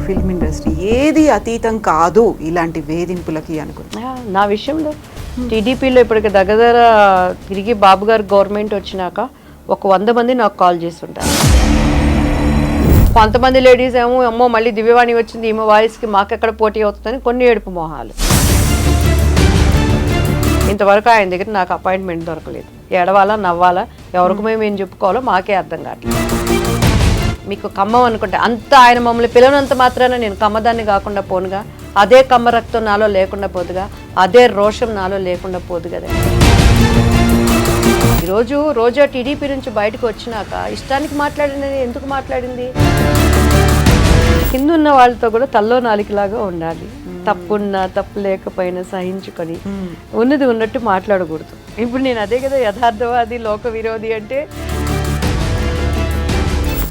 Film industry ఏది అతీతం కాదు ఇలాంటి వేధింపులకి అనుకుంటా. నా విషయంలో టీడీపీలో ఇప్పటికి దగ్గర తిరిగి బాబు గారు గవర్నమెంట్ వచ్చినాక ఒక 100 మంది నాకు కాల్ చేస్తుంటారు. కొంతమంది లేడీస్ ఏమో అమ్మో మళ్ళీ దివ్యవాణి వచ్చింది ఈమె వాయిస్కి మాకెక్కడ పోటీ అవుతుందని కొన్ని ఏడుపు మొహాలు. ఇంతవరకు ఆయన దగ్గర నాకు అపాయింట్మెంట్ దొరకలేదు. ఏడవాలా నవ్వాలా ఎవరికి మేము చెప్పుకోవాలో మాకే అర్థం కావట్లేదు. మీకు కమ్మం అనుకుంటే అంత ఆయన మమ్మల్ని పిలవనంత మాత్రాన నేను కమ్మదాన్ని కాకుండా పోనుగా, అదే కమ్మ రక్తం నాలో లేకుండా పోదుగా, అదే రోషం నాలో లేకుండా పోదు కదా. ఈరోజు రోజా టీడీపీ నుంచి బయటకు వచ్చినాక ఇష్టానికి మాట్లాడింది, ఎందుకు మాట్లాడింది? కింద ఉన్న వాళ్ళతో కూడా తల్లో నాలికలాగా ఉండాలి. తప్పున్నా తప్పు లేకపోయినా సహించుకొని ఉన్నది ఉన్నట్టు మాట్లాడకూడదు. ఇప్పుడు నేను అదే కదా యథార్థవాది లోక విరోధి అంటే.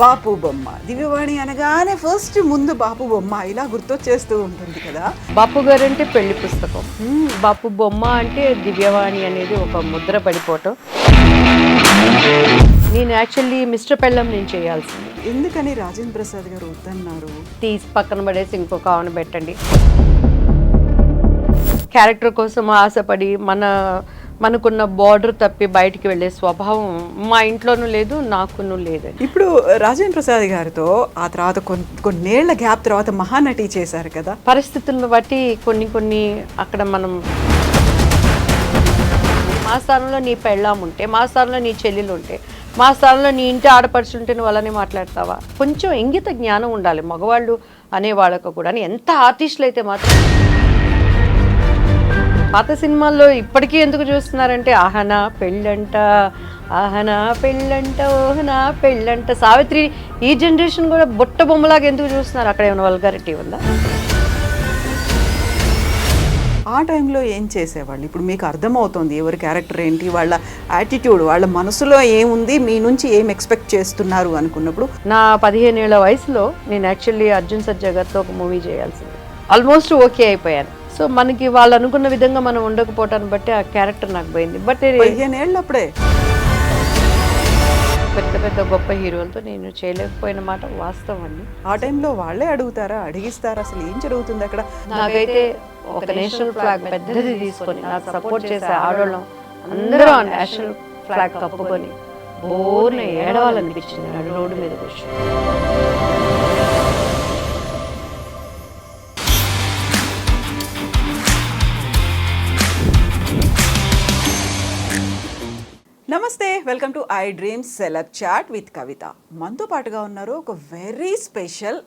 బాపు బొమ్మ దివ్యవాణి అనగానే ఫస్ట్ ముందు బాపు బొమ్మ ఇలా గుర్తొచ్చేస్తూ ఉంటుంది కదా. బాపు గారు అంటే పెళ్లి పుస్తకం, బాపు బొమ్మ అంటే దివ్యవాణి అనేది ఒక ముద్ర పడిపోవటం. నేను యాక్చువల్లీ మిస్టర్ పెళ్ళం నేను చేయాల్సింది. ఎందుకని రాజేంద్ర ప్రసాద్ గారు వద్దన్నారు? తీసి పక్కన పడేసి ఇంకొక ఆవును పెట్టండి. క్యారెక్టర్ కోసం ఆశపడి మనకున్న బార్డర్ తప్పి బయటికి వెళ్ళే స్వభావం మా ఇంట్లోనూ లేదు, నాకునూ లేదు. ఇప్పుడు రాజేంద్ర ప్రసాద్ గారితో ఆ తర్వాత కొన్నేళ్ల గ్యాప్ తర్వాత మహానటి చేశారు కదా. పరిస్థితులను బట్టి కొన్ని అక్కడ మనం మా స్థానంలో నీ పెళ్ళాం ఉంటే, మా స్థానంలో నీ చెల్లెలు ఉంటే, మా స్థానంలో నీ ఇంటి ఆడపడుచుంటే నువ్వు అలానే మాట్లాడతావా? కొంచెం ఇంగిత జ్ఞానం ఉండాలి మగవాళ్ళు అనేవాళ్ళకు కూడా. ఎంత ఆర్టిస్టులు అయితే మాత్రం పాత సినిమాల్లో ఇప్పటికీ ఎందుకు చూస్తున్నారంటే ఆహనా పెళ్ళంట, ఆహనా పెళ్ళంట, ఓహనా పెళ్ళంట, సావిత్రి. ఈ జనరేషన్ కూడా బుట్ట బొమ్మలాగా ఎందుకు చూస్తున్నారు? అక్కడ ఏమైనా వల్గారిటీ ఉందా? ఆ టైంలో ఏం చేసేవాళ్ళు? ఇప్పుడు మీకు అర్థమవుతుంది ఎవరి క్యారెక్టర్ ఏంటి, వాళ్ళ యాటిట్యూడ్, వాళ్ళ మనసులో ఏముంది, మీ నుంచి ఏం ఎక్స్పెక్ట్ చేస్తున్నారు అనుకున్నప్పుడు. నా 15 ఏళ్ల వయసులో నేను యాక్చువల్లీ అర్జున్ సర్జా గారితో ఒక మూవీ చేయాల్సింది. ఆల్మోస్ట్ ఓకే అయిపోయాను. సో మనకి వాళ్ళు అనుకున్న విధంగా మనం ఉండకపోవటాన్ని బట్టి ఆ క్యారెక్టర్ నాకు పోయింది. బట్ 15 ఏళ్ళు అప్పుడే పెద్ద గొప్ప హీరోలతో నేను చేయలేకపోయిన మాట వాస్తవం అండి. ఆ టైంలో వాళ్ళే అడుగుతారా, అడిగిస్తారా? అసలు ఏం జరుగుతుంది అక్కడ? నాకైతే ఒక నేషనల్ ఫ్లాగ్ పెద్దది తీసుకొని నాకు సపోర్ట్ చేసే ఆడవాళ్ళం అందరూ ఆ నేషనల్ ఫ్లాగ్ కప్పుకొని బోర్న ఏడవాలనిపించింది నాడు రోడ్డు మీద కూర్చొని. నమస్తే, welcome to iDreams celeb chat with Kavitha. మనతో పాటుగా ఉన్నారు ఒక వెరీ స్పెషల్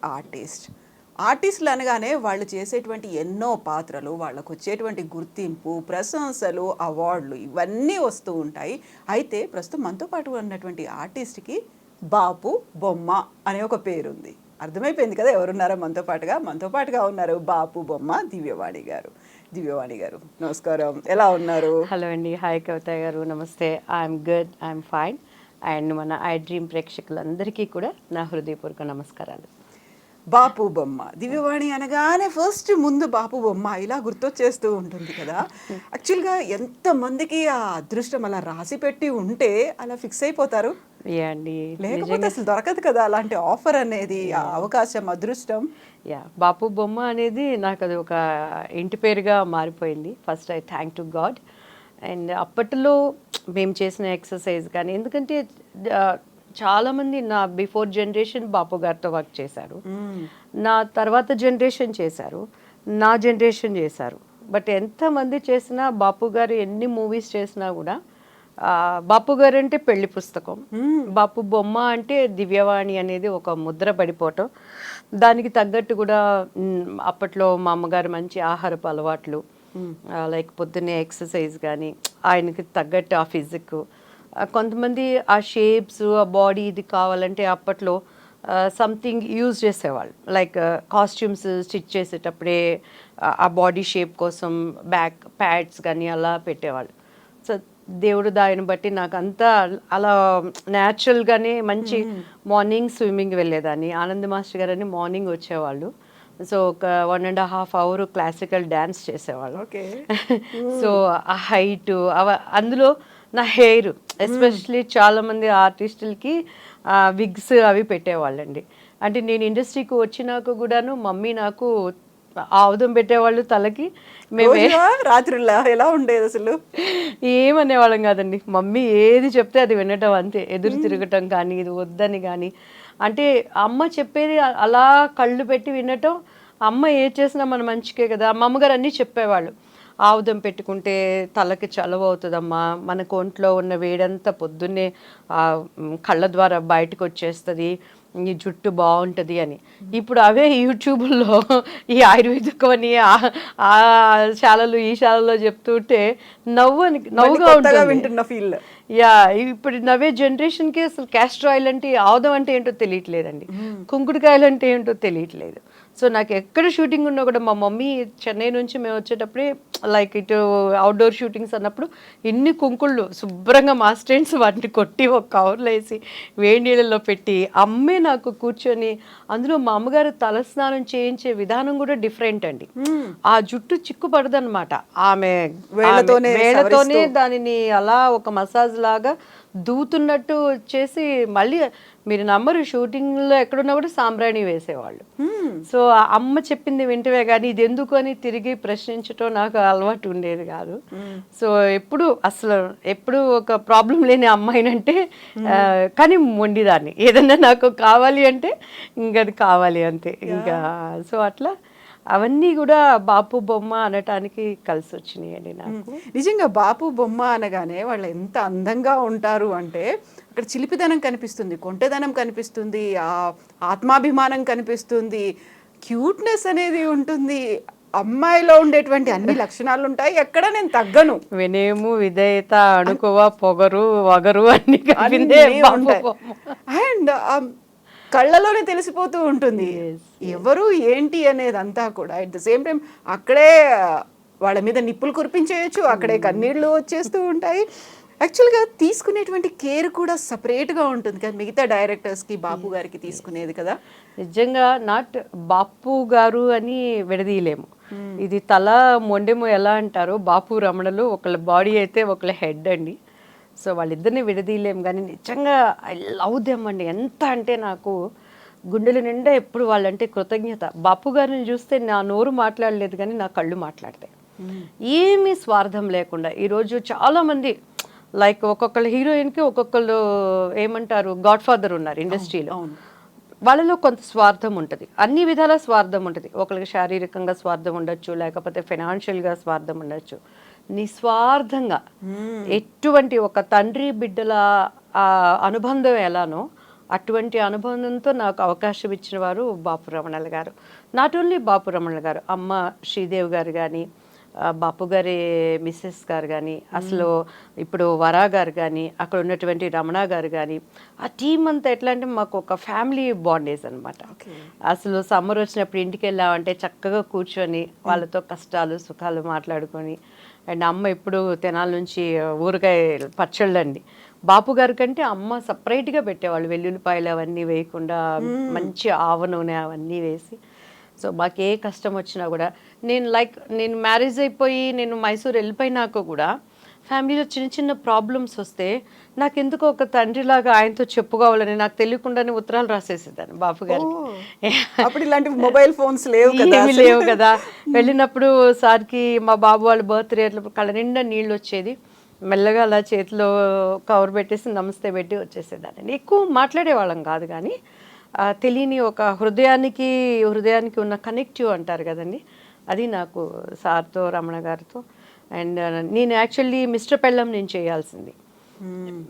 ఆర్టిస్టులు అనగానే వాళ్ళు చేసేటువంటి ఎన్నో పాత్రలు, వాళ్ళకు వచ్చేటువంటి గుర్తింపు, ప్రశంసలు, అవార్డులు ఇవన్నీ వస్తూ ఉంటాయి. అయితే ప్రస్తుతం మనతో పాటు ఉన్నటువంటి ఆర్టిస్ట్కి బాపు బొమ్మ అనే ఒక పేరుంది. అర్థమైపోయింది కదా ఎవరున్నారో మనతో పాటుగా ఉన్నారు బాపు బొమ్మ దివ్యవాణి గారు. నమస్కారం, ఎలా ఉన్నారు? హలో అండి, హాయ్ కవిత గారు, నమస్తే. I'm good, I'm fine. And మన ఐ డ్రీమ్ ప్రేక్షకులందరికీ కూడా నా హృదయపూర్వక నమస్కారాలు. బాపు బొమ్మ దివ్యవాణి అనగానే ఫస్ట్ ముందు బాపు బొమ్మ ఇలా గుర్తొచ్చేస్తూ ఉంటుంది కదా. యాక్చువల్గా ఎంతమందికి ఆ అదృష్టం అలా రాసి పెట్టి ఉంటే అలా ఫిక్స్ అయిపోతారు. లేకపోతే అసలు దొరకదు కదా అలాంటి ఆఫర్ అనేది, ఆ అవకాశం, అదృష్టం. బాపు బొమ్మ అనేది నాకు అది ఒక ఇంటి పేరుగా మారిపోయింది. First I thank to God. And అప్పట్లో మేము చేసిన ఎక్సర్సైజ్ కానీ, ఎందుకంటే చాలామంది నా బిఫోర్ జనరేషన్ బాపు గారితో వర్క్ చేశారు, నా తర్వాత జనరేషన్ చేశారు, నా జనరేషన్ చేశారు. బట్ ఎంతమంది చేసినా బాపు గారు ఎన్ని మూవీస్ చేసినా కూడా బాపు గారు అంటే పెళ్లి పుస్తకం, బాపు బొమ్మ అంటే దివ్యవాణి అనేది ఒక ముద్ర పడిపోవటం. దానికి తగ్గట్టు కూడా అప్పట్లో మా అమ్మగారు మంచి ఆహారపు అలవాట్లు, లైక్ పొద్దున్నే ఎక్సర్సైజ్ కానీ, ఆయనకి తగ్గట్టు ఆ ఫిజిక్, కొంతమంది ఆ షేప్స్, ఆ బాడీ ఇది కావాలంటే అప్పట్లో సంథింగ్ యూజ్ చేసేవాళ్ళు. లైక్ కాస్ట్యూమ్స్ స్టిచ్ చేసేటప్పుడే ఆ బాడీ షేప్ కోసం బ్యాక్ ప్యాడ్స్ కానీ అలా పెట్టేవాళ్ళు. సో దేవుడు దాన్ని బట్టి నాకు అంతా అలా న్యాచురల్గానే మంచి మార్నింగ్ స్విమ్మింగ్ వెళ్ళేదాన్ని. ఆనంద్ మాస్టర్ గారు అని మార్నింగ్ వచ్చేవాళ్ళు. సో ఒక 1.5 hour క్లాసికల్ డ్యాన్స్ చేసేవాళ్ళు. సో ఆ హైట్ అందులో నా హెయిర్, ఎస్పెషలీ చాలామంది ఆర్టిస్టులకి విగ్స్ అవి పెట్టేవాళ్ళండి. అంటే నేను ఇండస్ట్రీకి వచ్చినాక కూడాను మమ్మీ నాకు ఆవుదం పెట్టేవాళ్ళు తలకి. మేము రోజుగా రాత్రిలా ఎలా ఉండేది అసలు? ఏమనేవాళ్ళం కాదండి. మమ్మీ ఏది చెప్తే అది వినటం అంతే. ఎదురు తిరగటం కానీ, ఇది వద్దని కానీ. అంటే అమ్మ చెప్పేది అలా కళ్ళు పెట్టి వినటం. అమ్మ ఏది చేసినా మన మంచికే కదా. మా అమ్మగారు అన్నీ చెప్పేవాళ్ళు. ఆవుదం పెట్టుకుంటే తలకి చలవ అవుతుందమ్మా, మనకు ఒంట్లో ఉన్న వేడంతా పొద్దున్నే కళ్ళ ద్వారా బయటకు వచ్చేస్తుంది, ఈ జుట్టు బాగుంటుంది అని. ఇప్పుడు అవే యూట్యూబ్లో ఈ ఆయుర్వేదిక్ అని ఆ శాలలు ఈ శాలలో చెప్తుంటే నవ్వుగా ఉంటుంది. వింటున్న ఫీల్. యా, ఇప్పుడు నవ్వే జనరేషన్కి అసలు క్యాస్టర్ ఆయిల్ అంటే, ఆవుదం అంటే ఏంటో తెలియట్లేదండి, కుంకుడుకాయలు అంటే ఏంటో తెలియట్లేదు. సో నాకు ఎక్కడ షూటింగ్ ఉన్నా కూడా మా మమ్మీ చెన్నై నుంచి మేము వచ్చేటప్పుడే లైక్ ఇటు అవుట్డోర్ షూటింగ్స్ అన్నప్పుడు ఇన్ని కుంకుళ్ళు శుభ్రంగా మా స్టూడెంట్స్ వాటిని కొట్టి ఒక కవర్లో వేసి వేడి నీళ్ళలో పెట్టి అమ్మే నాకు కూర్చొని, అందులో మా అమ్మగారు తలస్నానం చేయించే విధానం కూడా డిఫరెంట్ అండి. ఆ జుట్టు చిక్కుపడదనమాట. ఆమె వేళ్ళతోనే దానిని అలా ఒక మసాజ్ లాగా దూతున్నట్టు చేసి, మళ్ళీ మీరు నమ్మరు, షూటింగ్లో ఎక్కడున్నా కూడా సాంబ్రాణి వేసేవాళ్ళు. సో అమ్మ చెప్పింది వింటవే కానీ ఇది ఎందుకు అని తిరిగి ప్రశ్నించటం నాకు అలవాటు ఉండేది కాదు. సో ఎప్పుడు ఒక ప్రాబ్లం లేని అమ్మాయినంటే, కానీ మొండిదాన్ని. ఏదన్నా నాకు కావాలి అంటే ఇంకా అది కావాలి అంతే ఇంకా. సో అట్లా అవన్నీ కూడా బాపు బొమ్మ అనటానికి కలిసి వచ్చినాయండి నాకు. నిజంగా బాపు బొమ్మ అనగానే వాళ్ళు ఎంత అందంగా ఉంటారు అంటే, అక్కడ చిలిపిదనం కనిపిస్తుంది, కొంటెదనం కనిపిస్తుంది, ఆ ఆత్మాభిమానం కనిపిస్తుంది, క్యూట్నెస్ అనేది ఉంటుంది. అమ్మాయిలో ఉండేటువంటి అన్ని లక్షణాలు ఉంటాయి, ఎక్కడ నేను తగ్గను. వినయము, విధేయత, అణుకువ, పొగరు, వగరు అన్ని అండ్ కళ్ళలోనే తెలిసిపోతూ ఉంటుంది ఎవరు ఏంటి అనేదంతా కూడా. అట్ ద సేమ్ టైం అక్కడే వాళ్ళ మీద నిప్పులు కురిపించేయచ్చు, అక్కడే కన్నీళ్ళు వచ్చేస్తూ ఉంటాయి. యాక్చువల్గా తీసుకునేటువంటి కేర్ కూడా సపరేట్గా ఉంటుంది కదా మిగతా డైరెక్టర్స్కి, బాపు గారికి తీసుకునేది కదా. నిజంగా నాట్ బాపు గారు అని విడదీయలేము. ఇది తల మొండెము ఎలా అంటారో, బాపు రమణలు ఒకళ్ళ బాడీ అయితే ఒకళ్ళ హెడ్ అండి. సో వాళ్ళిద్దరిని విడదీయలేము. కానీ నిజంగా ఐ లవ్ దెమ్ అండి. ఎంత అంటే నాకు గుండెల నిండా ఎప్పుడు వాళ్ళంటే కృతజ్ఞత. బాపు గారిని చూస్తే నా నోరు మాట్లాడలేదు కానీ నా కళ్ళు మాట్లాడతాయి. ఏమీ స్వార్థం లేకుండా. ఈరోజు చాలామంది లైక్ ఒక్కొక్కళ్ళు హీరోయిన్కి ఒక్కొక్కళ్ళు ఏమంటారు గాడ్ ఫాదర్ ఉన్నారు ఇండస్ట్రీలో. వాళ్ళలో కొంత స్వార్థం ఉంటుంది, అన్ని విధాల స్వార్థం ఉంటుంది. ఒకరికి శారీరకంగా స్వార్థం ఉండొచ్చు, లేకపోతే ఫైనాన్షియల్గా స్వార్థం ఉండొచ్చు. నిస్వార్థంగా ఎటువంటి ఒక తండ్రి బిడ్డల అనుబంధం ఎలానో అటువంటి అనుబంధంతో నాకు అవకాశం ఇచ్చిన వారు బాపు రమణల గారు. నాట్ ఓన్లీ బాపు రమణల గారు, అమ్మ శ్రీదేవి గారు కానీ, బాపు గారి మిస్సెస్ గారు కానీ, అసలు ఇప్పుడు వరా గారు కానీ, అక్కడ ఉన్నటువంటి రమణ గారు కానీ, ఆ టీం అంతా ఎట్లా అంటే మాకు ఒక ఫ్యామిలీ బాండేజ్ అనమాట. అసలు సమ్మర్ వచ్చినప్పుడు ఇంటికి వెళ్ళామంటే చక్కగా కూర్చొని వాళ్ళతో కష్టాలు సుఖాలు మాట్లాడుకొని. అండ్ అమ్మ ఇప్పుడు తెనాల నుంచి ఊరగాయ పచ్చళ్ళు అండి. బాపు గారి కంటే అమ్మ సపరేట్గా పెట్టేవాళ్ళు, వెల్లుల్లిపాయలు అవన్నీ వేయకుండా మంచి ఆవ నూనె అవన్నీ వేసి. సో మాకు ఏ కష్టం వచ్చినా కూడా నేను మ్యారేజ్ అయిపోయి నేను మైసూర్ వెళ్ళిపోయినాక కూడా ఫ్యామిలీలో చిన్న చిన్న ప్రాబ్లమ్స్ వస్తే నాకు ఎందుకో ఒక తండ్రిలాగా ఆయనతో చెప్పుకోవాలని నాకు తెలియకుండానే ఉత్తరాలు రాసేసేదాన్ని బాపు గారికి. అప్పుడు ఇలాంటి మొబైల్ ఫోన్స్ లేవు కదా. వెళ్ళినప్పుడు సార్కి మా బాబు వాళ్ళ బర్త్డే అట్లా కళ్ళ నిండా నీళ్ళు వచ్చేది. మెల్లగా అలా చేతిలో కవర్ పెట్టేసి నమస్తే పెట్టి వచ్చేసేదాన్ని. ఎక్కువ మాట్లాడేవాళ్ళం కాదు కానీ తెలియని ఒక హృదయానికి ఉన్న కనెక్టివ్ అంటారు కదండి, అది నాకు సార్తో రమణ గారితో. అండ్ నేను యాక్చువల్లీ మిస్టర్ పెళ్ళం నేను చేయాల్సింది.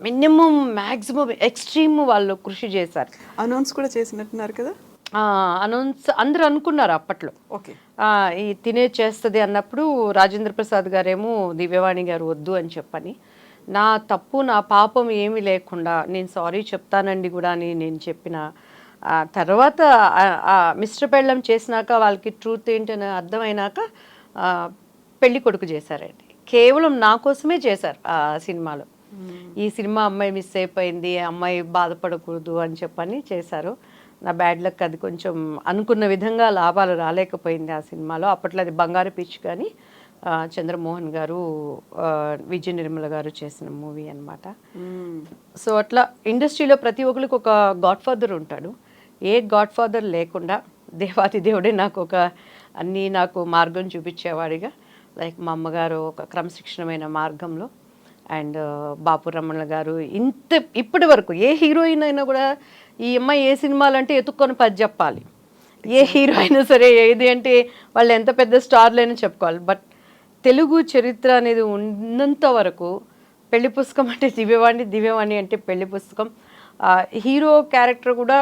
మినిమం మ్యాక్సిమం ఎక్స్ట్రీమ్ వాళ్ళు కృషి చేశారు. అనౌన్స్ కూడా చేసినట్టున్నారు కదా. అనౌన్స్ అందరూ అనుకున్నారు అప్పట్లో. ఓకే, ఈ తినే చేస్తుంది అన్నప్పుడు రాజేంద్ర ప్రసాద్ గారేమో దివ్యవాణి గారు వద్దు అని చెప్పని, నా తప్పు నా పాపం ఏమీ లేకుండా నేను సారీ చెప్తానండి కూడా అని నేను చెప్పిన తర్వాత మిస్టర్ పెళ్ళం చేసినాక వాళ్ళకి ట్రూత్ ఏంటని అర్థమైనాక పెళ్లి కొడుకు చేశారండి. కేవలం నా కోసమే చేశారు ఆ సినిమాలో. ఈ సినిమా అమ్మాయి మిస్ అయిపోయింది, అమ్మాయి బాధపడకూడదు అని చెప్పని చేశారు. నా బ్యాడ్ లక్ అది కొంచెం అనుకున్న విధంగా లాభాలు రాలేకపోయింది ఆ సినిమాలో. అప్పట్లో అది బంగారు పిచ్ కానీ చంద్రమోహన్ గారు విజయ నిర్మల గారు చేసిన మూవీ అనమాట. సో అట్లా ఇండస్ట్రీలో ప్రతి ఒక్కరికి ఒక గాడ్ ఫాదర్ ఉంటాడు. ఏ గాడ్ ఫాదర్ లేకుండా దేవాది దేవుడే నాకు మార్గం చూపించేవాడిగా, లైక్ మా అమ్మగారు ఒక క్రమశిక్షణమైన మార్గంలో, అండ్ బాపు రమణ గారు ఇప్పటి వరకు ఏ హీరోయిన్ అయినా కూడా ఈ అమ్మాయి ఏ సినిమాలంటే ఎత్తుక్కొని పది చెప్పాలి. ఏ హీరో అయినా సరే ఏది అంటే వాళ్ళు ఎంత పెద్ద స్టార్లైనా చెప్పుకోవాలి. బట్ తెలుగు చరిత్ర అనేది ఉన్నంత వరకు పెళ్లి పుస్తకం అంటే దివ్యవాణి అంటే పెళ్లి పుస్తకం. హీరో క్యారెక్టర్ కూడా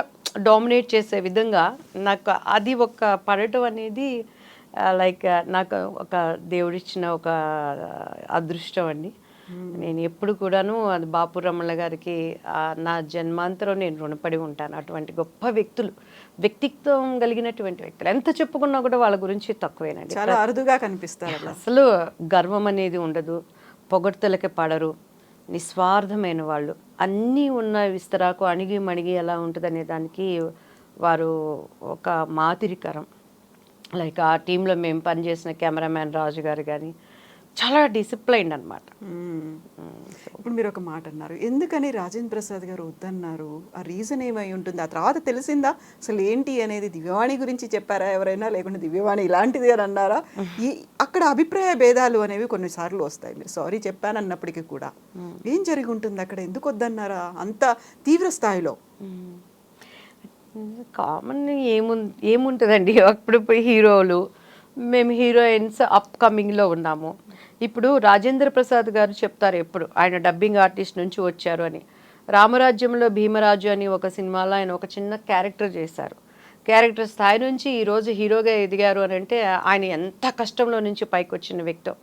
డామినేట్ చేసే విధంగా నాకు అది ఒక పడటం అనేది లైక్ నాకు ఒక దేవుడిచ్చిన ఒక అదృష్టం అండి. నేను ఎప్పుడు కూడాను అది బాపు రమణ గారికి నా జన్మాంతరం నేను రుణపడి ఉంటాను. అటువంటి గొప్ప వ్యక్తిత్వం కలిగినటువంటి వ్యక్తులు ఎంత చెప్పుకున్నా కూడా వాళ్ళ గురించి తక్కువేనండి. చాలా అరుదుగా కనిపిస్తారు. అసలు గర్వం అనేది ఉండదు, పొగడ్తలకి పడరు, నిస్వార్థమైన వాళ్ళు. అన్నీ ఉన్న విస్తరాకు అణిగి మణిగి ఎలా ఉంటుంది అనే దానికి వారు ఒక మాదిరికరం. లైక్ ఆ టీంలో మేము పనిచేసిన కెమెరామ్యాన్ రాజు గారు కానీ చాలా డిసిప్లైన్డ్ అనమాట. ఇప్పుడు మీరు ఒక మాట అన్నారు, ఎందుకని రాజేంద్ర ప్రసాద్ గారు వద్దన్నారు? ఆ రీజన్ ఏమై ఉంటుంది? ఆ తర్వాత తెలిసిందా అసలు ఏంటి అనేది? దివ్యవాణి గురించి చెప్పారా ఎవరైనా, లేకుంటే దివ్యవాణి ఇలాంటిది అని అన్నారా? అక్కడ అభిప్రాయ భేదాలు అనేవి కొన్నిసార్లు వస్తాయి. మీరు సారీ చెప్పానన్నప్పటికీ కూడా ఏం జరిగి ఉంటుంది అక్కడ? ఎందుకు వద్దన్నారా అంత తీవ్ర స్థాయిలో? కామన్ ఏముంటుందండి, అప్పుడు హీరోలు, మేము హీరోయిన్స్ అప్కమింగ్లో ఉన్నాము. ఇప్పుడు రాజేంద్ర ప్రసాద్ గారు చెప్తారు ఎప్పుడు, ఆయన డబ్బింగ్ ఆర్టిస్ట్ నుంచి వచ్చారు అని. రామరాజ్యంలో భీమరాజు అని ఒక సినిమాలో ఆయన ఒక చిన్న క్యారెక్టర్ చేశారు. క్యారెక్టర్ స్థాయి నుంచి ఈరోజు హీరోగా ఎదిగారు అని అంటే ఆయన ఎంత కష్టంలో నుంచి పైకి వచ్చిన వ్యక్తి.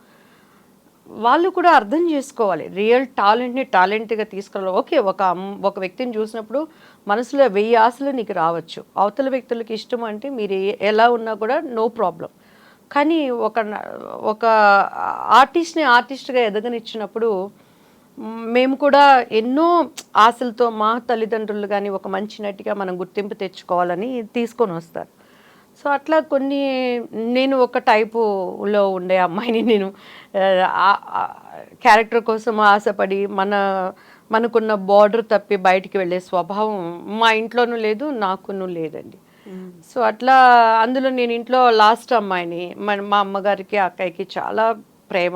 వాళ్ళు కూడా అర్థం చేసుకోవాలి, రియల్ టాలెంట్ని టాలెంట్గా తీసుకురావాలి. ఓకే, ఒక వ్యక్తిని చూసినప్పుడు మనసులో 1000 ఆశలు నీకు రావచ్చు. అవతల వ్యక్తులకి ఇష్టం అంటే మీరు ఎలా ఉన్నా కూడా నో ప్రాబ్లం. కానీ ఒక ఆర్టిస్ట్ని ఆర్టిస్ట్గా ఎదగనిచ్చినప్పుడు మేము కూడా ఎన్నో ఆశలతో మా తల్లిదండ్రులు కానీ ఒక మంచి నటిగా మనం గుర్తింపు తెచ్చుకోవాలని తీసుకొని వస్తారు. సో అట్లా నేను ఒక టైపులో ఉండే అమ్మాయిని, నేను క్యారెక్టర్ కోసం ఆశపడి మనకున్న బార్డర్ తప్పి బయటికి వెళ్ళే స్వభావం మా ఇంట్లోనూ లేదు, నాకునూ లేదండి. సో అట్లా అందులో నేను ఇంట్లో లాస్ట్ అమ్మాయిని. మా అమ్మగారికి అక్కయ్యకి చాలా ప్రేమ,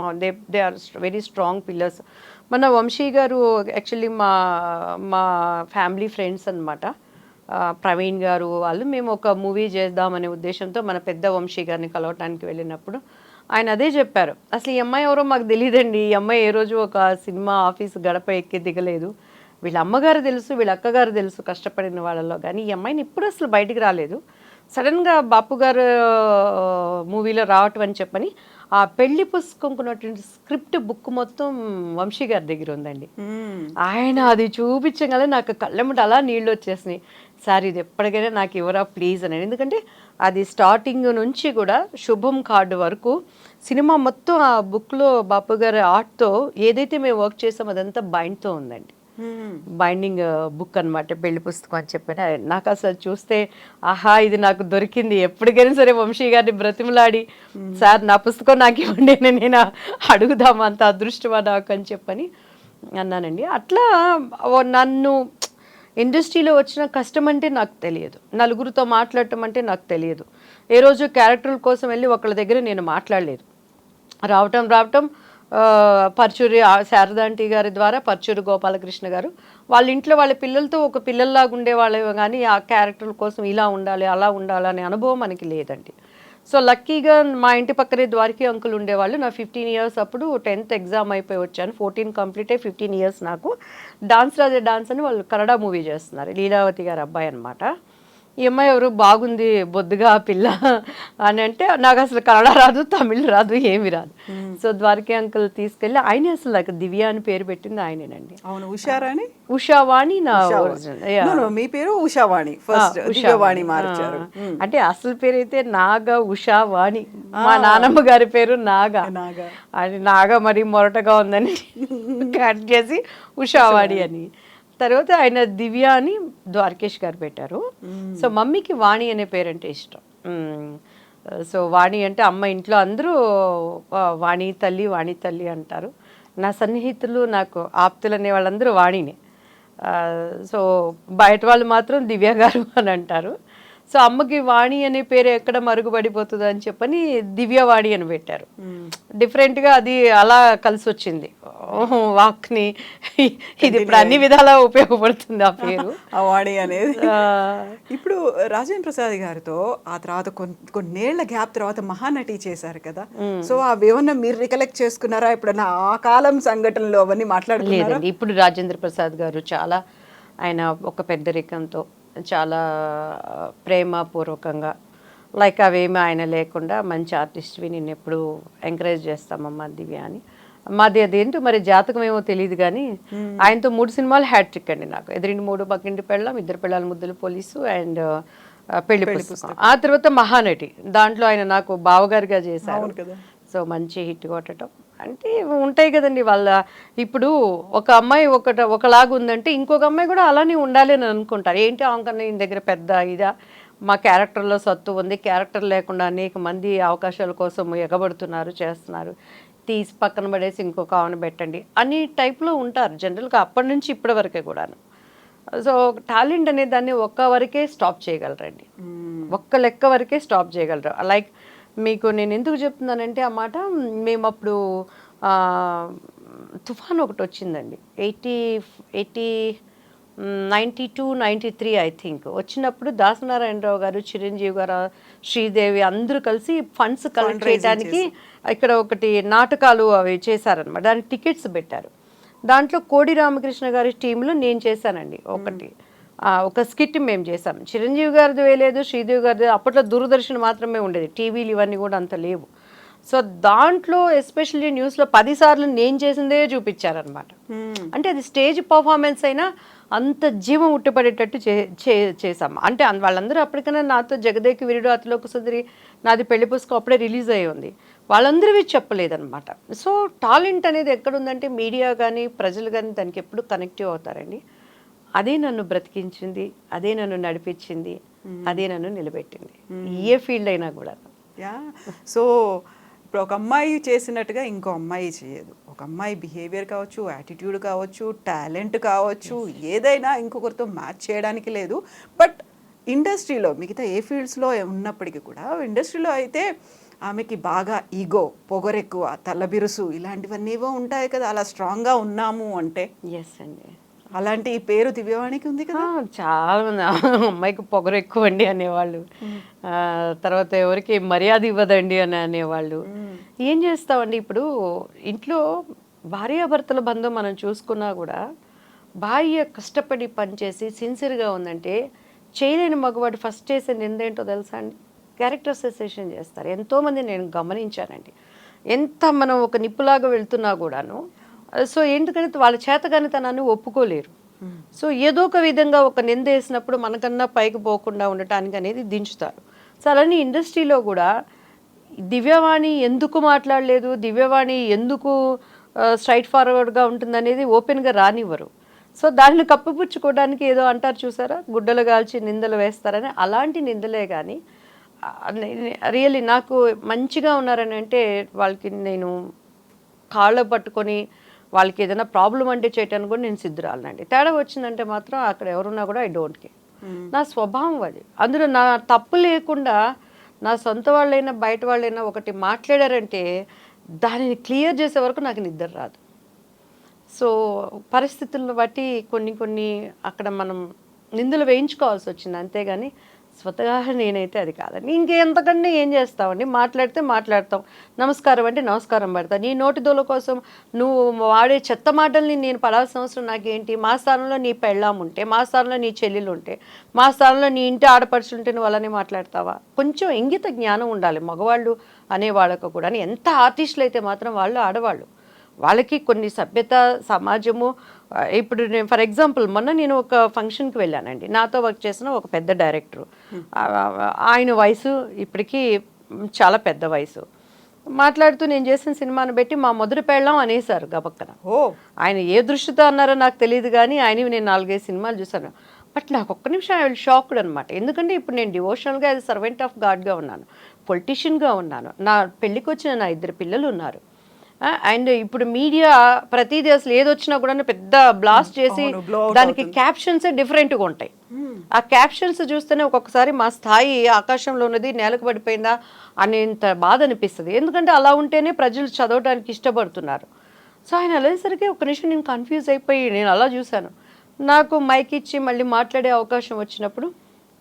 they are very strong pillars. మన వంశీ గారు యాక్చువల్లీ మా ఫ్యామిలీ ఫ్రెండ్స్ అనమాట. ప్రవీణ్ గారు వాళ్ళు, మేము ఒక మూవీ చేద్దామనే ఉద్దేశంతో మన పెద్ద వంశీ గారిని కలవటానికి వెళ్ళినప్పుడు ఆయన అదే చెప్పారు, అసలు ఈ అమ్మాయి ఎవరో మాకు తెలియదండి, ఈ అమ్మాయి ఏ రోజు ఒక సినిమా ఆఫీస్ గడప ఎక్కి దిగలేదు, వీళ్ళ అమ్మగారు తెలుసు, వీళ్ళ అక్కగారు తెలుసు కష్టపడిన వాళ్ళలో, కానీ ఈ అమ్మాయిని ఇప్పుడు అసలు బయటికి రాలేదు. సడన్గా బాపు గారు మూవీలో రావటం అని చెప్పని ఆ పెళ్లి పుస్తకంకున్నటువంటి స్క్రిప్ట్ బుక్ మొత్తం వంశీ గారి దగ్గర ఉందండి. ఆయన అది చూపించగల నాకు కళ్ళెమ్మట అలా నీళ్ళు వచ్చేసినాయి. సార్ ఇది ఎప్పటికైనా నాకు ఇవ్వరా ప్లీజ్ అని. ఎందుకంటే అది స్టార్టింగ్ నుంచి కూడా శుభం కార్డు వరకు సినిమా మొత్తం ఆ బుక్లో బాపు గారి ఆర్ట్తో ఏదైతే మేము వర్క్ చేసామో అదంతా బైండ్తో ఉందండి. బైండింగ్ బుక్ అనమాట, పెళ్లి పుస్తకం అని చెప్పిన. నాకు అసలు చూస్తే ఆహా ఇది నాకు దొరికింది, ఎప్పటికైనా సరే వంశీ గారిని బ్రతిమలాడి సార్ నా పుస్తకం నాకు ఇవ్వండి నేను అడుగుదాం, అంత అదృష్టమా నాకు అని చెప్పని అన్నానండి. అట్లా నన్ను ఇండస్ట్రీలో వచ్చిన కష్టం అంటే నాకు తెలియదు, నలుగురితో మాట్లాడటం అంటే నాకు తెలియదు. ఏ రోజు క్యారెక్టర్ల కోసం వెళ్ళి ఒకళ్ళ దగ్గర నేను మాట్లాడలేదు. రావటం పర్చూరి శారదాంటి గారి ద్వారా పర్చూరి గోపాలకృష్ణ గారు వాళ్ళ ఇంట్లో వాళ్ళ పిల్లలతో ఒక పిల్లల్లాగా ఉండేవాళ్ళు, కానీ ఆ క్యారెక్టర్ల కోసం ఇలా ఉండాలి అలా ఉండాలి అనే అనుభవం మనకి లేదండి. సో లక్కీగా మా ఇంటి పక్కనే ద్వారకి అంకుల్ ఉండేవాళ్ళు. నా 15 years అప్పుడు 10th ఎగ్జామ్ అయిపోయి వచ్చాను, 14 కంప్లీట్ అయ్యి 15 years నాకు. డాన్స్ రాజే డాన్స్ అని వాళ్ళు కన్నడ మూవీ చేస్తున్నారు, లీలావతి గారి అబ్బాయి అనమాట. ఈ అమ్మాయి ఎవరు బాగుంది బొద్దుగా పిల్ల అని అంటే నాకు అసలు కన్నడ రాదు, తమిళ్ రాదు, ఏమి రాదు. సో ద్వారకి అంకుల్ తీసుకెళ్ళి ఆయన అసలు నాకు దివ్య అని పేరు పెట్టింది ఆయనేనండి. అవును, ఉషారాణి, ఉషావాణి నా మీ పేరు ఉషావాణి, ఫస్ట్ దివ్యవాణి మార్చారు. అంటే అసలు పేరు అయితే నాగ ఉషావాణి, మా నానమ్మ గారి పేరు నాగా. అది నాగా మరి మొరటగా ఉందని కట్ చేసి ఉషావాణి అని. తర్వాత ఆయన దివ్య అని ద్వారకేష్ గారు పెట్టారు. సో మమ్మీకి వాణి అనే పేరంటే ఇష్టం. సో వాణి అంటే అమ్మ ఇంట్లో అందరూ వాణి తల్లి అంటారు. నా సన్నిహితులు నాకు ఆప్తులు అనే వాళ్ళందరూ వాణిని. సో బయట వాళ్ళు మాత్రం దివ్య గారు అని అంటారు. సో అమ్మకి వాణి అనే పేరు ఎక్కడ మరుగుపడిపోతుంది అని చెప్పని దివ్యవాణి అని పెట్టారు. డిఫరెంట్గా అది అలా కలిసి వచ్చింది వాక్ని. ఇది ఇప్పుడు అన్ని విధాలా ఉపయోగపడుతుంది ఆ పేరు అవాణి అనేది. ఇప్పుడు రాజేంద్ర ప్రసాద్ గారితో ఆ తర్వాత కొన్నేళ్ల గ్యాప్ తర్వాత మహానటి చేశారు కదా, సో అవి ఏమన్నా మీరు రికలెక్ట్ చేసుకున్నారా ఎప్పుడన్నా ఆ కాలం సంఘటనలు అవన్నీ మాట్లాడుకున్నారా? లేదండి, ఇప్పుడు రాజేంద్ర ప్రసాద్ గారు చాలా ఆయన ఒక పెద్దరికంతో చాలా ప్రేమపూర్వకంగా లైక్ అవేమి ఆయన లేకుండా మంచి ఆర్టిస్ట్వి నేను ఎప్పుడు ఎంకరేజ్ చేస్తామమ్మా దివ్య అని. మాది అదేంటో మరి జాతకం ఏమో తెలియదు కానీ ఆయనతో 3 సినిమాలు హ్యాట్రిక్ అండి నాకు. ఎదిరింటి 3, పక్కింటి పెళ్ళాం, 2 పెళ్ళాల ముద్దుల పోలీసు అండ్ పెళ్లి పుస్తకం. ఆ తర్వాత మహానటి, దాంట్లో ఆయన నాకు బావగారిగా చేశారు. సో మంచి హిట్ కొట్టడం అంటే ఉంటాయి కదండి వాళ్ళ. ఇప్పుడు ఒక అమ్మాయి ఒకలాగా ఉందంటే ఇంకొక అమ్మాయి కూడా అలానే ఉండాలి అని అనుకుంటారు. ఏంటి ఆమెకన్నా ఈయన దగ్గర పెద్ద ఇదా, మా క్యారెక్టర్లో సత్తు ఉంది, క్యారెక్టర్ లేకుండా అనేక మంది అవకాశాల కోసం ఎగబడుతున్నారు, చేస్తున్నారు, తీసి పక్కన పడేసి ఇంకొక ఆమెను పెట్టండి అని టైప్లో ఉంటారు జనరల్గా అప్పటి నుంచి ఇప్పటి వరకే కూడాను. సో టాలెంట్ అనే దాన్ని ఒక్క వరకే స్టాప్ చేయగలరండి, ఒక్క లెక్క వరకే స్టాప్ చేయగలరు. లైక్ మీకు నేను ఎందుకు చెప్తున్నానంటే ఆ మాట, మేము అప్పుడు తుఫాన్ ఒకటి వచ్చిందండి 92, 93 ఐ థింక్. వచ్చినప్పుడు దాసనారాయణరావు గారు, చిరంజీవి గారు, శ్రీదేవి అందరూ కలిసి ఫండ్స్ కలెక్ట్ చేయడానికి ఇక్కడ ఒకటి నాటకాలు అవి చేశారనమాట. దానికి టికెట్స్ పెట్టారు. దాంట్లో కోడి రామకృష్ణ గారి టీంలో నేను చేశానండి ఒక స్కిట్ మేము చేసాం. చిరంజీవి గారిది వేయలేదు, శ్రీదేవి గారిది. అప్పట్లో దూరదర్శన్ మాత్రమే ఉండేది, టీవీలు ఇవన్నీ కూడా అంత లేవు. సో దాంట్లో ఎస్పెషల్లీ న్యూస్లో 10 సార్లు నేను చేసిందే చూపించారనమాట. అంటే అది స్టేజ్ పర్ఫార్మెన్స్ అయినా అంత జీవం ఉట్టిపడేటట్టు చేసాం. అంటే వాళ్ళందరూ అప్పటికైనా నాతో జగదేకి వీరుడు, అతిలోక సుందరి, నాది పెళ్లి పుస్తకం అప్పుడే రిలీజ్ అయ్యి ఉంది. వాళ్ళందరూ చెప్పలేదన్నమాట. సో టాలెంట్ అనేది ఎక్కడుందంటే మీడియా కానీ ప్రజలు కానీ దానికి ఎప్పుడు కనెక్టివ్ అవుతారండి. అదే నన్ను బ్రతికించింది, అదే నన్ను నడిపించింది, అదే నన్ను నిలబెట్టింది, ఏ ఫీల్డ్ అయినా కూడా. సో ఇప్పుడు ఒక అమ్మాయి చేసినట్టుగా ఇంకో అమ్మాయి చేయదు. ఒక అమ్మాయి బిహేవియర్ కావచ్చు, యాటిట్యూడ్ కావచ్చు, టాలెంట్ కావచ్చు, ఏదైనా ఇంకొకరితో మ్యాచ్ చేయడానికి లేదు. బట్ ఇండస్ట్రీలో మిగతా ఏ ఫీల్డ్స్లో ఉన్నప్పటికీ కూడా ఇండస్ట్రీలో అయితే ఆమెకి బాగా ఈగో, పొగరెక్కువ, తలబిరుసు ఇలాంటివన్నీ ఉంటాయి కదా. అలా స్ట్రాంగ్గా ఉన్నాము అంటే. ఎస్ అండి, అలాంటి పేరు దివ్యవాణికి ఉంది కదా. చాలా మంది అమ్మాయికి పొగరు ఎక్కువ అండి అనేవాళ్ళు, తర్వాత ఎవరికి మర్యాద ఇవ్వదండి అని అనేవాళ్ళు. ఏం చేస్తామండి, ఇప్పుడు ఇంట్లో భార్యాభర్తల బంధం మనం చూసుకున్నా కూడా భార్య కష్టపడి పనిచేసి సిన్సియర్గా ఉందంటే చేయలేని మగవాడు ఫస్ట్ చేసే నిందేంటో తెలుసా అండి, క్యారెక్టర్ అసోసియేషన్ చేస్తారు. ఎంతోమంది నేను గమనించానండి. ఎంత మనం ఒక నిప్పులాగా వెళ్తున్నా కూడాను, సో ఎందుకంటే వాళ్ళ చేతగానితనాన్ని ఒప్పుకోలేరు. సో ఏదో ఒక విధంగా ఒక నింద వేసినప్పుడు మనకన్నా పైకి పోకుండా ఉండటానికి అనేది దించుతారు. సో అలానే ఇండస్ట్రీలో కూడా దివ్యవాణి ఎందుకు మాట్లాడలేదు, దివ్యవాణి ఎందుకు స్ట్రైట్ ఫార్వర్డ్గా ఉంటుందనేది ఓపెన్గా రానివ్వరు. సో దాన్ని కప్పిపుచ్చుకోవడానికి ఏదో అంటారు చూసారా, గుడ్డలు కాల్చి నిందలు వేస్తారని, అలాంటి నిందలే కానీ రియల్లీ నాకు మంచిగా ఉన్నారని అంటే వాళ్ళకి నేను కాళ్ళ పట్టుకొని వాళ్ళకి ఏదైనా ప్రాబ్లం అంటే చేయటానికి కూడా నేను సిద్ధురాలనండి. తేడా వచ్చిందంటే మాత్రం అక్కడ ఎవరున్నా కూడా ఐ డోంట్ కేర్. నా స్వభావం అది. అందులో నా తప్పు లేకుండా నా సొంత వాళ్ళైనా బయట వాళ్ళైనా ఒకటి మాట్లాడారంటే దానిని క్లియర్ చేసే వరకు నాకు నిద్ర రాదు. సో పరిస్థితులను బట్టి కొన్ని అక్కడ మనం నిందలు వేయించుకోవాల్సి వచ్చింది, అంతేగాని స్వతగా నేనైతే అది కాదండి. ఇంకెంతకంటే ఏం చేస్తావండి, మాట్లాడితే మాట్లాడతాం, నమస్కారం అంటే నమస్కారం పెడతాను. నీ నోటి దోల కోసం నువ్వు వాడే చెత్త మాటల్ని నేను పడాల్సిన అవసరం నాకేంటి? మా స్థానంలో నీ పెళ్ళాం ఉంటే, మా స్థానంలో నీ చెల్లెలు ఉంటే, మా స్థానంలో నీ ఇంటి ఆడపడుచుంటే నువ్వు అలానే మాట్లాడతావా? కొంచెం ఇంగిత జ్ఞానం ఉండాలి మగవాళ్ళు అనేవాళ్ళకు కూడా. ఎంత ఆర్టిస్టులు అయితే మాత్రం వాళ్ళు ఆడవాళ్ళు, వాళ్ళకి కొన్ని సభ్యత, సమాజము. ఇప్పుడు నేను ఫర్ ఎగ్జాంపుల్ మొన్న నేను ఒక ఫంక్షన్కి వెళ్ళానండి, నాతో వర్క్ చేసిన ఒక పెద్ద డైరెక్టరు. ఆయన వయసు ఇప్పటికీ చాలా పెద్ద వయసు. మాట్లాడుతూ నేను చేసిన సినిమాను బట్టి మా మొదటి పెళ్ళాం అనేసారు గబక్కన. ఆయన ఏ దృష్టితో అన్నారో నాకు తెలియదు కానీ ఆయనవి నేను 4-5 సినిమాలు చూసాను. బట్ నాకు ఒక్క నిమిషం ఐ విల్ షాక్డ్ అనమాట. ఎందుకంటే ఇప్పుడు నేను డివోషనల్గా యాజ్ సర్వెంట్ ఆఫ్ గాడ్గా ఉన్నాను, పొలిటీషియన్గా ఉన్నాను, నా పెళ్ళికి వచ్చిన నా 2 పిల్లలు ఉన్నారు, అండ్ ఇప్పుడు మీడియా ప్రతిదీ అసలు ఏదొచ్చినా కూడా పెద్ద బ్లాస్ట్ చేసి అవును, blow out దానికి అవుతుంది. క్యాప్షన్స్ డిఫరెంట్గా ఉంటాయి. ఆ క్యాప్షన్స్ చూస్తేనే ఒక్కొక్కసారి మా స్థాయి ఆకాశంలో ఉన్నది నేలకు పడిపోయిందా అనేంత బాధ అనిపిస్తుంది. ఎందుకంటే అలా ఉంటేనే ప్రజలు చదవడానికి ఇష్టపడుతున్నారు. సో ఆయన వెళ్ళేసరికి ఒక నిమిషం నేను కన్ఫ్యూజ్ అయిపోయి నేను అలా చూశాను. నాకు మైక్ ఇచ్చి మళ్ళీ మాట్లాడే అవకాశం వచ్చినప్పుడు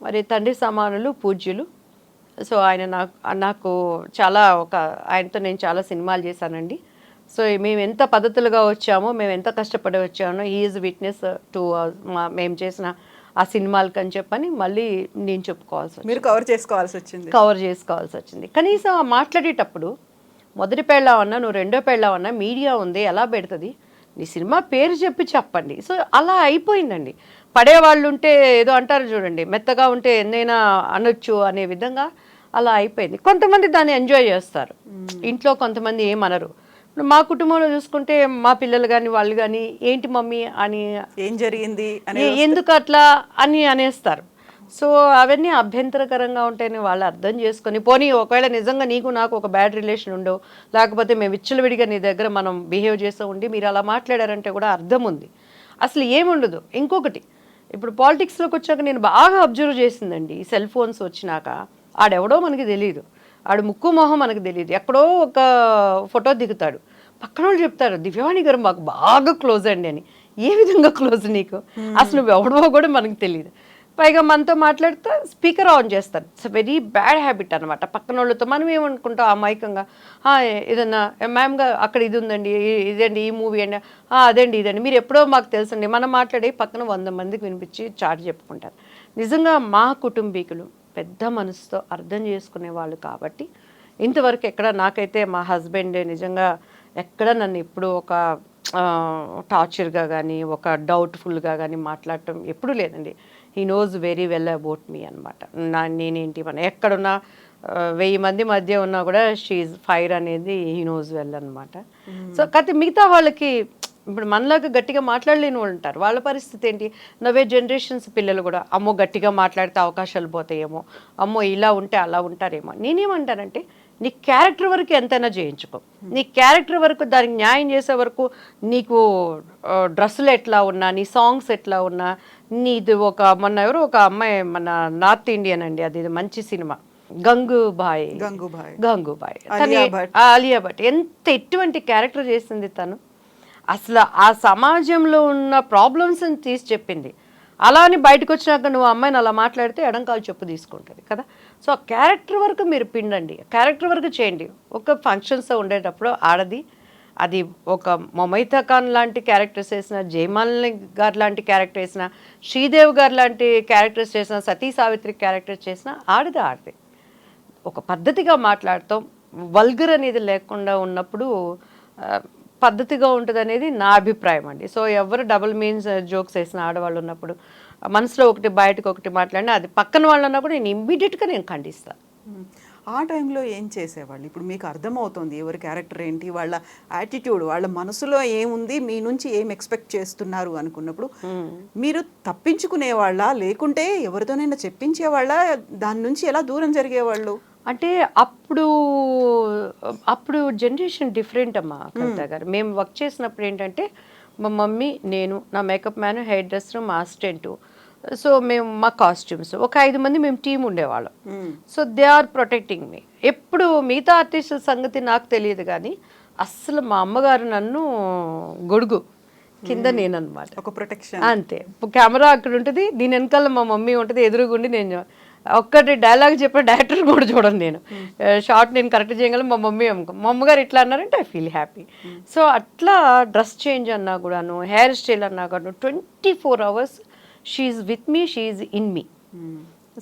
మరి తండ్రి సమానులు పూజ్యులు. సో ఆయన నాకు నాకు చాలా ఆయనతో నేను చాలా సినిమాలు చేశానండి. సో మేము ఎంత పద్ధతులుగా వచ్చామో, మేము ఎంత కష్టపడి వచ్చామో ఈజ్ విట్నెస్ టు మేము చేసిన ఆ సినిమాలకి అని చెప్పని మళ్ళీ నేను మీరు కవర్ చేసుకోవాల్సి వచ్చింది. కవర్ చేసుకోవాల్సి వచ్చింది. కనీసం ఆ మాట్లాడేటప్పుడు మొదటి పెళ్ళావన్నా నువ్వు రెండో పెళ్ళావన్నా మీడియా ఉంది ఎలా పెడుతుంది, నీ సినిమా పేరు చెప్పండి. సో అలా అయిపోయిందండి. పడేవాళ్ళు ఉంటే ఏదో అంటారు చూడండి, మెత్తగా ఉంటే ఎన్నైనా అనొచ్చు అనే విధంగా అలా అయిపోయింది. కొంతమంది దాన్ని ఎంజాయ్ చేస్తారు, ఇంట్లో కొంతమంది ఏమనరు. ఇప్పుడు మా కుటుంబంలో చూసుకుంటే మా పిల్లలు కానీ వాళ్ళు కానీ ఏంటి మమ్మీ అని, ఏం జరిగింది ఎందుకు అట్లా అని అనేస్తారు. సో అవన్నీ అభ్యంతరకరంగా ఉంటాయని వాళ్ళు అర్థం చేసుకొని, పోనీ ఒకవేళ నిజంగా నీకు నాకు ఒక బ్యాడ్ రిలేషన్ ఉండవు, లేకపోతే మేము విచ్చలవిడిగా నీ దగ్గర మనం బిహేవ్ చేస్తూ ఉండి మీరు అలా మాట్లాడారంటే కూడా అర్థం ఉంది. అసలు ఏముండదు. ఇంకొకటి, ఇప్పుడు పాలిటిక్స్లోకి వచ్చాక నేను బాగా అబ్జర్వ్ చేసిందండి, ఈ సెల్ ఫోన్స్ వచ్చినాక ఆడెవడో మనకి తెలియదు, ఆడు ముక్కు మొహం మనకు తెలియదు, ఎక్కడో ఒక ఫోటో దిగుతాడు, పక్కన వాళ్ళు చెప్తారు దివ్యవాణి గారు మాకు బాగా క్లోజ్ అండి అని. ఏ విధంగా క్లోజ్ నీకు, అసలు నువ్వు ఎవడో కూడా మనకు తెలియదు. పైగా మనతో మాట్లాడితే స్పీకర్ ఆన్ చేస్తారు. ఇట్స్ వెరీ బ్యాడ్ హ్యాబిట్ అనమాట. పక్కన వాళ్ళతో మనం ఏమనుకుంటాం అమాయకంగా, ఏదన్నా మ్యామ్గా అక్కడ ఇది ఉందండి, ఇదండి ఈ మూవీ అండి, అదండి ఇదండి, మీరు ఎప్పుడో మాకు తెలుసండి, మనం మాట్లాడి పక్కన 100 మందికి వినిపించి చాటి చెప్పుకుంటారు. నిజంగా మా కుటుంబీకులు పెద్ద మనసుతో అర్థం చేసుకునే వాళ్ళు కాబట్టి ఇంతవరకు ఎక్కడ నాకైతే మా హస్బెండ్ నిజంగా ఎక్కడ నన్ను ఎప్పుడు ఒక టార్చర్గా కానీ ఒక డౌట్ఫుల్గా కానీ మాట్లాడటం ఎప్పుడూ లేదండి. He knows very well about me అనమాట. నేనేంటి మన ఎక్కడున్నా 1000 మంది మధ్య ఉన్నా కూడా షీఈ్ ఫైర్ అనేది హీ నోస్ వెల్ అనమాట. సో కాకపోతే మిగతా వాళ్ళకి ఇప్పుడు మనలాగా గట్టిగా మాట్లాడలేని వాళ్ళు ఉంటారు, వాళ్ళ పరిస్థితి ఏంటి, నవ్వే జనరేషన్స్ పిల్లలు కూడా అమ్మో గట్టిగా మాట్లాడితే అవకాశాలు పోతాయేమో, అమ్మో ఇలా ఉంటే అలా ఉంటారేమో. నేనేమంటానంటే నీ క్యారెక్టర్ వరకు ఎంతైనా చేయించుకో, నీ క్యారెక్టర్ వరకు దానికి న్యాయం చేసే వరకు నీకు డ్రెస్సులు ఎట్లా ఉన్నా, నీ సాంగ్స్ ఎట్లా ఉన్నా, నీది మొన్న ఎవరు ఒక అమ్మాయి మన నార్త్ ఇండియన్ అండి, అది మంచి సినిమా గంగూబాయ్ ఆలియా భట్ ఎంత ఎటువంటి క్యారెక్టర్ చేసింది తను. అసలు ఆ సమాజంలో ఉన్న ప్రాబ్లమ్స్ని తీసి చెప్పింది. అలా అని బయటకు వచ్చినాక నువ్వు అమ్మాయిని అలా మాట్లాడితే ఎడంకాలు చెప్పు తీసుకుంటుంది కదా. సో ఆ క్యారెక్టర్ వరకు మీరు పిండండి, క్యారెక్టర్ వరకు చేయండి. ఒక ఫంక్షన్స్ ఉండేటప్పుడు ఆడది, అది ఒక మొమైతా ఖాన్ లాంటి క్యారెక్టర్స్ వేసిన, జయమాలిని గారు లాంటి క్యారెక్టర్ వేసిన, శ్రీదేవి గారు లాంటి క్యారెక్టర్స్ చేసిన, సతీ సావిత్రి క్యారెక్టర్స్ చేసిన ఆడది ఒక పద్ధతిగా మాట్లాడతాం, వల్గర్ అనేది లేకుండా ఉన్నప్పుడు పద్ధతిగా ఉంటుంది అనేది నా అభిప్రాయం అండి. సో ఎవరు డబుల్ మీన్స్ జోక్స్ వేసిన ఆడవాళ్ళు ఉన్నప్పుడు మనసులో ఒకటి బయటకు ఒకటి మాట్లాడినా అది పక్కన వాళ్ళు అన్నా కూడా నేను ఇమ్మీడియట్గా నేను ఖండిస్తాను. ఆ టైంలో ఏం చేసేవాళ్ళు? ఇప్పుడు మీకు అర్థమవుతుంది ఎవరి క్యారెక్టర్ ఏంటి, వాళ్ళ యాటిట్యూడ్, వాళ్ళ మనసులో ఏముంది, మీ నుంచి ఏం ఎక్స్పెక్ట్ చేస్తున్నారు అనుకున్నప్పుడు మీరు తప్పించుకునేవాళ్ళ, లేకుంటే ఎవరితోనైనా చెప్పించేవాళ్ళ, దాని నుంచి ఎలా దూరం జరిగేవాళ్ళు? అంటే అప్పుడు జనరేషన్ డిఫరెంట్ అమ్మా కవిత గారు. మేము వర్క్ చేసినప్పుడు ఏంటంటే మా మమ్మీ, నేను, నా మేకప్ మ్యాన్, హెయిర్ డ్రెస్సర్, మా అసిస్టెంటు, సో మేము మా కాస్ట్యూమ్స్ ఒక 5 మంది మేము టీం ఉండేవాళ్ళం. సో దే ఆర్ ప్రొటెక్టింగ్ మీ. ఎప్పుడు మిగతా ఆర్టిస్టుల సంగతి నాకు తెలియదు కానీ అస్సలు మా అమ్మగారు నన్ను గొడుగు కింద నేనన్నమాట, ఒక ప్రొటెక్షన్ అంతే. కెమెరా అక్కడ ఉంటుంది, దీని వెనకాల మా మమ్మీ ఉంటుంది, ఎదురుగుండి నేను ఒక్కటి డైలాగ్ చెప్పే డైరెక్టర్ కూడా చూడండి, నేను షార్ట్ నేను కరెక్ట్ చేయగలను, మా అమ్మగారు ఇట్లా అన్నారంటే ఐ ఫీల్ హ్యాపీ. సో అట్లా డ్రెస్ చేంజ్ అన్నా కూడాను, హెయిర్ స్టైల్ అన్నా కూడాను 24 hours she with me, she in me.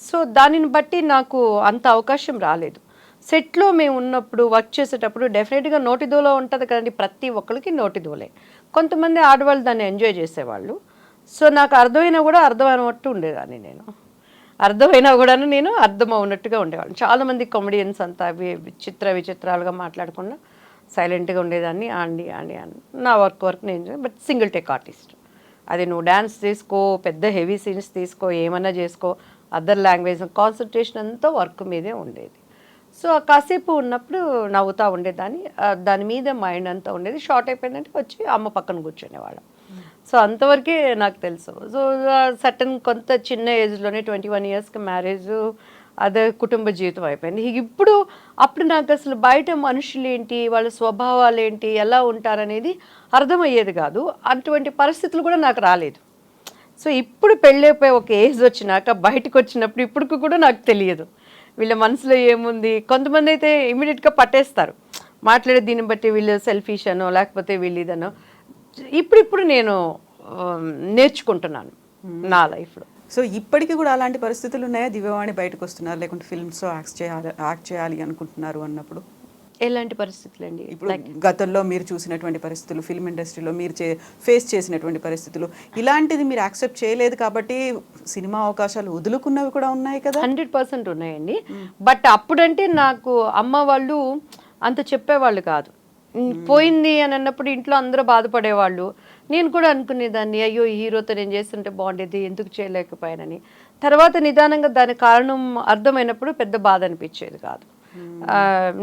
So దానిని బట్టి నాకు అంత అవకాశం రాలేదు. సెట్లో మేము ఉన్నప్పుడు వర్క్ చేసేటప్పుడు డెఫినెట్గా నోటిదోలో ఉంటుంది కదండి, ప్రతి ఒక్కరికి నోటిదోలే. కొంతమంది ఆడవాళ్ళు దాన్ని ఎంజాయ్ చేసేవాళ్ళు. సో నాకు అర్థమైనా కూడా అర్థమైనట్టు ఉండేదాన్ని నేను, అర్థమైనా కూడా నేను అర్థం అవునట్టుగా ఉండేవాళ్ళం. చాలామంది కామెడియన్స్ అంతా విచిత్రాలుగా మాట్లాడకుండా సైలెంట్గా ఉండేదాన్ని. అండి నా వర్క్ నేను, బట్ సింగిల్ టేక్ ఆర్టిస్ట్. అది నువ్వు డ్యాన్స్ తీసుకో, పెద్ద హెవీ సీన్స్ తీసుకో, ఏమన్నా చేసుకో, అదర్ లాంగ్వేజ్ కాన్సన్ట్రేషన్ అంతా వర్క్ మీదే ఉండేది. సో కాసేపు ఉన్నప్పుడు నవ్వుతూ ఉండేదాన్ని. దాని మీద మైండ్ అంతా ఉండేది. షార్ట్ అయిపోయిందంటే వచ్చి అమ్మ పక్కన కూర్చునేవాళ్ళం. సో అంతవరకే నాకు తెలుసు. సో సర్టన్ కొంత చిన్న ఏజ్లోనే 21 ఇయర్స్కి మ్యారేజ్, అదే కుటుంబ జీవితం అయిపోయింది. అప్పుడు నాకు అసలు బయట మనుషులు ఏంటి, వాళ్ళ స్వభావాలు ఏంటి, ఎలా ఉంటారనేది అర్థమయ్యేది కాదు. అటువంటి పరిస్థితులు కూడా నాకు రాలేదు. సో ఇప్పుడు పెళ్ళైపోయి ఒక ఏజ్ వచ్చినాక బయటకు వచ్చినప్పుడు ఇప్పుడు కూడా నాకు తెలియదు వీళ్ళ మనసులో ఏముంది. కొంతమంది అయితే ఇమీడియట్గా పట్టేస్తారు, మాట్లాడే దీన్ని బట్టి వీళ్ళు సెల్ఫిష్ అనో లేకపోతే వీళ్ళు ఇదనో. ఇప్పుడు నేను నేర్చుకుంటున్నాను నా లైఫ్లో. సో ఇప్పటికీ కూడా అలాంటి పరిస్థితులు ఉన్నాయా? దివ్యవాణి బయటకు వస్తున్నారు, లేకుంటే ఫిల్మ్స్లో యాక్ట్ చేయాలి అనుకుంటున్నారు అన్నప్పుడు ఎలాంటి పరిస్థితులు అండి? ఇప్పుడు గతంలో మీరు చూసినటువంటి పరిస్థితులు, ఫిల్మ్ ఇండస్ట్రీలో మీరు ఫేస్ చేసినటువంటి పరిస్థితులు, ఇలాంటిది మీరు యాక్సెప్ట్ చేయలేదు కాబట్టి సినిమా అవకాశాలు వదులుకున్నవి కూడా ఉన్నాయి కదా? 100% ఉన్నాయండి. బట్ అప్పుడంటే నాకు అమ్మ వాళ్ళు అంత చెప్పేవాళ్ళు కాదు. పోయింది అని అన్నప్పుడు ఇంట్లో అందరూ బాధపడేవాళ్ళు. నేను కూడా అనుకునేదాన్ని, అయ్యో హీరోతో నేను చేస్తుంటే బాగుండేది, ఎందుకు చేయలేకపోయానని. తర్వాత నిదానంగా దాని కారణం అర్థమైనప్పుడు పెద్ద బాధ అనిపించేది కాదు.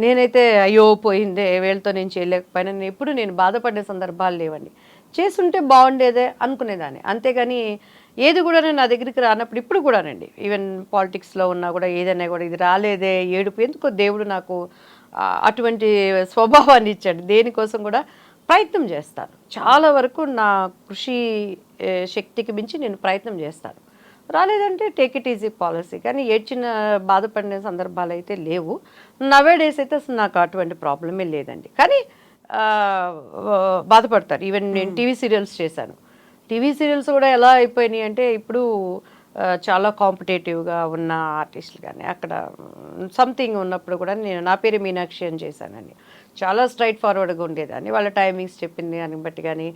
నేనైతే అయ్యో పోయిందే, వీళ్ళతో నేను చేయలేకపోయినా ఎప్పుడు నేను బాధపడే సందర్భాలు లేవండి. చేస్తుంటే బాగుండేదే అనుకునేదాన్ని. అంతేగాని ఏది కూడా నేను నా దగ్గరికి రానప్పుడు ఇప్పుడు కూడానండి, ఈవెన్ పాలిటిక్స్లో ఉన్నా కూడా ఏదైనా కూడా ఇది రాలేదే ఏడుపు, ఎందుకో దేవుడు నాకు అటువంటి స్వభావాన్ని ఇచ్చాడు. దేనికోసం కూడా ప్రయత్నం చేస్తాను. చాలా వరకు నా కృషి శక్తికి మించి నేను ప్రయత్నం చేస్తాను. రాలేదంటే టేక్ ఇట్ ఈజీ పాలసీ. కానీ ఏడ్చిన బాధపడిన సందర్భాలు అయితే లేవు. నవే డేస్ అయితే అసలు నాకు అటువంటి ప్రాబ్లమే లేదండి. కానీ బాధపడతారు. ఈవెన్ నేను టీవీ సీరియల్స్ చేశాను. టీవీ సీరియల్స్ కూడా ఎలా అయిపోయినాయి అంటే ఇప్పుడు చాలా కాంపిటేటివ్గా ఉన్న ఆర్టిస్టులు కానీ అక్కడ సంథింగ్ ఉన్నప్పుడు కూడా నా పేరు మీనాక్షి అని చేశానండి. చాలా స్ట్రైట్ ఫార్వర్డ్గా ఉండేదాన్ని. వాళ్ళ టైమింగ్స్ చెప్పింది దాన్ని బట్టి కానీ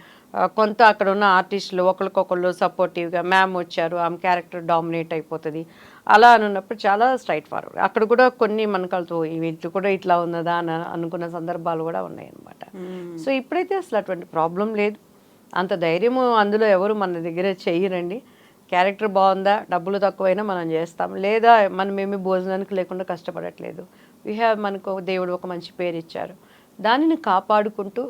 కొంత అక్కడ ఉన్న ఆర్టిస్టులు ఒకరికొకళ్ళు సపోర్టివ్గా, మ్యామ్ వచ్చారు ఆమె క్యారెక్టర్ డామినేట్ అయిపోతుంది అలా అని ఉన్నప్పుడు చాలా స్ట్రైట్ ఫార్వర్డ్. అక్కడ కూడా కొన్ని మనకలతో వీళ్ళు కూడా ఇట్లా ఉన్నదా అని అనుకున్న సందర్భాలు కూడా ఉన్నాయన్నమాట. సో ఇప్పుడైతే అసలు అటువంటి ప్రాబ్లం లేదు. అంత ధైర్యము అందులో ఎవరు మన దగ్గర చెయ్యరండి. క్యారెక్టర్ బాగుందా, డబ్బులు తక్కువైనా మనం చేస్తాం, లేదా మనం ఏమి భోజనానికి లేకుండా కష్టపడట్లేదు. మనకు దేవుడు ఒక మంచి పేరు ఇచ్చారు, దానిని కాపాడుకుంటూ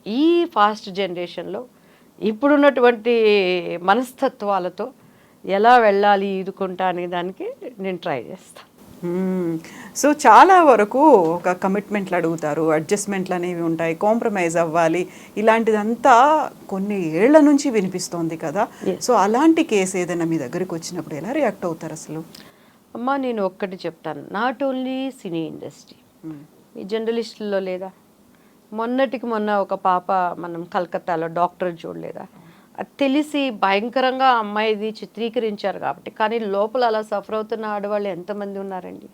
ఈ ఫాస్ట్ జనరేషన్లో ఇప్పుడున్నటువంటి మనస్తత్వాలతో ఎలా వెళ్ళాలి ఈదుకుంటా అనే దానికి నేను ట్రై చేస్తాను. సో చాలా వరకు ఒక కమిట్మెంట్లు అడుగుతారు, అడ్జస్ట్మెంట్లు అనేవి ఉంటాయి, కాంప్రమైజ్ అవ్వాలి, ఇలాంటిదంతా కొన్ని ఏళ్ల నుంచి వినిపిస్తోంది కదా. సో అలాంటి కేసు ఏదైనా మీ దగ్గరికి వచ్చినప్పుడు ఎలా రియాక్ట్ అవుతారు అసలు? అమ్మ నేను ఒక్కటి చెప్తాను, నాట్ ఓన్లీ సినీ ఇండస్ట్రీ, ఈ జర్నలిస్టుల్లో లేదా మొన్నటికి మొన్న ఒక పాప మనం కలకత్తాలో డాక్టర్ చూడలేదా, అది తెలిసి భయంకరంగా అమ్మాయిది చిత్రీకరించారు కాబట్టి, కానీ లోపల అలా సఫర్ అవుతున్న ఆడవాళ్ళు ఎంతమంది ఉన్నారండి.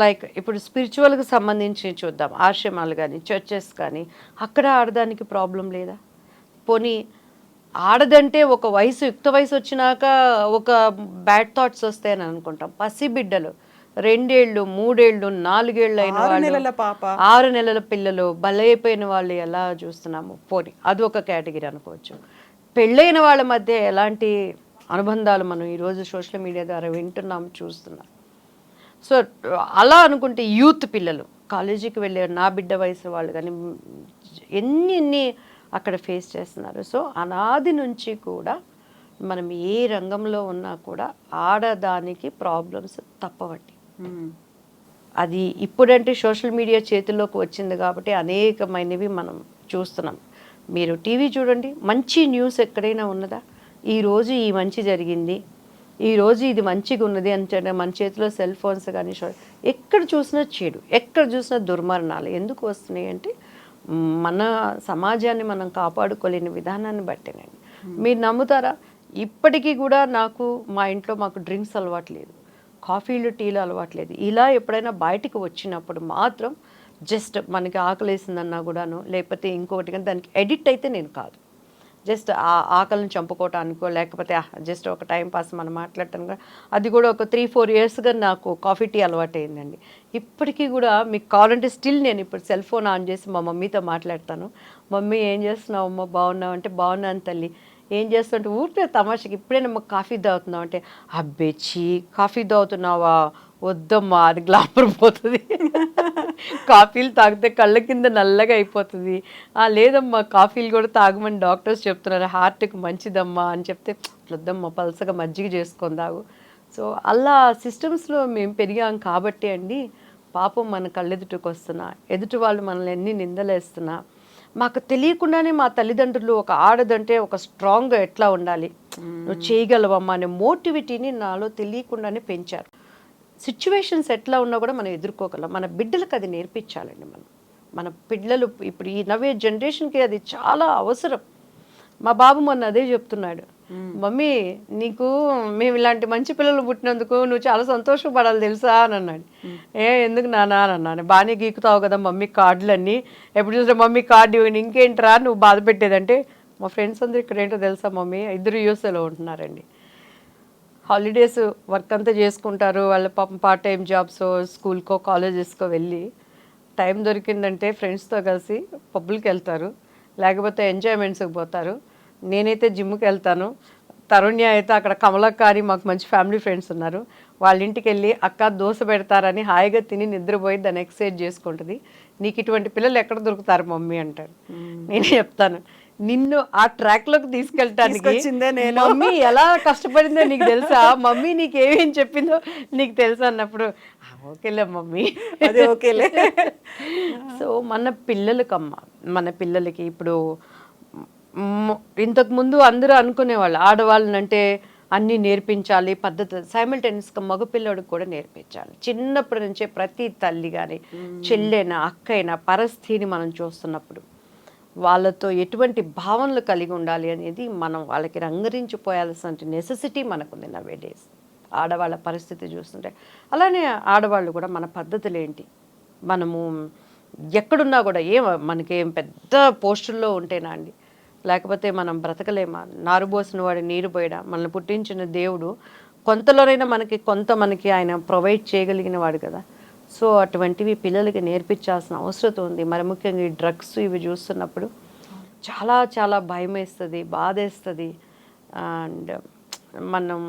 లైక్ ఇప్పుడు స్పిరిచువల్కి సంబంధించి చూద్దాం, ఆశ్రమాలు కానీ చర్చెస్ కానీ అక్కడ ఆడదానికి ప్రాబ్లం లేదా? పోనీ ఆడదంటే ఒక యుక్త వయసు వచ్చినాక ఒక బ్యాడ్ థాట్స్ వస్తాయని అనుకుంటాం. పసిబిడ్డలు 2 ఏళ్ళు 3 ఏళ్ళు 4 ఏళ్ళు అయిన వాళ్ళు, 6 నెలల పిల్లలు బలైపోయిన వాళ్ళు ఎలా చూస్తున్నాము. పోనీ అది ఒక కేటగిరీ అనుకోవచ్చు. పెళ్ళైన వాళ్ళ మధ్య ఎలాంటి అనుబంధాలు మనం ఈరోజు సోషల్ మీడియా ద్వారా వింటున్నాం, చూస్తున్నాం. సో అలా అనుకుంటే యూత్ పిల్లలు కాలేజీకి వెళ్ళే నా బిడ్డ వయసు వాళ్ళు కానీ ఎన్ని అక్కడ ఫేస్ చేస్తున్నారు. సో అనాది నుంచి కూడా మనం ఏ రంగంలో ఉన్నా కూడా ఆడదానికి ప్రాబ్లమ్స్ తప్పవండి. అది ఇప్పుడంటే సోషల్ మీడియా చేతుల్లోకి వచ్చింది కాబట్టి అనేకమైనవి మనం చూస్తున్నాం. మీరు టీవీ చూడండి, మంచి న్యూస్ ఎక్కడైనా ఉన్నదా? ఈరోజు ఈ మంచి జరిగింది, ఈరోజు ఇది మంచిగా ఉన్నది అంటే మన చేతిలో సెల్ ఫోన్స్ కానీ ఎక్కడ చూసినా చెడు, ఎక్కడ చూసినా దుర్మరణాలు ఎందుకు వస్తున్నాయి అంటే మన సమాజాన్ని మనం కాపాడుకోలేని విధానాన్ని బట్టేనండి. మీరు నమ్ముతారా, ఇప్పటికీ కూడా మా ఇంట్లో మాకు డ్రింక్స్ అలవాట్లేదు, కాఫీలు టీలు అలవాట్లేదు. ఇలా ఎప్పుడైనా బయటికి వచ్చినప్పుడు మాత్రం జస్ట్ మనకి ఆకలేసిందన్నా కూడాను, లేకపోతే ఇంకొకటి కానీ దానికి ఎడిక్ట్ అయితే నేను కాదు. జస్ట్ ఆ ఆకలిని చంపుకోవటానికో లేకపోతే జస్ట్ ఒక టైం పాస్ మనం మాట్లాడటానికి, అది కూడా ఒక 3-4 ఇయర్స్గా నాకు కాఫీ టీ అలవాటు అయిందండి. ఇప్పటికీ కూడా మీకు కావాలంటే స్టిల్ నేను ఇప్పుడు సెల్ ఫోన్ ఆన్ చేసి మా మమ్మీతో మాట్లాడతాను. మమ్మీ ఏం చేస్తున్నావు అమ్మ, బాగున్నావు అంటే బాగున్నాను తల్లి, ఏం చేస్తుంటే ఊరికే తమాషకి ఇప్పుడేనమ్మా కాఫీ తాగుతున్నావు అంటే, అబ్బేచి కాఫీ తాగుతున్నావా, వద్దమ్మా అది గ్లామర్ పోతుంది, కాఫీలు తాగితే కళ్ళ కింద నల్లగా అయిపోతుంది, లేదమ్మా కాఫీలు కూడా తాగమని డాక్టర్స్ చెప్తున్నారు, హార్ట్కి మంచిదమ్మా అని చెప్తే, వద్దమ్మా పలసగా మజ్జిగ చేసుకొని తాగు. సో అలా సిస్టమ్స్లో మేము పెరిగాం కాబట్టి అండి, పాపం మన కళ్ళెదుటికి వస్తున్నా, ఎదుటి వాళ్ళు మనల్ని ఎన్ని నిందలేస్తున్నా, మాకు తెలియకుండానే మా తల్లిదండ్రులు ఒక ఆడదంటే ఒక స్ట్రాంగ్గా ఎట్లా ఉండాలి, నువ్వు చేయగలవమ్మా అనే మోటివిటీని నాలో తెలియకుండానే పెంచారు. సిచ్యువేషన్స్ ఎట్లా ఉన్నా కూడా మనం ఎదుర్కోగలం. మన బిడ్డలకు అది నేర్పించాలండి. మన పిల్లలు ఇప్పుడు ఈ నవ్వే జనరేషన్కి అది చాలా అవసరం. మా బాబు మొన్న అదే చెప్తున్నాడు, మమ్మీ నీకు మేము ఇలాంటి మంచి పిల్లలు పుట్టినందుకు నువ్వు చాలా సంతోషపడాలి తెలుసా అని అన్నాడు. ఎందుకు నాన్న అని అన్నాను. బాగానే గీకుతావు కదా మమ్మీ కార్డులన్నీ, ఎప్పుడు చూసినా మమ్మీ కార్డు ఇవ్వండి, ఇంకేంట్రా నువ్వు బాధ పెట్టేదంటే, మా ఫ్రెండ్స్ అందరూ ఇక్కడ ఏంటో తెలుసా మమ్మీ, 2 యూఎస్ఏలో ఉంటున్నారండి. హాలిడేస్ వర్క్ అంతా చేసుకుంటారు, వాళ్ళ పాపం పార్ట్ టైం జాబ్స్, స్కూల్కో కాలేజెస్కో వెళ్ళి టైం దొరికిందంటే ఫ్రెండ్స్తో కలిసి పబ్బులకి వెళ్తారు, లేకపోతే ఎంజాయ్మెంట్స్కి పోతారు. నేనైతే జిమ్కి వెళ్తాను, తరుణ్య అయితే అక్కడ కమలక్క అని మాకు మంచి ఫ్యామిలీ ఫ్రెండ్స్ ఉన్నారు, వాళ్ళ ఇంటికి వెళ్ళి అక్క దోశ పెడతారని హాయిగా తిని నిద్రపోయి దాన్ని ఎక్సర్సైజ్ చేసుకుంటుంది. నీకు ఇటువంటి పిల్లలు ఎక్కడ దొరుకుతారు మమ్మీ అంటారు. నేనే చెప్తాను, నిన్ను ఆ ట్రాక్లోకి తీసుకెళ్ళటానికి మమ్మీ ఎలా కష్టపడిందో నీకు తెలుసా, మమ్మీ నీకు ఏమేం చెప్పిందో నీకు తెలుసా అన్నప్పుడు, ఓకేలే మమ్మీ అదే ఓకేలే. సో మన పిల్లలకి ఇప్పుడు ఇంతకుముందు అందరూ అనుకునేవాళ్ళు ఆడవాళ్ళనంటే అన్నీ నేర్పించాలి పద్ధతి, సైమల్టేనియస్గా మగపిల్లడికి కూడా నేర్పించాలి. చిన్నప్పటి నుంచే ప్రతి తల్లి కానీ చెల్లెనా అక్కైనా పరస్థితిని మనం చూస్తున్నప్పుడు వాళ్ళతో ఎటువంటి భావనలు కలిగి ఉండాలి అనేది మనం వాళ్ళకి రంగరించిపోయాల్సిన నెసెసిటీ మనకుంది నవే డేస్. ఆడవాళ్ళ పరిస్థితి చూస్తుంటే అలానే ఆడవాళ్ళు కూడా మన పద్ధతులు ఏంటి, మనము ఎక్కడున్నా కూడా మనకేం పెద్ద పోస్టుల్లో ఉంటేనా అండి, లేకపోతే మనం బ్రతకలేమా, నారుబోసిన వాడు నీరు పోయడా, మనల్ని పుట్టించిన దేవుడు కొంతలోనైనా మనకి ఆయన ప్రొవైడ్ చేయగలిగిన వాడు కదా. సో అటువంటివి పిల్లలకి నేర్పించాల్సిన అవసరం ఉంది. మరి ముఖ్యంగా ఈ డ్రగ్స్ ఇవి చూస్తున్నప్పుడు చాలా చాలా భయం వేస్తుంది, బాధేస్తుంది. అండ్ మనం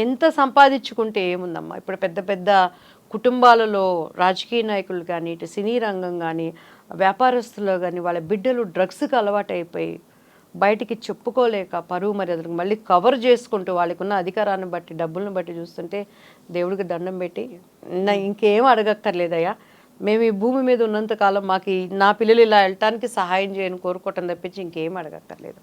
ఎంత సంపాదించుకుంటే ఏముందమ్మా, ఇప్పుడు పెద్ద పెద్ద కుటుంబాలలో రాజకీయ నాయకులు కానీ, ఇటు సినీ రంగం కానీ, వ్యాపారస్తులు కానీ వాళ్ళ బిడ్డలు డ్రగ్స్కి అలవాటు అయిపోయి బయటికి చెప్పుకోలేక పరువు మర్యాదలకు మళ్ళీ కవర్ చేసుకుంటూ వాళ్ళకున్న అధికారాన్ని బట్టి డబ్బులను బట్టి చూస్తుంటే దేవుడికి దండం పెట్టి ఇంకేం అడగక్కర్లేదయ్యా, మేము ఈ భూమి మీద ఉన్నంతకాలం మాకు నా పిల్లలు ఇలా వెళ్ళటానికి సహాయం చేయని కోరుకోవటం తప్పించి ఇంకేం అడగక్కర్లేదు.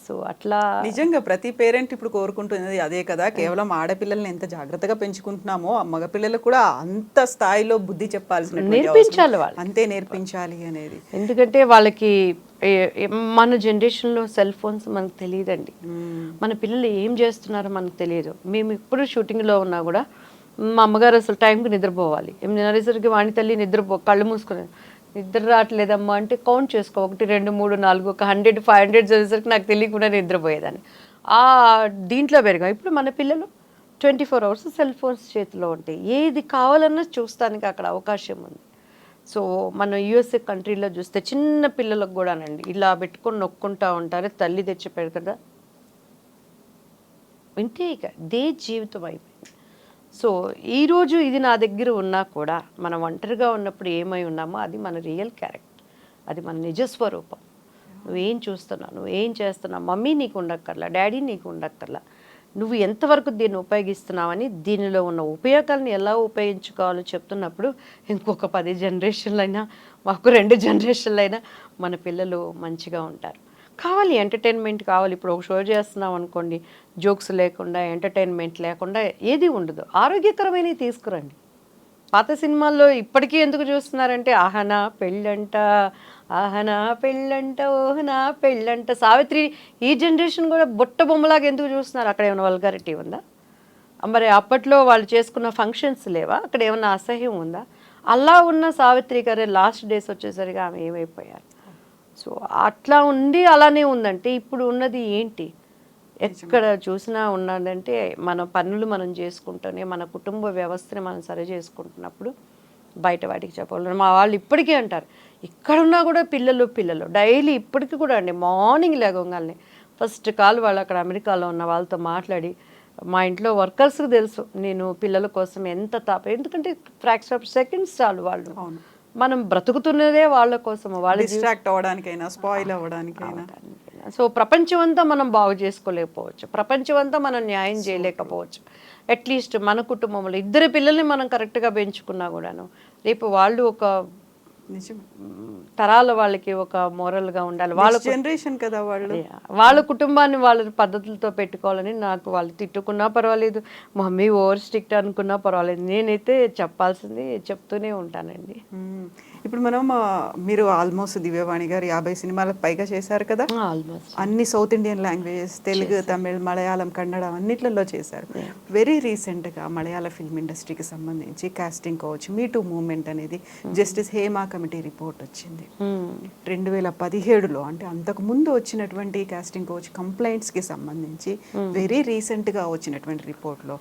సో అట్లా నిజంగా ప్రతి పేరెంట్ ఇప్పుడు కోరుకుంటున్నది అదే కదా. కేవలం ఆడపిల్లల్ని ఎంత జాగ్రత్తగా పెంచుకుంటున్నామో మగపిల్లలకు కూడా అంత స్థాయిలో బుద్ధి చెప్పాల్సిన నేర్పించాలి, వాళ్ళు అంతే నేర్పించాలి అనేది. ఎందుకంటే వాళ్ళకి మన జనరేషన్లో సెల్ ఫోన్స్ మనకు తెలియదండి, మన పిల్లలు ఏం చేస్తున్నారో మనకు తెలియదు. మేము ఇప్పుడు షూటింగ్లో ఉన్నా కూడా మా అమ్మగారు అసలు టైంకి నిద్రపోవాలి, 8:30 వాణి తల్లి కళ్ళు మూసుకునేది, నిద్ర రావట్లేదమ్మా అంటే కౌంట్ చేసుకో 1 2 3 4 ఒక 100 500 చదివేసరికి నాకు తెలియకుండా నిద్రపోయేదాన్ని. దీంట్లో పెరిగాం. ఇప్పుడు మన పిల్లలు 24 hours సెల్ ఫోన్స్ చేతిలో ఉంటాయి, ఏది కావాలన్నా చూస్తానికి అక్కడ అవకాశం ఉంది. సో మన యూఎస్ఏ కంట్రీలో చూస్తే చిన్న పిల్లలకు కూడానండి ఇలా పెట్టుకొని నొక్కుంటూ ఉంటారు, తల్లి తెచ్చి పెడతా వింటే ఇక దే జీవితం అయిపోయింది. సో ఈరోజు ఇది నా దగ్గర ఉన్నా కూడా మనం ఒంటరిగా ఉన్నప్పుడు ఏమై ఉన్నామో అది మన రియల్ క్యారెక్టర్, అది మన నిజస్వరూపం. నువ్వేం చూస్తున్నావు, నువ్వేం చేస్తున్నావు, మమ్మీ నీకు ఉండక్కర్లా, డాడీ నీకు ఉండక్కర్లా, నువ్వు ఎంతవరకు దీన్ని ఉపయోగిస్తున్నావని, దీనిలో ఉన్న ఉపయోగాలను ఎలా ఉపయోగించుకోవాలో చెప్తున్నప్పుడు ఇంకొక 10 జనరేషన్లైనా మాకు 2 జనరేషన్లైనా మన పిల్లలు మంచిగా ఉంటారు. కావాలి ఎంటర్టైన్మెంట్ కావాలి. ఇప్పుడు ఒక షో చేస్తున్నాం అనుకోండి, జోక్స్ లేకుండా ఎంటర్టైన్మెంట్ లేకుండా ఏది ఉండదు. ఆరోగ్యకరమైనవి తీసుకురండి. పాత సినిమాల్లో ఇప్పటికీ ఎందుకు చూస్తున్నారంటే ఆహనా పెళ్ళంట, ఆహనా పెళ్ళంట, ఓహనా పెళ్ళంట, సావిత్రి. ఈ జనరేషన్ కూడా బుట్ట బొమ్మలాగా ఎందుకు చూస్తున్నారు? అక్కడ ఏమైనా వల్గారిటీ ఉందా? మరి అప్పట్లో వాళ్ళు చేసుకున్న ఫంక్షన్స్ లేవా? అక్కడ ఏమైనా అసహ్యం ఉందా? అలా ఉన్న సావిత్రి గారే లాస్ట్ డేస్ వచ్చేసరికి ఆమె ఏమైపోయారు. సో అట్లా ఉండి అలానే ఉందంటే ఇప్పుడు ఉన్నది ఏంటి? ఎక్కడ చూసినా ఉన్నదంటే మన పనులు మనం చేసుకుంటూనే మన కుటుంబ వ్యవస్థని మనం సరి చేసుకుంటున్నప్పుడు బయట వాటికి చెప్పాలి. మా వాళ్ళు ఇప్పటికీ అంటారు, ఇక్కడున్నా కూడా పిల్లలు డైలీ ఇప్పటికీ కూడా అండి మార్నింగ్ లేవగానే ఫస్ట్ కాల్ వాళ్ళు అక్కడ అమెరికాలో ఉన్న వాళ్ళతో మాట్లాడి మా ఇంట్లో వర్కర్స్కి తెలుసు నేను పిల్లల కోసం ఎంత ఎందుకంటే ఫ్రాక్షన్ ఆఫ్ సెకండ్స్ చాలు వాళ్ళు, అవును. మనం బ్రతుకుతున్నదే వాళ్ళ కోసం, వాళ్ళ డిస్ట్రాక్ట్ అవ్వడానికైనా స్పాయిల్ అవ్వడానికైనా. సో ప్రపంచం అంతా మనం బాగు చేసుకోలేకపోవచ్చు, ప్రపంచం అంతా మనం న్యాయం చేయలేకపోవచ్చు. అట్లీస్ట్ మన కుటుంబంలో ఇద్దరు పిల్లల్ని మనం కరెక్ట్గా పెంచుకున్నా కూడాను రేపు వాళ్ళు ఒక నిజం. తరాల వాళ్ళకి ఒక మోరల్గా ఉండాలి, వాళ్ళ జనరేషన్ కదా వాళ్ళు. వాళ్ళ కుటుంబాన్ని వాళ్ళ పద్ధతులతో పెట్టుకోవాలని. నాకు వాళ్ళు తిట్టుకున్నా పర్వాలేదు, మమ్మీ ఓవర్ స్ట్రిక్ట్ అనుకున్నా పర్వాలేదు, నేనైతే చెప్పాల్సింది చెప్తూనే ఉంటానండి. ఇప్పుడు మనం మీరు ఆల్మోస్ట్ దివ్యవాణి గారు 50 సినిమాలకు పైగా చేశారు కదా. ఆల్మోస్ట్ అన్ని south Indian languages, Telugu, Tamil, Malayalam, Kannada అన్నిట్లలో చేశారు. వెరీ రీసెంట్గా మలయాళ ఫిల్మ్ ఇండస్ట్రీకి సంబంధించి కాస్టింగ్ కోచ్ మీ టూ మూవ్మెంట్ అనేది జస్టిస్ హేమా కమిటీ రిపోర్ట్ వచ్చింది 2017లో. అంటే అంతకు ముందు వచ్చినటువంటి కాస్టింగ్ కోచ్ కంప్లైంట్స్కి సంబంధించి వెరీ రీసెంట్గా వచ్చినటువంటి రిపోర్ట్లో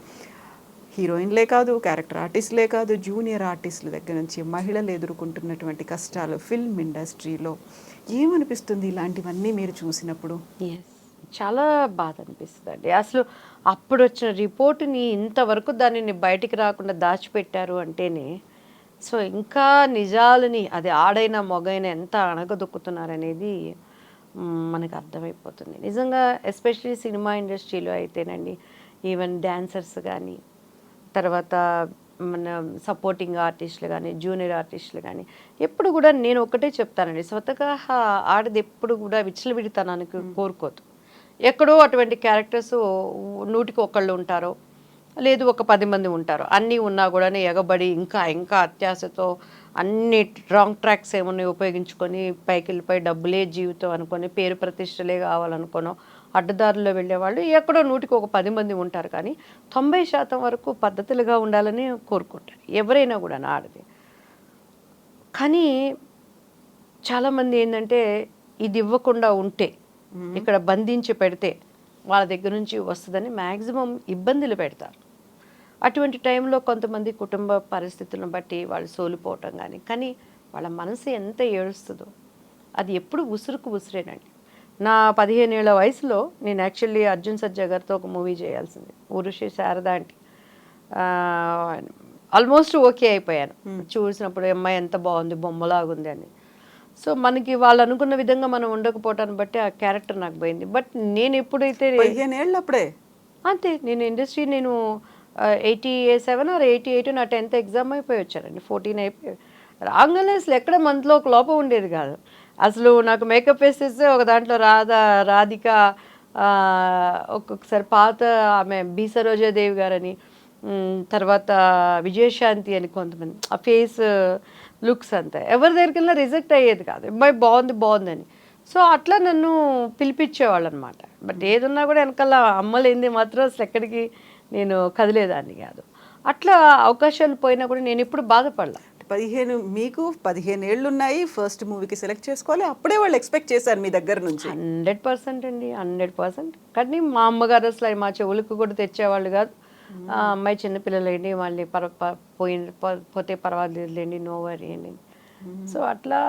హీరోయిన్లే కాదు, క్యారెక్టర్ ఆర్టిస్టులే కాదు, జూనియర్ ఆర్టిస్టుల దగ్గర నుంచి మహిళలు ఎదుర్కొంటున్నటువంటి కష్టాలు ఫిల్మ్ ఇండస్ట్రీలో ఏమనిపిస్తుంది ఇలాంటివన్నీ మీరు చూసినప్పుడు? చాలా బాధ అనిపిస్తుంది అండి. అసలు అప్పుడు వచ్చిన రిపోర్టుని ఇంతవరకు దానిని బయటికి రాకుండా దాచిపెట్టారు అంటేనే, సో ఇంకా నిజాలని అది ఆడైనా మొగైనా ఎంత అణగదొక్కుతున్నారనేది మనకు అర్థమైపోతుంది నిజంగా. ఎస్పెషల్లీ సినిమా ఇండస్ట్రీలో అయితేనండి, ఈవెన్ డాన్సర్స్ కానీ, తర్వాత మన సపోర్టింగ్ ఆర్టిస్టులు కానీ, జూనియర్ ఆర్టిస్టులు కానీ, ఎప్పుడు కూడా నేను ఒకటే చెప్తానండి, స్వతగా ఆడది ఎప్పుడు కూడా విచ్చలవిడితనానికి కోరుకోదు. ఎక్కడో అటువంటి క్యారెక్టర్స్ 100కి 1 ఉంటారో, లేదు ఒక 10 మంది ఉంటారు, అన్నీ ఉన్నా కూడా ఎగబడి ఇంకా ఇంకా అత్యాశతో అన్ని రాంగ్ ట్రాక్స్ ఏమన్నా ఉపయోగించుకొని పైకి వెళ్ళిపోయి డబ్బులే జీవితం అనుకొని, పేరు ప్రతిష్టలే కావాలనుకోనో అడ్డదారుల్లో వెళ్ళేవాళ్ళు ఎక్కడో 100కి 10 మంది ఉంటారు. కానీ 90% వరకు పద్ధతులుగా ఉండాలని కోరుకుంటారు ఎవరైనా కూడా ఆడది. కానీ చాలామంది ఏంటంటే ఇది ఇవ్వకుండా ఉంటే, ఇక్కడ బంధించి పెడితే వాళ్ళ దగ్గర నుంచి వస్తుందని మ్యాక్సిమం ఇబ్బందులు పెడతారు. అటువంటి టైంలో కొంతమంది కుటుంబ పరిస్థితులను బట్టి వాళ్ళు సోలిపోవటం కానీ వాళ్ళ మనసు ఎంత ఏడుస్తుందో అది ఎప్పుడు ఉసురుకు ఉసిరేనండి. నా 15 ఏళ్ల వయసులో నేను యాక్చువల్లీ అర్జున్ సర్జా గారితో ఒక మూవీ చేయాల్సింది, ఊరుషి శారద అంటే. ఆల్మోస్ట్ ఓకే అయిపోయాను చూసినప్పుడు, అమ్మాయి ఎంత బాగుంది, బొమ్మలాగుంది అని. సో మనకి వాళ్ళు అనుకున్న విధంగా మనం ఉండకపోవటాన్ని బట్టి ఆ క్యారెక్టర్ నాకు పోయింది. బట్ నేను ఎప్పుడైతే 15 ఏళ్ళు అప్పుడే అంతే, నేను ఇండస్ట్రీ నేను 87 ఆర్ 88 నా 10th ఎగ్జామ్ అయిపోయి వచ్చానండి, 14 అయిపోయి రాగానే అసలు ఎక్కడ మనలో ఒక లోపం ఉండేది కాదు. అసలు నాకు మేకప్ వేసేస్తే ఒక దాంట్లో రాధిక, ఒక్కొక్కసారి పాత ఆమె బి సరోజాదేవి గారని, తర్వాత విజయశాంతి అని కొంతమంది, ఆ ఫేస్ లుక్స్ అంతా ఎవరి దగ్గరికి వెళ్ళినా రిజెక్ట్ అయ్యేది కాదు, అమ్మాయి బాగుంది బాగుందని. సో అట్లా నన్ను పిలిపించేవాళ్ళు అనమాట. బట్ ఏదున్నా కూడా వెనకాల అమ్మలేంది మాత్రం అసలు ఎక్కడికి నేను కదిలేదాన్ని కాదు. అట్లా అవకాశాలు పోయినా కూడా నేను ఎప్పుడు బాధపడలా. 15 ఏళ్ళు ఉన్నాయి, ఫస్ట్ మూవీకి సెలెక్ట్ చేసుకోవాలి, అప్పుడే వాళ్ళు ఎక్స్పెక్ట్ చేశారు మీ దగ్గర నుంచి. 100% అండి, 100%. కానీ మా అమ్మగారు అసలు మా చెవులకు కూడా తెచ్చేవాళ్ళు కాదు. అమ్మాయి చిన్నపిల్లలేండి, మళ్ళీ పోతే పర్వాలేదులేండి, నో వరీ అని. సో అట్లా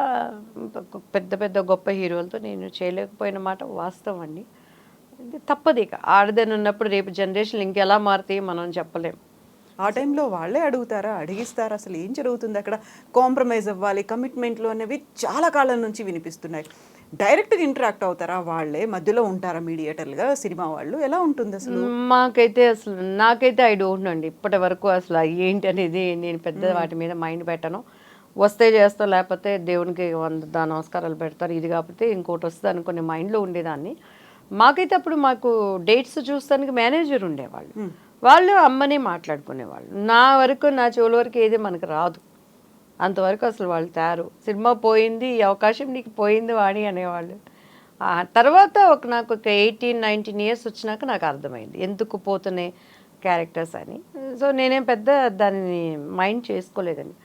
పెద్ద పెద్ద గొప్ప హీరోలతో నేను చేయలేకపోయిన మాట వాస్తవం అండి. తప్పదు, ఇక ఆడదని ఉన్నప్పుడు రేపు జనరేషన్ ఇంకెలా మారుతాయి మనం చెప్పలేం. ఆ టైంలో వాళ్ళే అడుగుతారా, అడిగిస్తారా, అసలు ఏం జరుగుతుంది అక్కడ? కాంప్రమైజ్ అవ్వాలి, కమిట్మెంట్లు అనేవి చాలా కాలం నుంచి వినిపిస్తున్నాయి. డైరెక్ట్గా ఇంటరాక్ట్ అవుతారా, వాళ్ళే మధ్యలో ఉంటారా మీడియేటర్లుగా సినిమా వాళ్ళు? ఎలా ఉంటుంది అసలు? నాకైతే ఐ డోంట్ నో అండి ఇప్పటి వరకు అసలు ఏంటి అనేది. నేను పెద్ద వాటి మీద మైండ్ పెట్టను. వస్తే చేస్తా, లేకపోతే దేవునికి 100 నమస్కారాలు పెడతారు, ఇది కాకపోతే ఇంకోటి వస్తుంది అనుకునే మైండ్లో ఉండేదాన్ని. మాకైతే అప్పుడు మాకు డేట్స్ చూస్తానికి మేనేజర్ ఉండేవాళ్ళు, వాళ్ళు అమ్మని మాట్లాడుకునేవాళ్ళు. నా చెవుల వరకు ఏది మనకు రాదు, అంతవరకు అసలు వాళ్ళు తయారు. సినిమా పోయింది, ఈ అవకాశం నీకు పోయింది వాణి అనేవాళ్ళు. ఆ తర్వాత నాకు ఒక 18-19 ఇయర్స్ వచ్చినాక నాకు అర్థమైంది ఎందుకు పోతున్నాయి క్యారెక్టర్స్ అని. సో నేనేం పెద్ద దానిని మైండ్ చేసుకోలేదండి.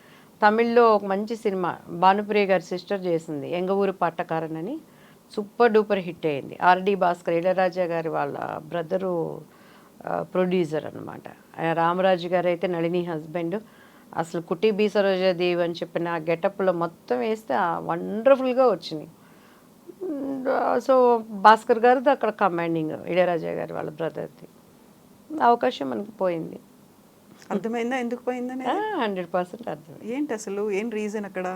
తమిళ్లో ఒక మంచి సినిమా భానుప్రియ గారి సిస్టర్ చేసింది, ఎంగ ఊరు పట్టకారన్ అని, సూపర్ డూపర్ హిట్ అయింది. ఆర్డి భాస్కర్, ఇళరాజా గారి వాళ్ళ బ్రదరు ప్రొడ్యూసర్ అనమాట. రామరాజు గారు అయితే నళిని హస్బెండ్. అసలు కుట్టి బి సరోజాదేవి అని చెప్పిన ఆ గెటప్లో మొత్తం వేస్తే వండర్ఫుల్గా వచ్చింది. సో భాస్కర్ గారిది అక్కడ కమాండింగ్, ఇళయరాజా గారు వాళ్ళ బ్రదర్ది. అవకాశం మనకి పోయింది. అర్థమైందా ఎందుకు పోయిందని? 100% అర్థం. ఏంటి అసలు ఏం రీజన్ అక్కడ?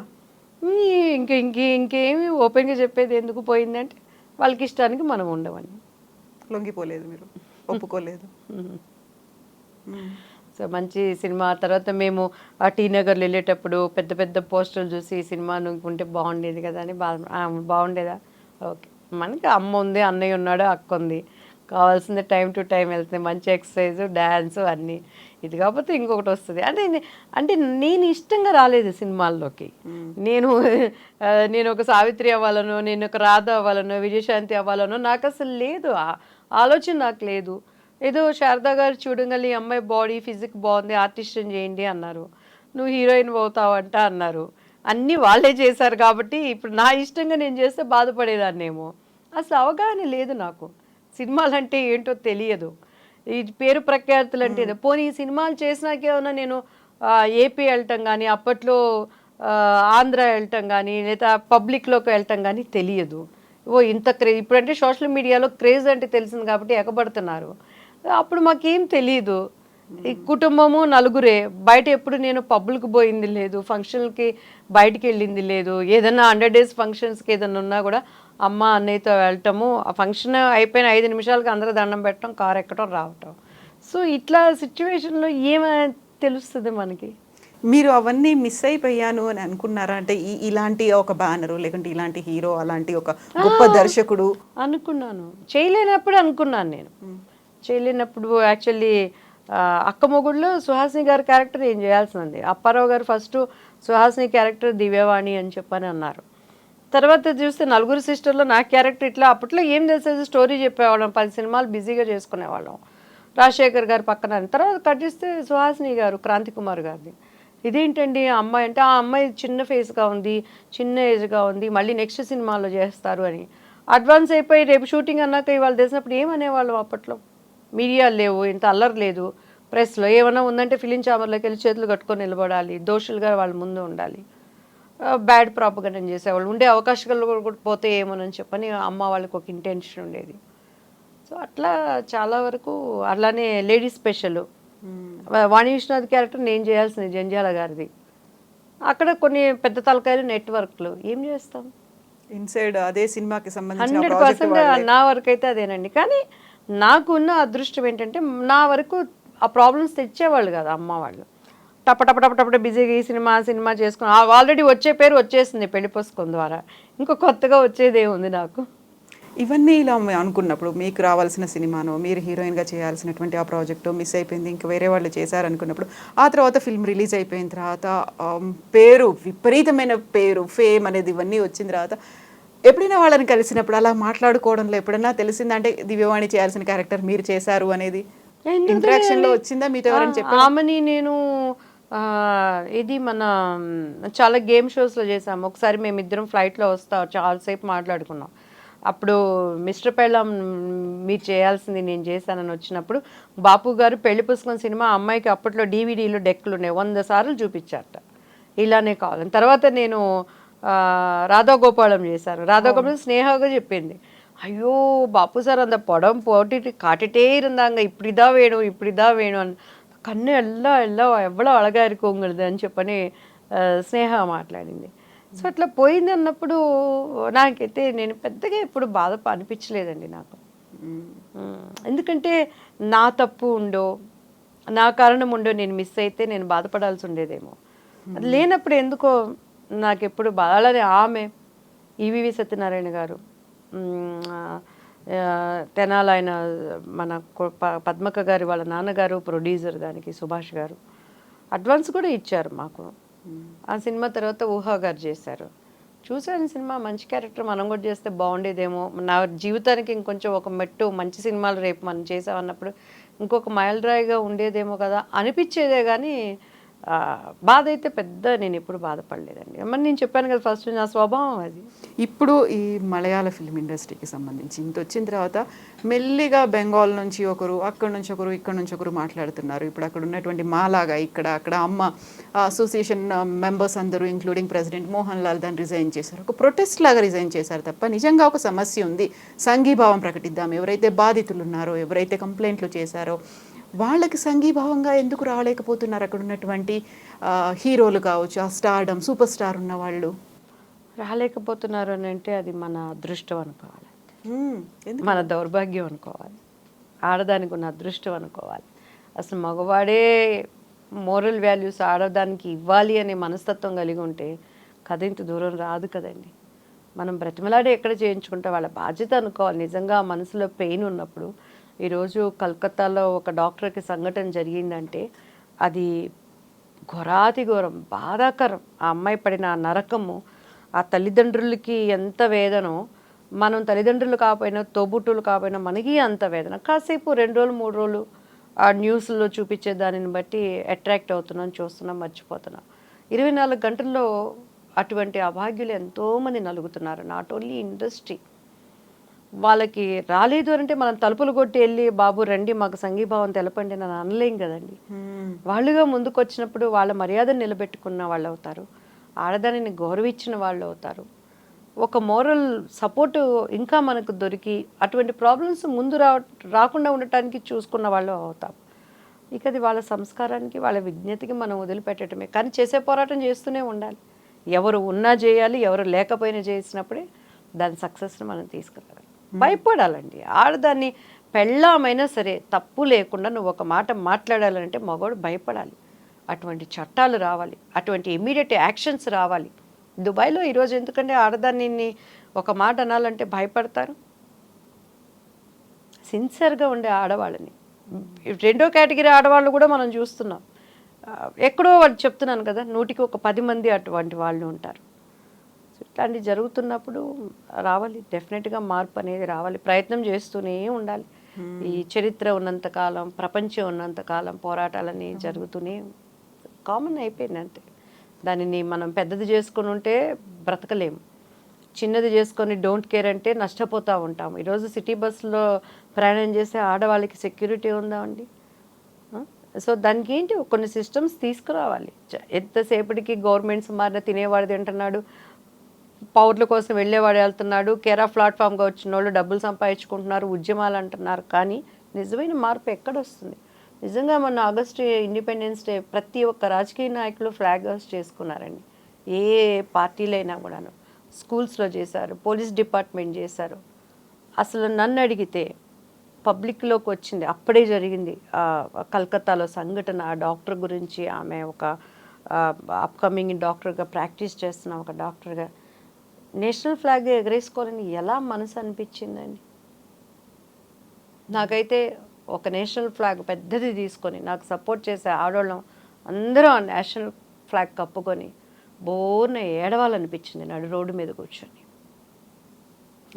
ఇంకేమి ఓపెన్గా చెప్పేది ఎందుకు పోయిందంటే వాళ్ళకి ఇష్టానికి మనం ఉండమని. లొంగిపోలేదు మీరు, ఒప్పుకోలేదు. సో మంచి సినిమా. తర్వాత మేము ఆ టీ నగర్లో వెళ్ళేటప్పుడు పెద్ద పెద్ద పోస్టర్లు చూసి ఈ సినిమా ఉంటే బాగుండేది కదా అని బాగుండేదా, ఓకే మనకి అమ్మ ఉంది, అన్నయ్య ఉన్నాడు, అక్క ఉంది, కావాల్సిందే టైం టు టైం వెళ్తుంది, మంచి ఎక్సర్సైజ్ డ్యాన్స్ అన్నీ. ఇది కాకపోతే ఇంకొకటి వస్తుంది అంటే నేను ఇష్టంగా రాలేదు సినిమాల్లోకి. నేను ఒక సావిత్రి అవ్వాలనో, నేను ఒక రాధ అవ్వాలనో, విజయశాంతి అవ్వాలనో నాకు అసలు లేదు, ఆలోచన నాకు లేదు. ఏదో శారదా గారు చూడగలి అమ్మాయి బాడీ ఫిజిక్ బాగుంది, ఆర్టిస్ట్ని చేయండి అన్నారు, నువ్వు హీరోయిన్ అవుతావంట అన్నారు. అన్నీ వాళ్ళే చేశారు కాబట్టి ఇప్పుడు నా ఇష్టంగా నేను చేస్తే బాధపడేదాన్నేమో. అసలు అవగాహన లేదు నాకు, సినిమాలు అంటే ఏంటో తెలియదు, ఈ పేరు ప్రఖ్యాతులు అంటే పోనీ ఈ సినిమాలు చేసినాకేమన్నా నేను ఏపీ వెళ్ళటం కానీ, అప్పట్లో ఆంధ్ర వెళ్ళటం కానీ, లేదా పబ్లిక్లోకి వెళ్ళటం కానీ తెలియదు. ఇంత ఇప్పుడంటే సోషల్ మీడియాలో క్రేజ్ అంటే తెలిసింది కాబట్టి ఎగబడుతున్నారు. అప్పుడు మాకేం తెలియదు. ఈ కుటుంబము నలుగురే, బయట ఎప్పుడు నేను పబ్బులకు పోయింది లేదు, ఫంక్షన్లకి బయటికి వెళ్ళింది లేదు. ఏదన్నా 100 days ఫంక్షన్స్కి ఏదన్నా ఉన్నా కూడా అమ్మ అన్నయ్యతో వెళ్ళటము, ఆ ఫంక్షన్ అయిపోయిన 5 నిమిషాలకి అందరూ దండం పెట్టడం, కారు ఎక్కడం, రావటం. సో ఇట్లా సిచ్యువేషన్లో ఏమైనా తెలుస్తుంది మనకి. మీరు అవన్నీ మిస్ అయిపోయాను అని అనుకున్నారా? అంటే ఇలాంటి ఒక బ్యానరు, లేకుంటే ఇలాంటి హీరో, అలాంటి ఒక గొప్ప దర్శకుడు అనుకున్నాను. చేయలేనప్పుడు అనుకున్నాను నేను, చేయలేనప్పుడు యాక్చువల్లీ అక్క మొగుడులో సుహాసిని గారి క్యారెక్టర్ ఏం చేయాల్సింది. అప్పారావు గారు ఫస్ట్ సుహాసిని క్యారెక్టర్ దివ్యవాణి అని చెప్పని అన్నారు. తర్వాత చూస్తే నలుగురు సిస్టర్లో నా క్యారెక్టర్ ఇట్లా. అప్పట్లో ఏం తెలిసేది, స్టోరీ చెప్పేవాళ్ళం, 10 సినిమాలు బిజీగా చేసుకునేవాళ్ళం. రాజశేఖర్ గారు పక్కన. తర్వాత కట్టిస్తే సుహాసిని గారు, క్రాంతి కుమార్ గారిది. ఇదేంటండి ఆ అమ్మాయి అంటే, ఆ అమ్మాయి చిన్న ఫేస్గా ఉంది, చిన్న ఏజ్గా ఉంది, మళ్ళీ నెక్స్ట్ సినిమాలో చేస్తారు అని అడ్వాన్స్ అయిపోయి రేపు షూటింగ్ అన్నాక ఇవాళ తెలిసినప్పుడు ఏమనేవాళ్ళం. అప్పట్లో మీడియాలు లేవు, ఇంత అల్లరి లేదు, ప్రెస్లో ఏమన్నా ఉందంటే ఫిలిం ఛాంబర్లోకి వెళ్ళి చేతులు కట్టుకొని నిలబడాలి, దోషులుగా వాళ్ళ ముందు ఉండాలి, బ్యాడ్ ప్రాపగండా చేసేవాళ్ళు, ఉండే అవకాశాలు కూడా పోతే ఏమోనని చెప్పని అమ్మ వాళ్ళకి ఒక ఇంటెన్షన్ ఉండేది. సో అట్లా చాలా వరకు అలానే లేడీస్ స్పెషల్ వాణి విశ్వనాథ్ క్యారెక్టర్ నేను చేయాల్సింది జంజాల గారిది. అక్కడ కొన్ని పెద్ద తలకాయలు నెట్వర్క్లు ఏం చేస్తాం, ఇన్సైడ్ అదే సినిమాకి సంబంధించిన 100% నా వరకు అయితే అదేనండి. కానీ నాకున్న అదృష్టం ఏంటంటే నా వరకు ఆ ప్రాబ్లమ్స్ తెచ్చేవాళ్ళు కదా అమ్మ వాళ్ళు. టపటపటపటపట బిజీగా ఈ సినిమా చేసుకుని ఆల్రెడీ వచ్చే పేరు వచ్చేసింది పెళ్లి పుస్తకం ద్వారా, ఇంకో కొత్తగా వచ్చేదే ఉంది నాకు. ఇవన్నీ ఇలా అనుకున్నప్పుడు మీకు రావాల్సిన సినిమానో, మీరు హీరోయిన్గా చేయాల్సినటువంటి ఆ ప్రాజెక్టు మిస్ అయిపోయింది, ఇంకా వేరే వాళ్ళు చేశారనుకున్నప్పుడు, ఆ తర్వాత ఫిల్మ్ రిలీజ్ అయిపోయిన తర్వాత పేరు, విపరీతమైన పేరు, ఫేమ్ అనేది ఇవన్నీ వచ్చిన తర్వాత ఎప్పుడైనా వాళ్ళని కలిసినప్పుడు అలా మాట్లాడుకోవడంలో ఎప్పుడైనా తెలిసిందంటే దివ్యవాణి చేయాల్సిన క్యారెక్టర్ మీరు చేశారు అనేది ఇంటరాక్షన్లో వచ్చిందా? మీతో ఎవరైనా చెప్పారు? ఆమెని నేను ఇది మన చాలా గేమ్ షోస్లో చేసాము. ఒకసారి మేమిద్దరం ఫ్లైట్లో చాలాసేపు మాట్లాడుకున్నాం. అప్పుడు మిస్టర్ పెళ్ళాం మీరు చేయాల్సింది నేను చేశానని వచ్చినప్పుడు బాపు గారు పెళ్లి పుస్తకం సినిమా అమ్మాయికి అప్పట్లో DVDలు డెక్కులు ఉన్నాయి, 100 సార్లు చూపించారట, ఇలానే కావాలని. తర్వాత నేను రాధాగోపాలం చేశారు. రాధాగోపాలం స్నేహగా చెప్పింది, ஐயோ பாப்பு சார் அந்த படம் போட்டுட்டு காட்டிட்டே இருந்தாங்க, இப்படிதான் வேணும் అని, కన్ను ఎల్లా ఎవ్వడో అழகா இருக்கு உங்களுது అని చెప్పని స్నేహ మాట్లాడింది. సో అట్లా పోయింది అన్నప్పుడు నాకైతే నేను పెద్దగా ఎప్పుడు బాధ అనిపించలేదండి నాకు. ఎందుకంటే నా తప్పు ఉండో, నా కారణం ఉండో నేను మిస్ అయితే నేను బాధపడాల్సి ఉండేదేమో. అది లేనప్పుడు ఎందుకో నాకు ఎప్పుడు అలానే ఆమె ఈవివి సత్యనారాయణ గారు, తెనాలి ఆయన మన పద్మక గారి వాళ్ళ నాన్నగారు ప్రొడ్యూసర్ దానికి, సుభాష్ గారు అడ్వాన్స్ కూడా ఇచ్చారు మాకు. ఆ సినిమా తర్వాత ఊహా గారు చేశారు. చూసాను సినిమా, మంచి క్యారెక్టర్, మనం కూడా చేస్తే బాగుండేదేమో, నా జీవితానికి ఇంకొంచెం ఒక మెట్టు, మంచి సినిమాలు రేపు మనం చేసామన్నప్పుడు ఇంకొక మైలురాయిగా ఉండేదేమో కదా అనిపించేదే. కానీ బాధ అయితే పెద్ద నేను ఎప్పుడు బాధపడలేదండి. మరి నేను చెప్పాను కదా ఫస్ట్ నా స్వభావం అది. ఇప్పుడు ఈ మలయాళ ఫిల్మ్ ఇండస్ట్రీకి సంబంధించి ఇంత వచ్చిన తర్వాత మెల్లిగా బెంగాల్ నుంచి ఒకరు, అక్కడ నుంచి ఒకరు, ఇక్కడ నుంచి ఒకరు మాట్లాడుతున్నారు. ఇప్పుడు అక్కడ ఉన్నటువంటి మాలాగా ఇక్కడ అక్కడ అమ్మ అసోసియేషన్ మెంబర్స్ అందరూ ఇంక్లూడింగ్ ప్రెసిడెంట్ మోహన్ లాల్ దాన్ని రిజైన్ చేశారు. ఒక ప్రొటెస్ట్ లాగా రిజైన్ చేశారు తప్ప నిజంగా ఒక సమస్య ఉంది, సంఘీభావం ప్రకటిద్దాం, ఎవరైతే బాధితులు ఉన్నారో, ఎవరైతే కంప్లైంట్లు చేశారో వాళ్ళకి సంఘీభావంగా ఎందుకు రాలేకపోతున్నారు అక్కడ ఉన్నటువంటి హీరోలు కావచ్చు, ఆ స్టార్డమ్ సూపర్ స్టార్ ఉన్న వాళ్ళు? రాలేకపోతున్నారు అని అంటే అది మన అదృష్టం అనుకోవాలి, ఎందుకు? మన దౌర్భాగ్యం అనుకోవాలి, ఆడదానికి ఉన్న అదృష్టం అనుకోవాలి. అసలు మగవాడే మోరల్ వాల్యూస్ ఆడదానికి ఇవ్వాలి అనే మనస్తత్వం కలిగి ఉంటే కథ ఇంత దూరం రాదు కదండి. మనం బ్రతిమలాడే ఎక్కడ చేయించుకుంటే వాళ్ళ బాధ్యత అనుకోవాలి. నిజంగా మనసులో పెయిన్ ఉన్నప్పుడు, ఈరోజు కలకత్తాలో ఒక డాక్టర్కి సంఘటన జరిగిందంటే అది ఘోరాతి ఘోరం, బాధాకరం. ఆ అమ్మాయి పడిన ఆ నరకము ఆ తల్లిదండ్రులకి ఎంత వేదనో, మనం తల్లిదండ్రులు కాకపోయినా తోబుట్టులు కాకపోయినా మనకి అంత వేదన. కాసేపు 2 రోజులు 3 రోజులు ఆ న్యూస్లో చూపించే దానిని బట్టి అట్రాక్ట్ అవుతున్నాం, చూస్తున్నాం, మర్చిపోతున్నాం. 24 గంటల్లో అటువంటి అభాగ్యులు ఎంతోమంది నలుగుతున్నారు. Not only industry. వాళ్ళకి రాలేదు అంటే మనం తలుపులు కొట్టి వెళ్ళి బాబు రండి మాకు సంఘీభావం తెలపండి అని అనలేం కదండి. వాళ్ళుగా ముందుకు వచ్చినప్పుడు వాళ్ళ మర్యాదను నిలబెట్టుకున్న వాళ్ళు అవుతారు, ఆడదానిని గౌరవించిన వాళ్ళు అవుతారు. ఒక మోరల్ సపోర్టు ఇంకా మనకు దొరికి అటువంటి ప్రాబ్లమ్స్ ముందు రాకుండా ఉండటానికి చూసుకున్న వాళ్ళు అవుతాం. ఇక అది వాళ్ళ సంస్కారానికి వాళ్ళ విజ్ఞతకి మనం వదిలిపెట్టడమే. కానీ చేసే పోరాటం చేస్తూనే ఉండాలి. ఎవరు ఉన్నా చేయాలి, ఎవరు లేకపోయినా చేసినప్పుడే దాని సక్సెస్ని మనం తీసుకురావాలి. భయపడాలండి. ఆడదాన్ని పెళ్ళామైనా సరే తప్పు లేకుండా నువ్వు ఒక మాట మాట్లాడాలంటే మగవాడు భయపడాలి. అటువంటి చట్టాలు రావాలి, అటువంటి ఇమీడియట్ యాక్షన్స్ రావాలి. దుబాయ్లో ఈరోజు ఎందుకంటే ఆడదాన్ని ఒక మాట అనాలంటే భయపడతారు. సిన్సియర్గా ఉండే ఆడవాళ్ళని, 2వ కేటగిరీ ఆడవాళ్ళు కూడా మనం చూస్తున్నాం. ఎక్కడో వాళ్ళు చెప్తున్నాను కదా, 100కి ఒక 10 మంది అటువంటి వాళ్ళు ఉంటారు. ఇట్లాంటివి జరుగుతున్నప్పుడు రావాలి, డెఫినెట్గా మార్పు అనేది రావాలి. ప్రయత్నం చేస్తూనే ఉండాలి. ఈ చరిత్ర ఉన్నంతకాలం, ప్రపంచం ఉన్నంతకాలం పోరాటాలని జరుగుతూనే కామన్ అయిపోయింది అంతే. దానిని మనం పెద్దది చేసుకొని ఉంటే బ్రతకలేము, చిన్నది చేసుకొని డోంట్ కేర్ అంటే నష్టపోతూ ఉంటాము. ఈరోజు సిటీ బస్సులో ప్రయాణం చేసే ఆడవాళ్ళకి సెక్యూరిటీ ఉందా అండి? సో దానికి ఏంటి కొన్ని సిస్టమ్స్ తీసుకురావాలి. ఎంతసేపటికి గవర్నమెంట్స్ మారిన తినేవాడు తింటున్నాడు, పౌరుల కోసం వెళ్ళేవాడు వెళ్తున్నాడు, కేరా ప్లాట్ఫామ్గా వచ్చిన వాళ్ళు డబ్బులు సంపాదించుకుంటున్నారు, ఉద్యమాలు అంటున్నారు. కానీ నిజమైన మార్పు ఎక్కడొస్తుంది? నిజంగా మొన్న ఆగస్టు ఇండిపెండెన్స్ డే ప్రతి ఒక్క రాజకీయ నాయకులు ఫ్లాగ్ హోస్ట్ చేసుకున్నారండి. ఏ పార్టీలైనా కూడాను స్కూల్స్లో చేశారు, పోలీస్ డిపార్ట్మెంట్ చేశారు. అసలు నన్ను అడిగితే పబ్లిక్లోకి వచ్చింది అప్పుడే జరిగింది కలకత్తాలో సంఘటన. ఆ డాక్టర్ గురించి, ఆమె ఒక అప్కమింగ్ డాక్టర్గా ప్రాక్టీస్ చేస్తున్న ఒక డాక్టర్గా నేషనల్ ఫ్లాగ్ ఎగరేసుకోవాలని ఎలా మనసు అనిపించిందండి నాకైతే. ఒక నేషనల్ ఫ్లాగ్ పెద్దది తీసుకొని నాకు సపోర్ట్ చేసే ఆడవాళ్ళం అందరూ ఆ నేషనల్ ఫ్లాగ్ కప్పుకొని బోర్న ఏడవాలనిపించింది నడు రోడ్డు మీద కూర్చొని.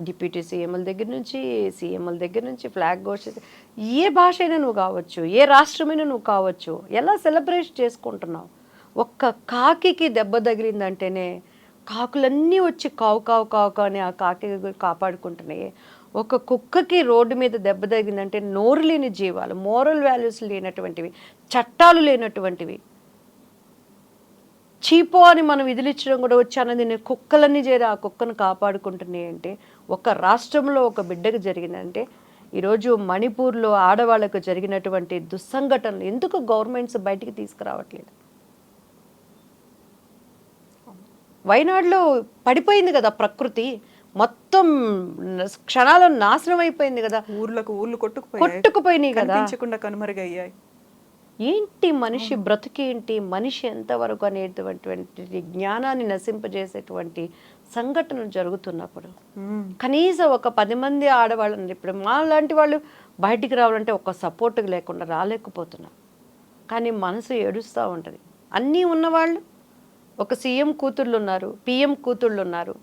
డిప్యూటీ సీఎంల దగ్గర నుంచి, సీఎంల దగ్గర నుంచి ఫ్లాగ్ ఘోషిస్తే ఏ భాష అయినా నువ్వు కావచ్చు, ఏ రాష్ట్రమైనా నువ్వు కావచ్చు, ఎలా సెలబ్రేట్ చేసుకుంటున్నావు? ఒక్క కాకికి దెబ్బ తగిలిందంటేనే కాకులన్నీ వచ్చి కావు కావు కావు అని ఆ కాకి కాపాడుకుంటున్నాయి. ఒక కుక్కకి రోడ్డు మీద దెబ్బ తగిలిందంటే నోరు లేని జీవాలు, మోరల్ వాల్యూస్ లేనటువంటివి, చట్టాలు లేనటువంటివి, చీపో అని మనం విధులిచ్చడం కూడా వచ్చి అన్నది కుక్కలన్నీ చేరి ఆ కుక్కను కాపాడుకుంటున్నాయి. అంటే ఒక రాష్ట్రంలో ఒక బిడ్డకు జరిగిందంటే ఈరోజు మణిపూర్లో ఆడవాళ్లకు జరిగినటువంటి దుస్సంఘటనలు ఎందుకు గవర్నమెంట్స్ బయటికి తీసుకురావట్లేదు? వైనాడులో పడిపోయింది కదా ప్రకృతి, మొత్తం క్షణాల్లో నాశనం అయిపోయింది కదా, ఊర్లు కొట్టుకుపోయినాయి కదా, కనుమరుగయ్యాయి. ఏంటి మనిషి బ్రతుకేంటి, మనిషి ఎంతవరకు అనేటువంటి జ్ఞానాన్ని నశింపజేసేటువంటి సంఘటనలు జరుగుతున్నప్పుడు కనీసం ఒక 10 మంది ఆడవాళ్ళని, ఇప్పుడు మా లాంటి వాళ్ళు బయటికి రావాలంటే ఒక సపోర్ట్ లేకుండా రాలేకపోతున్నాం. కానీ మనసు ఏడుస్తూ ఉంటుంది. అన్నీ ఉన్నవాళ్ళు, ఒక సీఎం కూతుళ్ళు ఉన్నారు, పిఎం కూతుళ్ళు ఉన్నారు,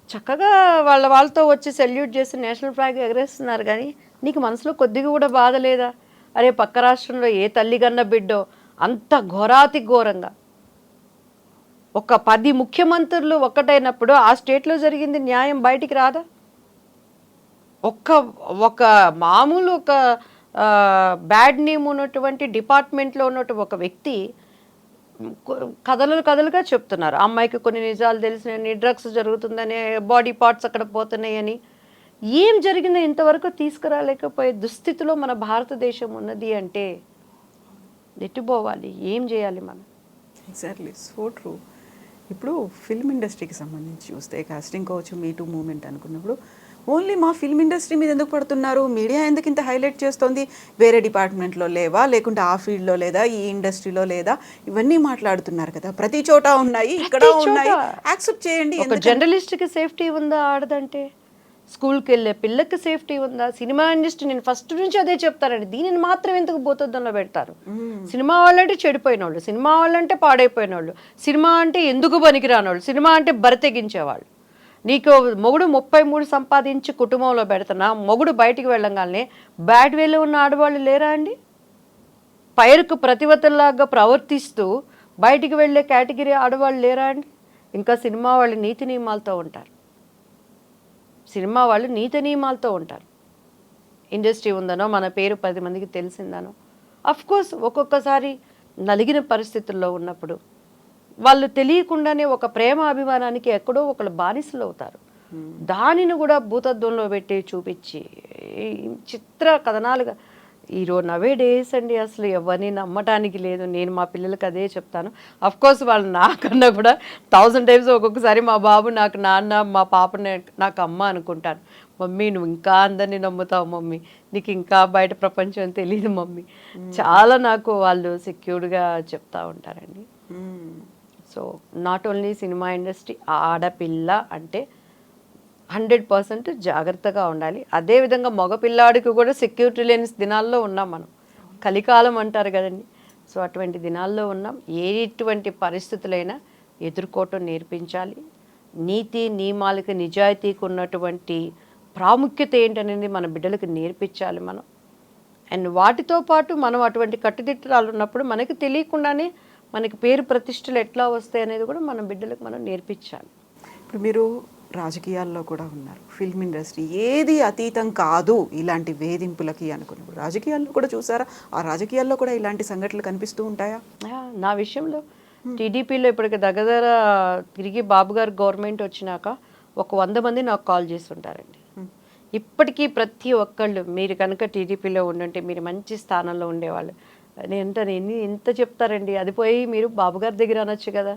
చక్కగా వాళ్ళతో వచ్చి సెల్యూట్ చేసి నేషనల్ ఫ్లాగ్ ఎగరేస్తున్నారు. కానీ నీకు మనసులో కొద్దిగా కూడా బాధ లేదా? అరే పక్క రాష్ట్రంలో ఏ తల్లి కన్న బిడ్డో అంత ఘోరాతి ఘోరంగా ఒక 10 ముఖ్యమంత్రులు ఒక్కటైనప్పుడు ఆ స్టేట్లో జరిగింది న్యాయం బయటికి రాదా? ఒక్క ఒక మామూలు ఒక బ్యాడ్ నేమ్ ఉన్నటువంటి డిపార్ట్మెంట్లో ఉన్నటువంటి ఒక వ్యక్తి కథలుగా చెప్తున్నారు. అమ్మాయికి కొన్ని నిజాలు తెలిసినాయని, డ్రగ్స్ జరుగుతుందని, బాడీ పార్ట్స్ అక్కడ పోతున్నాయని. ఏం జరిగిందో ఇంతవరకు తీసుకురాలేకపోయే దుస్థితిలో మన భారతదేశం ఉన్నది అంటే నెట్టుపోవాలి. ఏం చేయాలి మనం? Exactly, so true. ఇప్పుడు ఫిల్మ్ ఇండస్ట్రీకి సంబంధించి చూస్తే కాస్టింగ్ కావచ్చు, మీ టూ మూమెంట్ అనుకున్నప్పుడు ఓన్లీ మా ఫిల్మ్ ఇండస్ట్రీ మీద ఎందుకు పడుతున్నారు, మీడియా ఎందుకు ఇంత హైలైట్ చేస్తుంది, వేరే డిపార్ట్మెంట్లో లేవా, లేకుంటే ఆ ఫీల్డ్లో లేదా, ఈ ఇండస్ట్రీలో లేదా, ఇవన్నీ మాట్లాడుతున్నారు కదా. ప్రతి చోట ఉన్నాయి, ఇక్కడ ఉన్నాయి, యాక్సెప్ట్ చేయండి. ఒక జర్నలిస్ట్కి సేఫ్టీ ఉందా ఆడదంటే? స్కూల్కి వెళ్ళే పిల్లకి సేఫ్టీ ఉందా? సినిమా ఇండస్ట్రీ, నేను ఫస్ట్ నుంచి అదే చెప్తానండి, దీనిని మాత్రం ఎందుకు భూతద్దంలో పెడతారు? సినిమా వాళ్ళంటే చెడిపోయిన వాళ్ళు, సినిమా వాళ్ళంటే పాడైపోయిన వాళ్ళు, సినిమా అంటే ఎందుకు పనికిరాని వాళ్ళు, సినిమా అంటే బరితెగించేవాళ్ళు. నీకు మొగుడు 33 సంపాదించి కుటుంబంలో పెడుతున్నా, మొగుడు బయటికి వెళ్ళంగానే బ్యాడ్ వేలో ఉన్న ఆడవాళ్ళు లేరా అండి? పైరుకు ప్రతివతల్లాగా ప్రవర్తిస్తూ బయటికి వెళ్ళే కేటగిరీ ఆడవాళ్ళు లేరా అండి? ఇంకా సినిమా వాళ్ళు నీతి నియమాలతో ఉంటారు. సినిమా వాళ్ళు నీతి నియమాలతో ఉంటారు. ఇండస్ట్రీ ఉందనో, మన పేరు 10 మందికి తెలిసిందనో. కోర్స్ ఒక్కొక్కసారి నలిగిన పరిస్థితుల్లో ఉన్నప్పుడు వాళ్ళు తెలియకుండానే ఒక ప్రేమ అభిమానానికి ఎక్కడో ఒకళ్ళు బానిసలు అవుతారు. దానిని కూడా భూతత్వంలో పెట్టి చూపించి చిత్ర కథనాలుగా ఈరోజు నవే డేస్ అండి అసలు ఎవరిని నమ్మటానికి లేదు. నేను మా పిల్లలకి అదే చెప్తాను. కోర్స్ వాళ్ళు నాకన్నా కూడా 1000 టైమ్స్ ఒక్కొక్కసారి మా బాబు నాకు నాన్న, మా పాపని నాకు అమ్మ అనుకుంటాను. మమ్మీ నువ్వు ఇంకా అందరినీ నమ్ముతావు మమ్మీ, నీకు ఇంకా బయట ప్రపంచం తెలియదు మమ్మీ. చాలా నాకు వాళ్ళు సెక్యూర్డ్గా చెప్తా ఉంటారండి. So not only cinema industry, ఆడపిల్ల అంటే 100% జాగ్రత్తగా ఉండాలి. అదేవిధంగా మగపిల్లాడికి కూడా సెక్యూరిటీ లేని దినాల్లో ఉన్నాం మనం. కలికాలం అంటారు కదండి. సో అటువంటి దినాల్లో ఉన్నాం. ఎటువంటి పరిస్థితులైనా ఎదుర్కోవటం నేర్పించాలి. నీతి నియమాలకి, నిజాయితీకి ఉన్నటువంటి ప్రాముఖ్యత ఏంటనేది మన బిడ్డలకు నేర్పించాలి మనం. అండ్ వాటితో పాటు మనం అటువంటి కట్టుదిట్టాలు ఉన్నప్పుడు మనకి తెలియకుండానే మనకి పేరు ప్రతిష్టలు ఎట్లా వస్తాయి అనేది కూడా మన బిడ్డలకు మనం నేర్పించాలి. ఇప్పుడు మీరు రాజకీయాల్లో కూడా ఉన్నారు, ఫిల్మ్ ఇండస్ట్రీ ఏది అతీతం కాదు ఇలాంటి వేధింపులకి అనుకున్నప్పుడు రాజకీయాల్లో కూడా చూసారా? ఆ రాజకీయాల్లో కూడా ఇలాంటి సంఘటనలు కనిపిస్తూ ఉంటాయా? నా విషయంలో టీడీపీలో ఇప్పటికి దగ్గర తిరిగి బాబు గారు గవర్నమెంట్ వచ్చినాక ఒక 100 మంది నాకు కాల్ చేస్తుంటారండి. ఇప్పటికీ ప్రతి ఒక్కళ్ళు మీరు కనుక టీడీపీలో ఉండుంటే మీరు మంచి స్థానంలో ఉండేవాళ్ళు. నేను ఎంత చెప్తారండి, అది పోయి మీరు బాబు గారి దగ్గర అనొచ్చు కదా.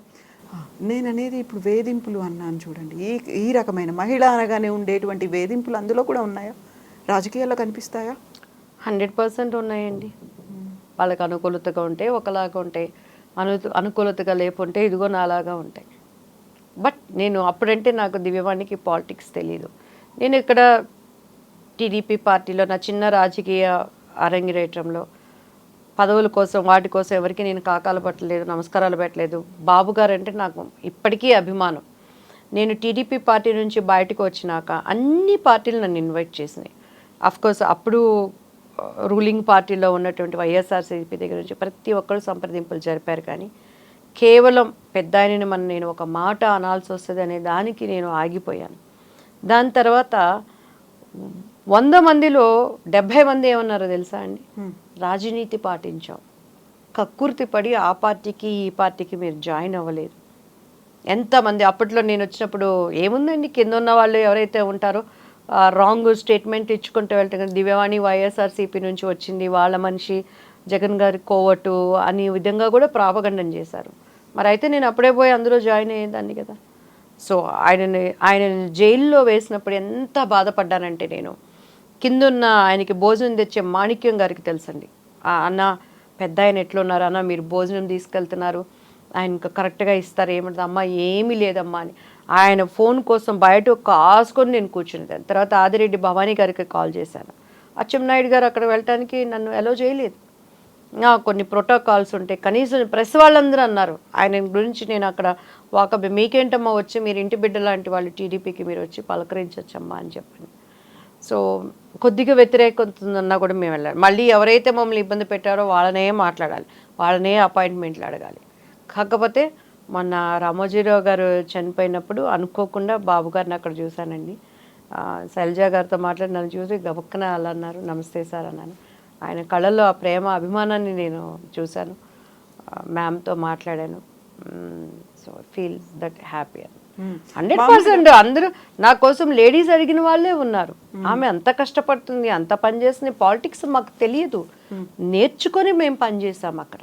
నేను అనేది ఇప్పుడు వేధింపులు అన్నాను చూడండి, ఈ రకమైన మహిళ అనగానే ఉండేటువంటి వేధింపులు అందులో కూడా ఉన్నాయా? రాజకీయాల్లో కనిపిస్తాయా? 100% ఉన్నాయండి. వాళ్ళకి అనుకూలతగా ఉంటే ఒకలాగా ఉంటాయి, అనుకూలతగా లేకుంటే ఇదిగో నాలాగా ఉంటాయి. బట్ నేను అప్పుడంటే నాకు దివ్యవాణికి పాలిటిక్స్ తెలీదు. నేను ఇక్కడ టీడీపీ పార్టీలో నా చిన్న రాజకీయ అరంగిరేటంలో పదవుల కోసం వాటి కోసం ఎవరికి నేను కాకాలు పట్టలేదు, నమస్కారాలు పెట్టలేదు. బాబు గారు అంటే నాకు ఇప్పటికీ అభిమానం. నేను టీడీపీ పార్టీ నుంచి బయటకు వచ్చినాక అన్ని పార్టీలు నన్ను ఇన్వైట్ చేసినాయి. అఫ్కోర్స్ అప్పుడు రూలింగ్ పార్టీలో ఉన్నటువంటి వైఎస్ఆర్సీపీ దగ్గర నుంచి ప్రతి ఒక్కరు సంప్రదింపులు జరిపారు. కానీ కేవలం పెద్ద ఆయనని నేను ఒక మాట అనాల్సి వస్తుంది అనే దానికి నేను ఆగిపోయాను. దాని తర్వాత 100 మందిలో 70 మంది ఏమన్నారో తెలుసా అండి? రాజనీతి పాటించాం, కక్కుర్తి పడి ఆ పార్టీకి ఈ పార్టీకి మీరు జాయిన్ అవ్వలేదు. ఎంతమంది అప్పట్లో నేను వచ్చినప్పుడు ఏముందండి, కింద ఉన్న వాళ్ళు ఎవరైతే ఉంటారో రాంగ్ స్టేట్మెంట్ ఇచ్చుకుంటూ వెళ్తారు. దివ్యవాణి వైఎస్ఆర్సీపీ నుంచి వచ్చింది, వాళ్ళ మనిషి జగన్ గారి కోవటు అనే విధంగా కూడా ప్రాపగండం చేశారు. మరి అయితే నేను అప్పుడే పోయి అందులో జాయిన్ అయ్యేదాన్ని కదా. సో ఆయన జైల్లో వేసినప్పుడు ఎంత బాధపడ్డానంటే, నేను కిందున్న ఆయనకి భోజనం తెచ్చే మాణిక్యం గారికి తెలుసండి, అన్న పెద్ద ఆయన ఎట్లున్నారు అన్న, మీరు భోజనం తీసుకెళ్తున్నారు, ఆయనకు కరెక్ట్గా ఇస్తారు, ఏమంటుంది అమ్మ, ఏమీ లేదమ్మా అని ఆయన ఫోన్ కోసం బయట కాసుకొని నేను కూర్చునేదాన్ని. తర్వాత ఆదిరెడ్డి భవానీ గారికి కాల్ చేశాను. అచ్చెన్నాయుడు గారు అక్కడ వెళ్ళటానికి నన్ను అలో చేయలేదు. కొన్ని ప్రోటోకాల్స్ ఉంటాయి. కనీసం ప్రెస్ వాళ్ళందరూ అన్నారు ఆయన గురించి, నేను అక్కడ వాకబ్ మీకేంటమ్మా వచ్చి, మీరు ఇంటి బిడ్డ లాంటి వాళ్ళు టీడీపీకి మీరు వచ్చి పలకరించవచ్చమ్మా అని చెప్పాను. సో కొద్దిగా వ్యతిరేకతున్నా కూడా మేము వెళ్ళాలి. మళ్ళీ ఎవరైతే మమ్మల్ని ఇబ్బంది పెట్టారో వాళ్ళనే మాట్లాడాలి, వాళ్ళనే అపాయింట్మెంట్లు అడగాలి. కాకపోతే మొన్న రామోజీరావు గారు చనిపోయినప్పుడు అనుకోకుండా బాబు గారిని అక్కడ చూశానండి. శైలజ గారితో మాట్లాడి నన్ను చూసి గబక్కన అలా అన్నారు, నమస్తే సార్ అన్నాను. ఆయన కళ్ళల్లో ఆ ప్రేమ అభిమానాన్ని నేను చూశాను. మ్యామ్తో మాట్లాడాను. So feel that happy. 100% అందరూ నా కోసం లేడీస్ అడిగిన వాళ్ళే ఉన్నారు. ఆమె అంత కష్టపడుతుంది, అంత పనిచేస్తుంది. పాలిటిక్స్ మాకు తెలియదు, నేర్చుకొని మేము పనిచేసాం అక్కడ.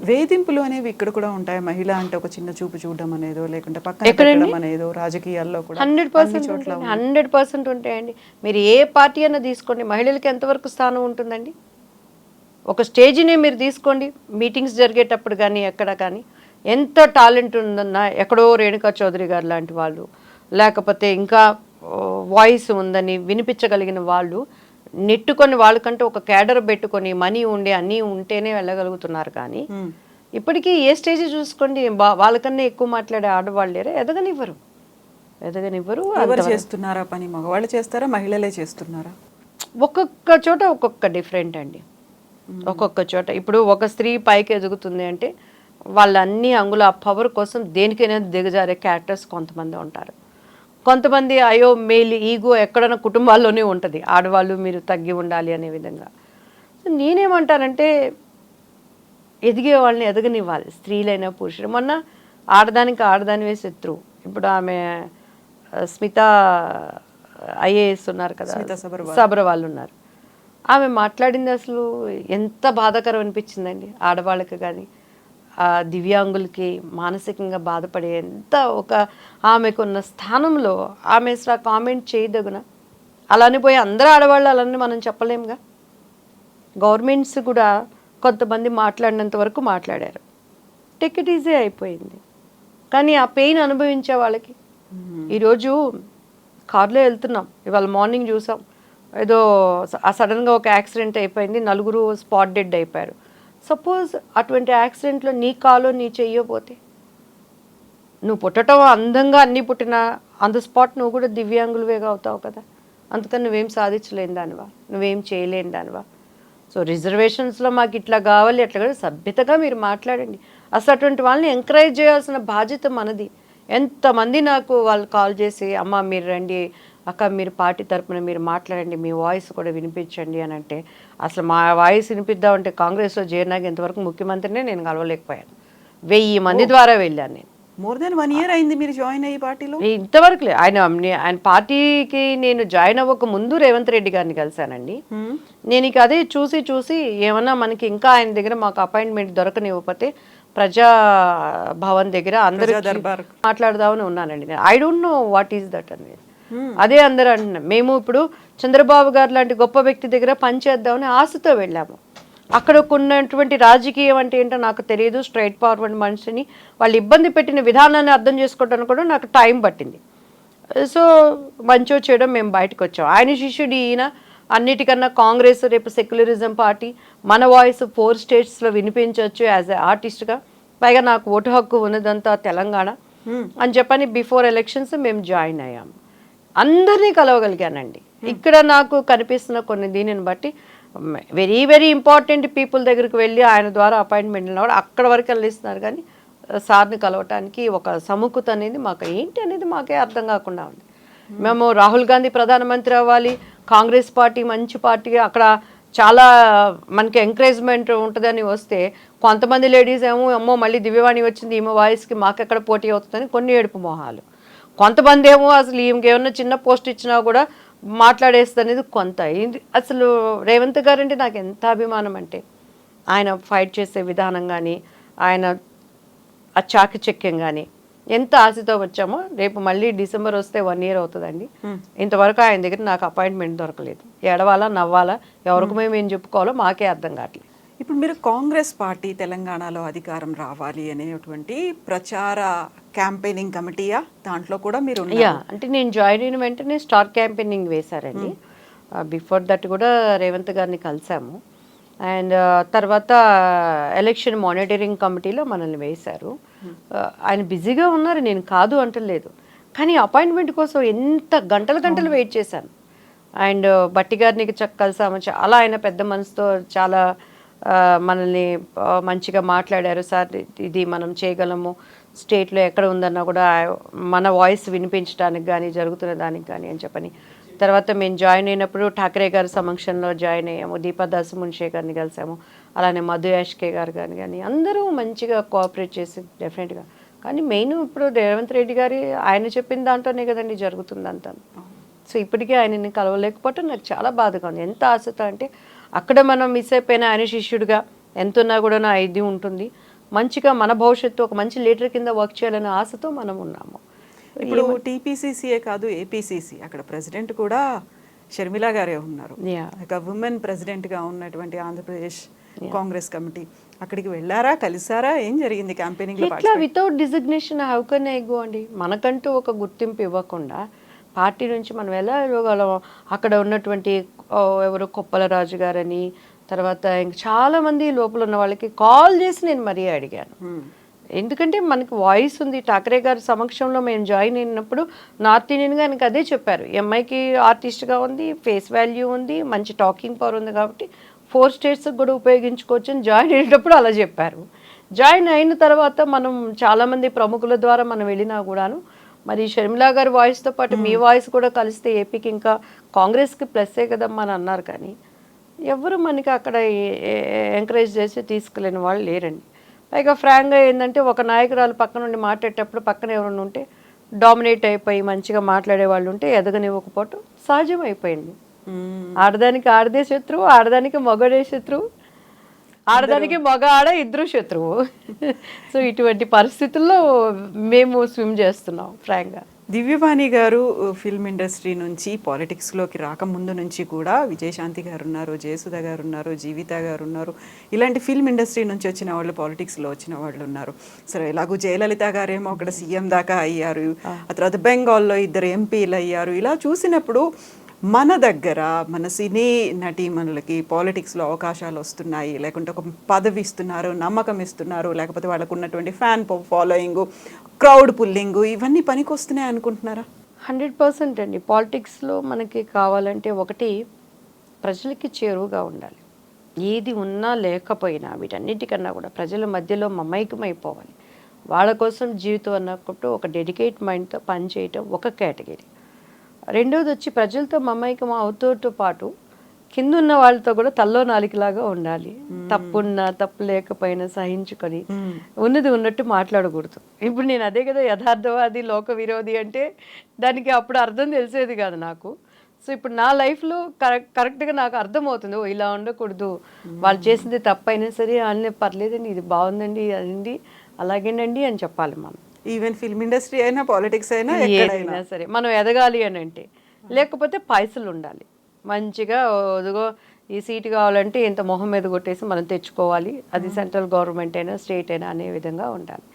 వేధింపులు అనేవి ఇక్కడ కూడా ఉంటాయి. మహిళ అంటే ఒక చిన్న చూపు చూడడం అనేదో, లేకుంటే పక్కన పెట్టడం అనేదో రాజకీయాల్లో కూడా 100% ఉంటాయండి. మీరు ఏ పార్టీ అన్నా తీసుకోండి, మహిళలకి ఎంతవరకు స్థానం ఉంటుందండి? ఒక స్టేజ్ని మీరు తీసుకోండి, మీటింగ్స్ జరిగేటప్పుడు కానీ ఎక్కడ కానీ ఎంత టాలెంట్ ఉందన్నా, ఎక్కడో రేణుకా చౌదరి గారు లాంటి వాళ్ళు, లేకపోతే ఇంకా వాయిస్ ఉందని వినిపించగలిగిన వాళ్ళు నెట్టుకొని వాళ్ళకంటే ఒక క్యాడర్ పెట్టుకొని మనీ ఉండి అన్నీ ఉంటేనే వెళ్ళగలుగుతున్నారు. కానీ ఇప్పటికీ ఏ స్టేజ్ చూసుకోండి, వాళ్ళకన్నా ఎక్కువ మాట్లాడే ఆడవాళ్ళు లేరా? ఎదగనివ్వరు. ఎవరు చేస్తున్నారా పని? మగవాళ్ళు చేస్తారా, మహిళలే చేస్తున్నారా? ఒక్కొక్క చోట ఒక్కొక్క డిఫరెంట్ అండి. ఒక్కొక్క చోట ఇప్పుడు ఒక స్త్రీ పైకి ఎదుగుతుంది అంటే వాళ్ళన్ని అంగుల పవర్ కోసం దేనికైనా దిగజారే క్యారెక్టర్స్ కొంతమంది ఉంటారు. కొంతమంది అయ్యో మేలు ఈగో ఎక్కడైనా కుటుంబాల్లోనే ఉంటుంది, ఆడవాళ్ళు మీరు తగ్గి ఉండాలి అనే విధంగా. నేనేమంటానంటే ఎదిగే వాళ్ళని ఎదగనివ్వాలి, స్త్రీలైనా పురుషులు. మొన్న ఆడదానికి ఆడదానివే శత్రువు. ఇప్పుడు ఆమె స్మిత ఐఏఎస్ ఉన్నారు కదా, సబర్వాల్ ఉన్నారు. ఆమె మాట్లాడింది అసలు ఎంత బాధాకరం అనిపించిందండి ఆడవాళ్ళకి కానీ దివ్యాంగులకి, మానసికంగా బాధపడే ఎంత ఒక ఆమెకున్న స్థానంలో ఆమె అసలు కామెంట్ చేయదగున. అలానే పోయి అందరూ ఆడవాళ్ళు అలానే మనం చెప్పలేముగా. గవర్నమెంట్స్ కూడా కొంతమంది మాట్లాడినంత వరకు మాట్లాడారు, టేక్ ఇట్ ఈజీ అయిపోయింది. కానీ ఆ పెయిన్ అనుభవించే వాళ్ళకి ఈరోజు కారులో వెళ్తున్నాం, ఇవాళ మార్నింగ్ చూసాం, ఏదో సడన్గా ఒక యాక్సిడెంట్ అయిపోయింది, 4 స్పాట్ డెడ్ అయిపోయారు. సపోజ్ అటువంటి యాక్సిడెంట్లో నీ కాలో నీ చెయ్యపోతే, నువ్వు పుట్టడం అందంగా అన్నీ పుట్టినా ఆన్ ద స్పాట్ నువ్వు కూడా దివ్యాంగులువేగా అవుతావు కదా. అందుకని నువ్వేం సాధించలేని దానివా, నువ్వేం చేయలేని దానివా? సో రిజర్వేషన్స్లో మాకు ఇట్లా కావాలి అట్లా కాదు, సభ్యతగా మీరు మాట్లాడండి. అసలు అటువంటి వాళ్ళని ఎంకరేజ్ చేయాల్సిన బాధ్యత మనది. ఎంతమంది నాకు వాళ్ళు కాల్ చేసి అమ్మ మీరు రండి, అక్క మీరు పార్టీ తరపున మీరు మాట్లాడండి, మీ వాయిస్ కూడా వినిపించండి అని అంటే, అసలు మా వాయిస్ వినిపిద్దామంటే కాంగ్రెస్లో చేరినాక ఇంతవరకు ముఖ్యమంత్రినే నేను కలవలేకపోయాను. 1000 మంది ద్వారా వెళ్ళాను నేను. మోర్ దెన్ 1 year అయింది మీరు జాయిన్ అయ్యి పార్టీలో? ఇంతవరకు లేదు. ఆయన పార్టీకి నేను జాయిన్ అవ్వక ముందు రేవంత్ రెడ్డి గారిని కలిశానండి. నేను ఇక అదే చూసి ఏమన్నా మనకి ఇంకా ఆయన దగ్గర మాకు అపాయింట్మెంట్ దొరకనివ్వకపోతే ప్రజా భవన్ దగ్గర అందరూ మాట్లాడదామని ఉన్నానండి. I don't know what is that అనేది. అదే అందరూ అంటున్నాం. మేము ఇప్పుడు చంద్రబాబు గారు లాంటి గొప్ప వ్యక్తి దగ్గర పనిచేద్దామని ఆశతో వెళ్ళాము. అక్కడ ఉన్నటువంటి రాజకీయం అంటే ఏంటో నాకు తెలియదు. స్ట్రైట్ ఫార్వర్డ్ మనిషిని వాళ్ళు ఇబ్బంది పెట్టిన విధానాన్ని అర్థం చేసుకోవడానికి కూడా నాకు టైం పట్టింది. సో మంచో చేయడం మేము బయటకు వచ్చాం. ఆయన శిష్యుడు ఈయన. అన్నిటికన్నా కాంగ్రెస్ రేపు సెక్యులరిజం పార్టీ, మన వాయిస్ 4 స్టేట్స్లో వినిపించవచ్చు యాజ్ ఎ ఆర్టిస్ట్గా. పైగా నాకు ఓటు హక్కు ఉన్నదంతా తెలంగాణ అని చెప్పని బిఫోర్ ఎలక్షన్స్ మేము జాయిన్ అయ్యాము. అందరినీ కలవగలిగానండి. ఇక్కడ నాకు కనిపిస్తున్న కొన్ని దీనిని బట్టి వెరీ వెరీ ఇంపార్టెంట్ పీపుల్ దగ్గరికి వెళ్ళి ఆయన ద్వారా అపాయింట్మెంట్ కూడా అక్కడ వరకు వెళ్ళిస్తున్నారు. కానీ సార్ని కలవటానికి ఒక సముఖత అనేది మాకు ఏంటి అనేది మాకే అర్థం కాకుండా ఉంది. మేము రాహుల్ గాంధీ ప్రధానమంత్రి అవ్వాలి, కాంగ్రెస్ పార్టీ మంచి పార్టీ, అక్కడ చాలా మనకి ఎంకరేజ్మెంట్ ఉంటుందని వస్తే కొంతమంది లేడీస్ ఏమో అమ్మో మళ్ళీ దివ్యవాణి వచ్చింది ఈమె వాయిస్కి మాకెక్కడ పోటీ అవుతుందని కొన్ని ఏడుపు మొహాలు. కొంతమంది ఏమో అసలు ఈమెకేమన్నా చిన్న పోస్ట్ ఇచ్చినా కూడా మాట్లాడేస్తుంది అనేది కొంత. అసలు రేవంత్ గారు అంటే నాకు ఎంత అభిమానం అంటే ఆయన ఫైట్ చేసే విధానం కానీ ఆయన ఆ చాకచక్యం కానీ ఎంత ఆశతో వచ్చామో. రేపు మళ్ళీ డిసెంబర్ వస్తే 1 year అవుతుందండి. ఇంతవరకు ఆయన దగ్గర నాకు అపాయింట్మెంట్ దొరకలేదు. ఏడవాలా నవ్వాలా ఎవరికి మేము ఏం చెప్పుకోవాలో మాకే అర్థం కావట్లేదు. ఇప్పుడు మీరు కాంగ్రెస్ పార్టీ తెలంగాణలో అధికారం రావాలి అనేటువంటి ప్రచార క్యాంపెయినింగ్ కమిటీయా, దాంట్లో కూడా మీరు? అంటే నేను జాయిన్ అయిన వెంటనే స్టార్ క్యాంపెయినింగ్ వేశారండి. బిఫోర్ దట్ కూడా రేవంత్ గారిని కలిసాము. అండ్ తర్వాత ఎలక్షన్ మానిటరింగ్ కమిటీలో మనల్ని వేశారు. ఆయన బిజీగా ఉన్నారు, నేను కాదు అంటలేదు. కానీ అపాయింట్మెంట్ కోసం ఎంత గంటలు వెయిట్ చేశాను. అండ్ బట్టి గారిని కలిసాము. చాలా ఆయన పెద్ద మనసుతో చాలా మనల్ని మంచిగా మాట్లాడారు. సార్ ఇది మనం చేయగలము, స్టేట్లో ఎక్కడ ఉందన్నా కూడా మన వాయిస్ వినిపించడానికి కానీ జరుగుతున్న దానికి కానీ అని చెప్పని. తర్వాత మేము జాయిన్ అయినప్పుడు ఠాకరే గారి సమక్షంలో జాయిన్ అయ్యాము. దీపాదాస్ మున్షే గారిని కలిసాము. అలానే మధు యాష్కే గారు కానీ అందరూ మంచిగా కోఆపరేట్ చేసి డెఫినెట్గా. కానీ మెయిన్ ఇప్పుడు రేవంత్ రెడ్డి గారి ఆయన చెప్పిన దాంట్లోనే కదండి జరుగుతుంది అంతా. సో ఇప్పటికీ ఆయనని కలవలేకపోవటం నాకు చాలా బాధగా ఉంది. ఎంత ఆశతో అంటే అక్కడ మనం మిస్ అయిపోయిన ఆయన శిష్యుడిగా ఎంత ఉన్నా కూడా నా ఇది ఉంటుంది. మంచిగా మన భవిష్యత్తు ఒక మంచి లీడర్ కింద వర్క్ చేయాలనే ఆశతో మనం ఉన్నాము. ఇప్పుడు టీపీసీసీఏ కాదు, ఏపీసీసీ అక్కడ ప్రెసిడెంట్ కూడా షర్మిల గారే ఉన్నారు. ఒక ఉమెన్ ప్రెసిడెంట్గా ఉన్నటువంటి ఆంధ్రప్రదేశ్ కాంగ్రెస్ కమిటీ అక్కడికి వెళ్ళారా, కలిసారా, ఏం జరిగింది క్యాంపెయినింగ్ లో? ఇట్లా without designation how can I go అండి? మనకంటూ ఒక గుర్తింపు ఇవ్వకుండా పార్టీ నుంచి మనం ఎలా ఇవ్వగలం? అక్కడ ఉన్నటువంటి ఎవరు కొప్పలరాజు గారని, తర్వాత ఇంకా చాలామంది లోపల ఉన్న వాళ్ళకి కాల్ చేసి నేను మరీ అడిగాను. ఎందుకంటే మనకి వాయిస్ ఉంది. ఠాకరే గారి సమక్షంలో మేము జాయిన్ అయినప్పుడు నార్త్ ఇండియన్గా ఆయనకి అదే చెప్పారు. ఎంఐకి ఆర్టిస్ట్గా ఉంది, ఫేస్ వాల్యూ ఉంది, మంచి టాకింగ్ పవర్ ఉంది, కాబట్టి 4 స్టేట్స్కి కూడా ఉపయోగించుకోవచ్చు అని జాయిన్ అయ్యేటప్పుడు అలా చెప్పారు. జాయిన్ అయిన తర్వాత మనం చాలామంది ప్రముఖుల ద్వారా మనం వెళ్ళినా కూడాను మరి షర్మిలా గారి వాయిస్తో పాటు మీ వాయిస్ కూడా కలిస్తే ఏపీకి ఇంకా కాంగ్రెస్కి ప్లస్సే కదమ్మా అని అన్నారు. కానీ ఎవరు మనకి అక్కడ ఎంకరేజ్ చేసి తీసుకెళ్ళిన వాళ్ళు లేరండి. పైగా ఫ్రాంక్గా ఏంటంటే ఒక నాయకురాలు పక్క నుండి మాట్లాడేటప్పుడు పక్కన ఎవరైనా ఉంటే డామినేట్ అయిపోయి మంచిగా మాట్లాడే వాళ్ళు ఉంటే ఎదగనివ్వకపోవటం సహజం అయిపోయింది. ఆడదానికి ఆడదే శత్రువు, ఆడదానికి మగడే శత్రువు, ఆడదానికి మగ ఆడ ఇద్దరు శత్రువు. సో ఇటువంటి పరిస్థితుల్లో మేము స్విమ్ చేస్తున్నాం ఫ్రాంక్గా. దివ్యవాణి గారు ఫిల్మ్ ఇండస్ట్రీ నుంచి పాలిటిక్స్లోకి రాకముందు నుంచి కూడా విజయశాంతి గారు ఉన్నారు, జయసుధ గారు ఉన్నారు, జీవిత గారు ఉన్నారు. ఇలాంటి ఫిల్మ్ ఇండస్ట్రీ నుంచి వచ్చిన వాళ్ళు, పాలిటిక్స్లో వచ్చిన వాళ్ళు ఉన్నారు. సరే, ఎలాగూ జయలలిత గారేమో అక్కడ సీఎం దాకా అయ్యారు, ఆ తర్వాత బెంగాల్లో 2 ఎంపీలు అయ్యారు. ఇలా చూసినప్పుడు మన దగ్గర మన సినీ నటీమణులకి పాలిటిక్స్లో అవకాశాలు వస్తున్నాయి, లేకుంటే ఒక పదవి ఇస్తున్నారు, నమ్మకం ఇస్తున్నారు, లేకపోతే వాళ్ళకు ఉన్నటువంటి ఫ్యాన్ ఫాలోయింగ్, క్రౌడ్ పుల్లింగ్, ఇవన్నీ పనికి వస్తున్నాయి అనుకుంటున్నారా? 100% అండి. పాలిటిక్స్లో మనకి కావాలంటే ఒకటి ప్రజలకి చేరువుగా ఉండాలి. ఏది ఉన్నా లేకపోయినా వీటన్నిటికన్నా కూడా ప్రజల మధ్యలో మమైకమైపోవాలి. వాళ్ళ కోసం జీవితం అన్నప్పుడు ఒక డెడికేట్ మైండ్తో పనిచేయటం ఒక కేటగిరీ. రెండోది వచ్చి ప్రజలతో మమైకం అవుతూతో పాటు కింద ఉన్న వాళ్ళతో కూడా తల్లో నాలికలాగా ఉండాలి. తప్పున్నా తప్పు లేకపోయినా సహించుకొని ఉన్నది ఉన్నట్టు మాట్లాడకూడదు. ఇప్పుడు నేను అదే కదా యథార్థవాది లోక విరోధి అంటే దానికి అప్పుడు అర్థం తెలిసేది కాదు నాకు. సో ఇప్పుడు నా లైఫ్లో కరెక్ట్గా నాకు అర్థమవుతుంది, ఓ ఇలా ఉండకూడదు, వాళ్ళు చేసింది తప్పైనా సరే అన్నీ పర్లేదండి, ఇది బాగుందండి, అదండి అలాగేనండి అని చెప్పాలి మనం. ఈవెన్ ఫిల్మ్ ఇండస్ట్రీ అయినా పాలిటిక్స్ అయినా ఏదైనా సరే మనం ఎదగాలి అని అంటే, లేకపోతే పైసలు ఉండాలి మంచిగా. అదిగో ఈ సీటు కావాలంటే ఇంత మొహం మీద కొట్టేసి మనం తెచ్చుకోవాలి, అది సెంట్రల్ గవర్నమెంట్ అయినా స్టేట్ అయినా అనే విధంగా ఉండాలి.